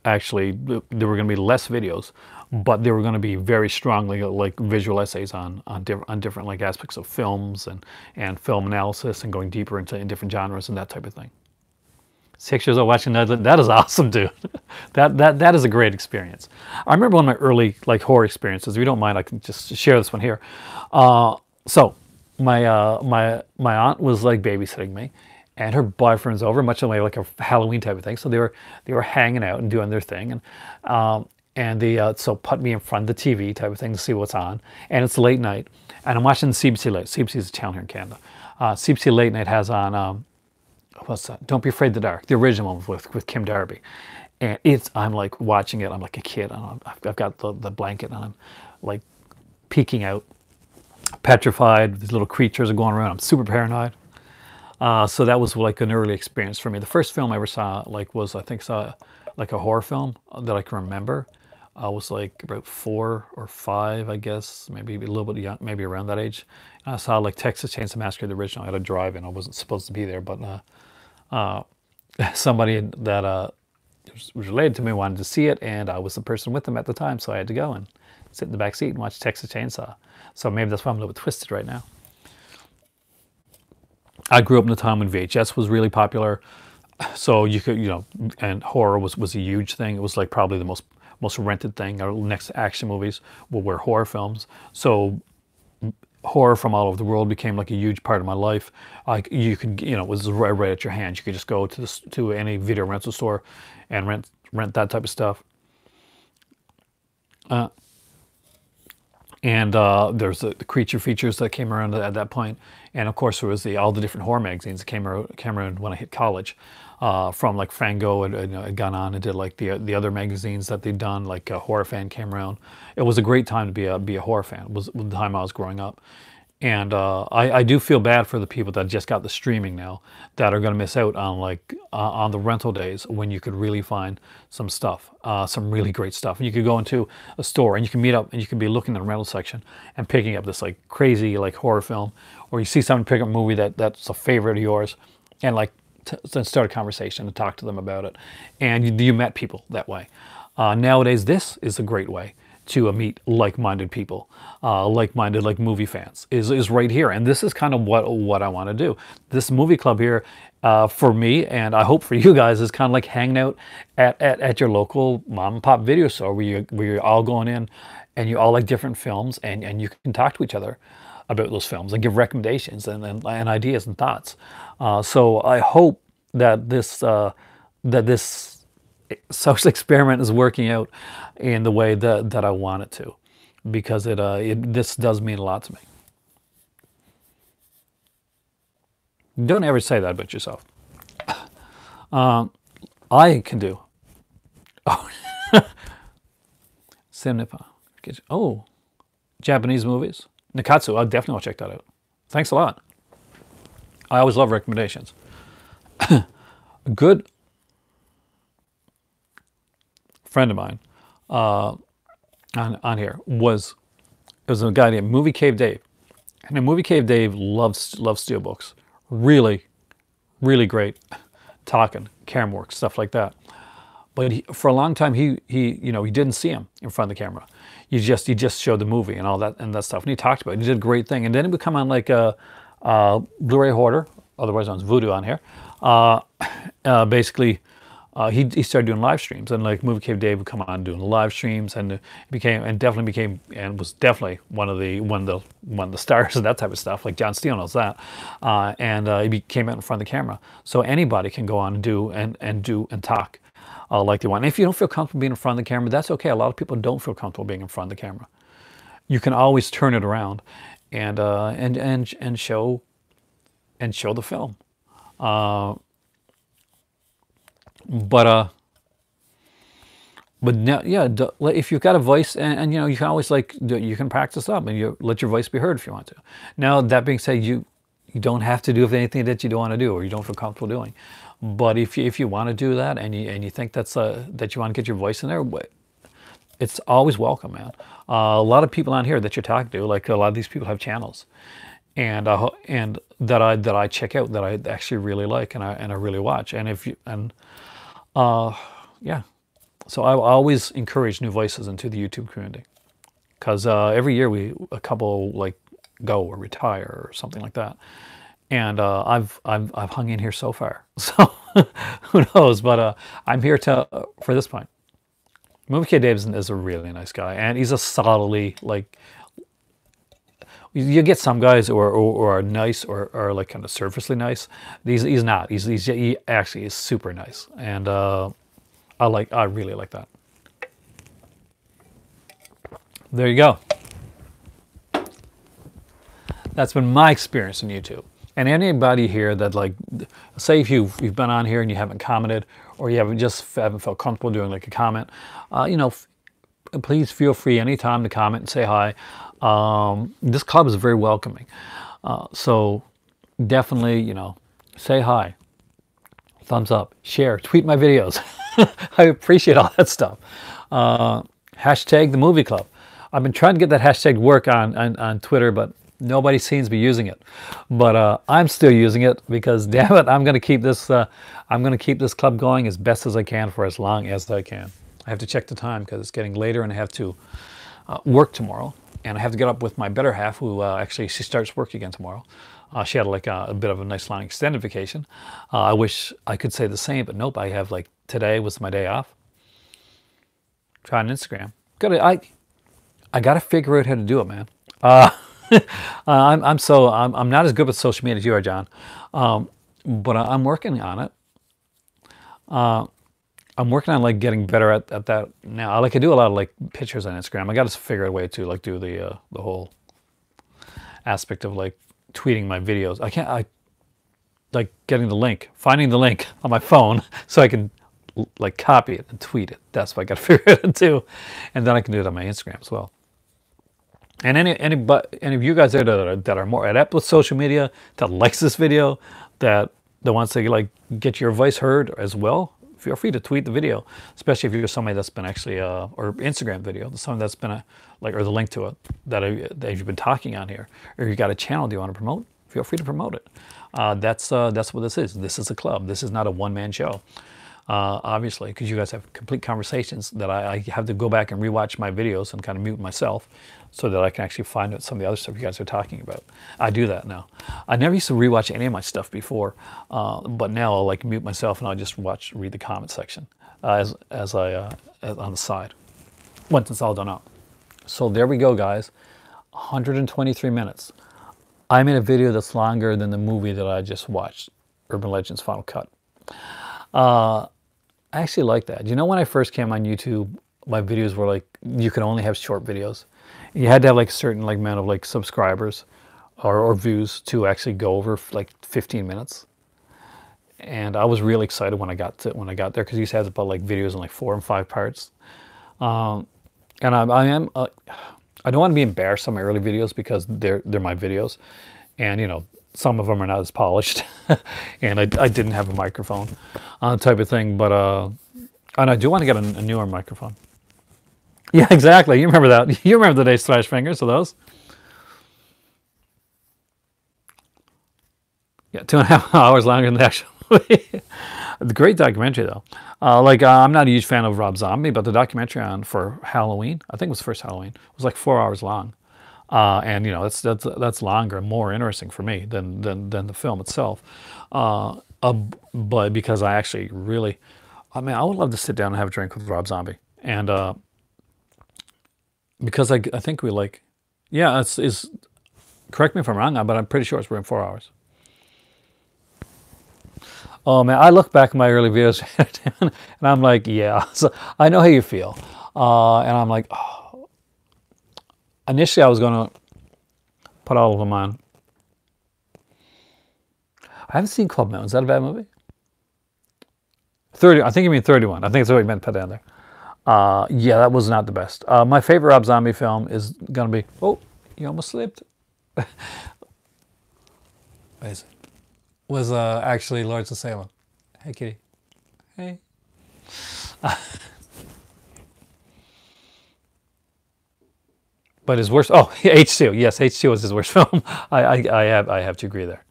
actually, there were going to be less videos, but they were going to be very strongly like visual essays on different like aspects of films and film analysis and going deeper into in different genres and that type of thing. 6 years old watching that is awesome, dude. that is a great experience. I remember one of my early like horror experiences. If you don't mind, I can just share this one here. So my aunt was like babysitting me, and her boyfriend's over, much like a Halloween type of thing. So they were hanging out and doing their thing, and they so put me in front of the TV type of thing to see what's on. And it's late night, and I'm watching CBC Late. CBC is a channel here in Canada. CBC Late Night has on what's that? Don't Be Afraid of the Dark, the original one with Kim Darby. And I'm like watching it. I'm like a kid. I've got the blanket, and I'm like peeking out, petrified. These little creatures are going around. I'm super paranoid. So that was like an early experience for me. The first film I ever saw was I think like a horror film that I can remember. I was like about 4 or 5, I guess, maybe a little bit young, maybe around that age. And I saw like Texas Chainsaw Massacre, the original. I had to drive in. I wasn't supposed to be there, but somebody that was related to me wanted to see it, and I was the person with them at the time, so I had to go and sit in the back seat and watch Texas Chainsaw. So maybe that's why I'm a little bit twisted right now. I grew up in a time when VHS was really popular, so you could, and horror was a huge thing. It was like probably the most rented thing. Our next action movies were horror films. So horror from all over the world became like a huge part of my life. Like you could, it was right at your hands. You could just go to any video rental store and rent that type of stuff. And there's the creature features that came around at that point. And of course there was all the different horror magazines that came around when I hit college. From like Fango had gone on and did like the other magazines that they'd done, like Horror Fan came around. It was a great time to be a horror fan. It was the time I was growing up. And I do feel bad for the people that just got the streaming now that are going to miss out on on the rental days when you could really find some stuff, some really great stuff. And you could go into a store and you can meet up and you can be looking in the rental section and picking up this like crazy like horror film, or you see someone pick up a movie that's a favorite of yours, and like start a conversation and talk to them about it. And you met people that way. Nowadays, this is a great way to meet like-minded people, like-minded like movie fans is right here. And this is kind of what I want to do. This movie club here, for me, and I hope for you guys, is kind of like hanging out at your local mom and pop video store where you're all going in and you all like different films, and you can talk to each other about those films and give recommendations and ideas and thoughts. So I hope that this social experiment is working out in the way that I want it to, because this does mean a lot to me. Don't ever say that about yourself. I can do. Oh, Semnipa. Oh, Japanese movies. Nikatsu. I definitely will check that out. Thanks a lot. I always love recommendations. A good friend of mine on here was, it was a guy named Movie Cave Dave. And the Movie Cave Dave loves steelbooks. Really, really great talking, camera work, stuff like that. But for a long time, he didn't see him in front of the camera. He just showed the movie and all that stuff. And he talked about it. He did a great thing. And then he would come on like a Blu-ray Hoarder, otherwise known as Voodoo on here. Basically, he started doing live streams, and like Movie Cave Dave would come on doing live streams, and was definitely one of the stars of that type of stuff. Like John Steele knows that, he came out in front of the camera, so anybody can go on and do and talk like they want. And if you don't feel comfortable being in front of the camera, that's okay. A lot of people don't feel comfortable being in front of the camera. You can always turn it around and show the film. But now, yeah, if you've got a voice, and you can always you can practice up and you let your voice be heard if you want to. Now that being said, you don't have to do anything that you don't want to do or you don't feel comfortable doing. But if you want to do that and you think that you want to get your voice in there, it's always welcome, man. A lot of people on here that you're talking to, like a lot of these people have channels, and that I check out, that I actually really like and I really watch. And yeah, so I always encourage new voices into the YouTube community, because every year a couple like go or retire or something like that, and I've hung in here so far. So who knows? But I'm here for this point. Movie Kid Davidson is a really nice guy, and he's a solidly like. You get some guys who are nice or like kind of surfacely nice. He's not. He actually is super nice, and I really like that. There you go. That's been my experience on YouTube. And anybody here that like, say if you've been on here and you haven't commented, or you haven't felt comfortable doing like a comment, please feel free anytime to comment and say hi. This club is very welcoming. So definitely, say hi, thumbs up, share, tweet my videos. I appreciate all that stuff. Hashtag the movie club. I've been trying to get that hashtag to work on Twitter, but nobody seems to be using it. But I'm still using it because, damn it, I'm going to keep this. I'm going to keep this club going as best as I can for as long as I can. I have to check the time because it's getting later, and I have to work tomorrow, and I have to get up with my better half, who actually she starts work again tomorrow. She had like a bit of a nice long extended vacation. I wish I could say the same, but nope. I have like today was my day off. Trying Instagram. I gotta figure out how to do it, man. I'm not as good with social media as you are, John, but I'm working on it. I'm working on like getting better at that now. I do a lot of like pictures on Instagram. I got to figure out a way to like do the whole aspect of like tweeting my videos. I like getting the link, finding the link on my phone so I can like copy it and tweet it. That's what I got to figure out to do, and then I can do it on my Instagram as well. And any of you guys there that are more adept with social media, that likes this video, that wants to like get your voice heard as well, feel free to tweet the video, especially if you're somebody that's been actually or Instagram video, someone that's been or the link to it that you've been talking on here, or you got a channel do you want to promote, feel free to promote it. That's what this is. This is a club. This is not a one-man show. Obviously, because you guys have complete conversations that I have to go back and rewatch my videos and kind of mute myself so that I can actually find out some of the other stuff you guys are talking about. I do that now. I never used to rewatch any of my stuff before, but now I'll like mute myself and I'll just read the comment section as on the side once it's all done up. So there we go, guys. 123 minutes. I made a video that's longer than the movie that I just watched, Urban Legends Final Cut. I actually like that. You know, when I first came on YouTube, my videos were like, you could only have short videos. You had to have like a certain like amount of like subscribers or views to actually go over like 15 minutes. And I was really excited when I got there, because you used to have about like videos in like 4 and 5 parts. And I don't want to be embarrassed on my early videos because they're my videos, and some of them are not as polished, and I didn't have a microphone, type of thing. But and I do want to get a newer microphone. Yeah, exactly. You remember that. You remember the day Slash Fingers of those. Yeah, 2.5 hours longer than the actual movie. The great documentary though. I'm not a huge fan of Rob Zombie, but the documentary on for Halloween, I think it was the first Halloween, was like 4 hours long. And you know that's longer and more interesting for me than the film itself. But because I actually really, I mean, I would love to sit down and have a drink with Rob Zombie, and because I think we like, yeah, it's is correct me if I'm wrong, but I'm pretty sure it's within 4 hours. Oh man, I look back at my early videos and I'm like, yeah, so I know how you feel, and I'm like, oh. Initially I was gonna put all of them on. I haven't seen Club Mountain. Is that a bad movie? 30. I think you mean 31. I think that's what you meant to put down there. Yeah, that was not the best. My favorite Rob Zombie film is gonna be. Oh, you almost slipped. Was actually Lords of Salem. Hey, kitty. Hey. But his worst. Oh, H2. Yes, H2 was his worst film. I have to agree there.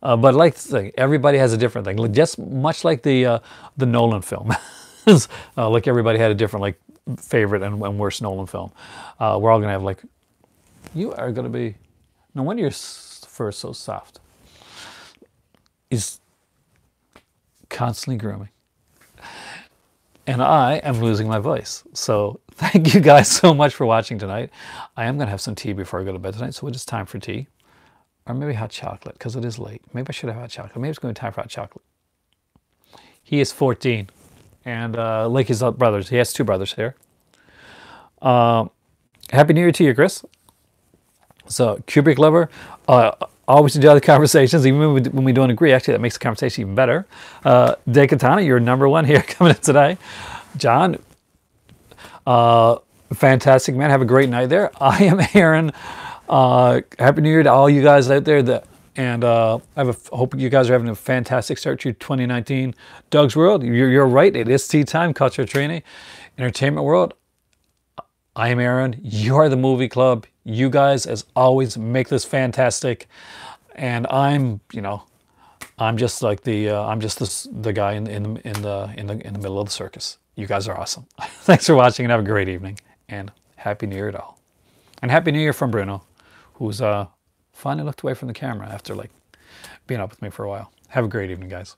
But like the thing, everybody has a different thing. Just much like the Nolan film. Like everybody had a different like favorite and worst Nolan film. We're all gonna have like. You are gonna be. No wonder your fur is so soft. He's constantly grooming. And I am losing my voice. So thank you guys so much for watching tonight. I am going to have some tea before I go to bed tonight, so it is time for tea. Or maybe hot chocolate, because it is late. Maybe I should have hot chocolate. Maybe it's going to be time for hot chocolate. He is 14. And like his brothers, he has two brothers here. Happy New Year to you, Chris. So, Kubrick lover. Always enjoy the conversations, even when we don't agree. Actually, that makes the conversation even better. De Katana, you're number one here coming in today. John, fantastic, man. Have a great night there. I am Aaron. Happy New Year to all you guys out there. And I hope you guys are having a fantastic start to 2019. Doug's World, you're right. It is tea time, culture training, entertainment world. I am Aaron. You are the movie club. You guys, as always, make this fantastic. And I'm just like the guy in the middle of the circus. You guys are awesome. Thanks for watching and have a great evening. And Happy New Year to all. And Happy New Year from Bruno, who's finally looked away from the camera after like being up with me for a while. Have a great evening, guys.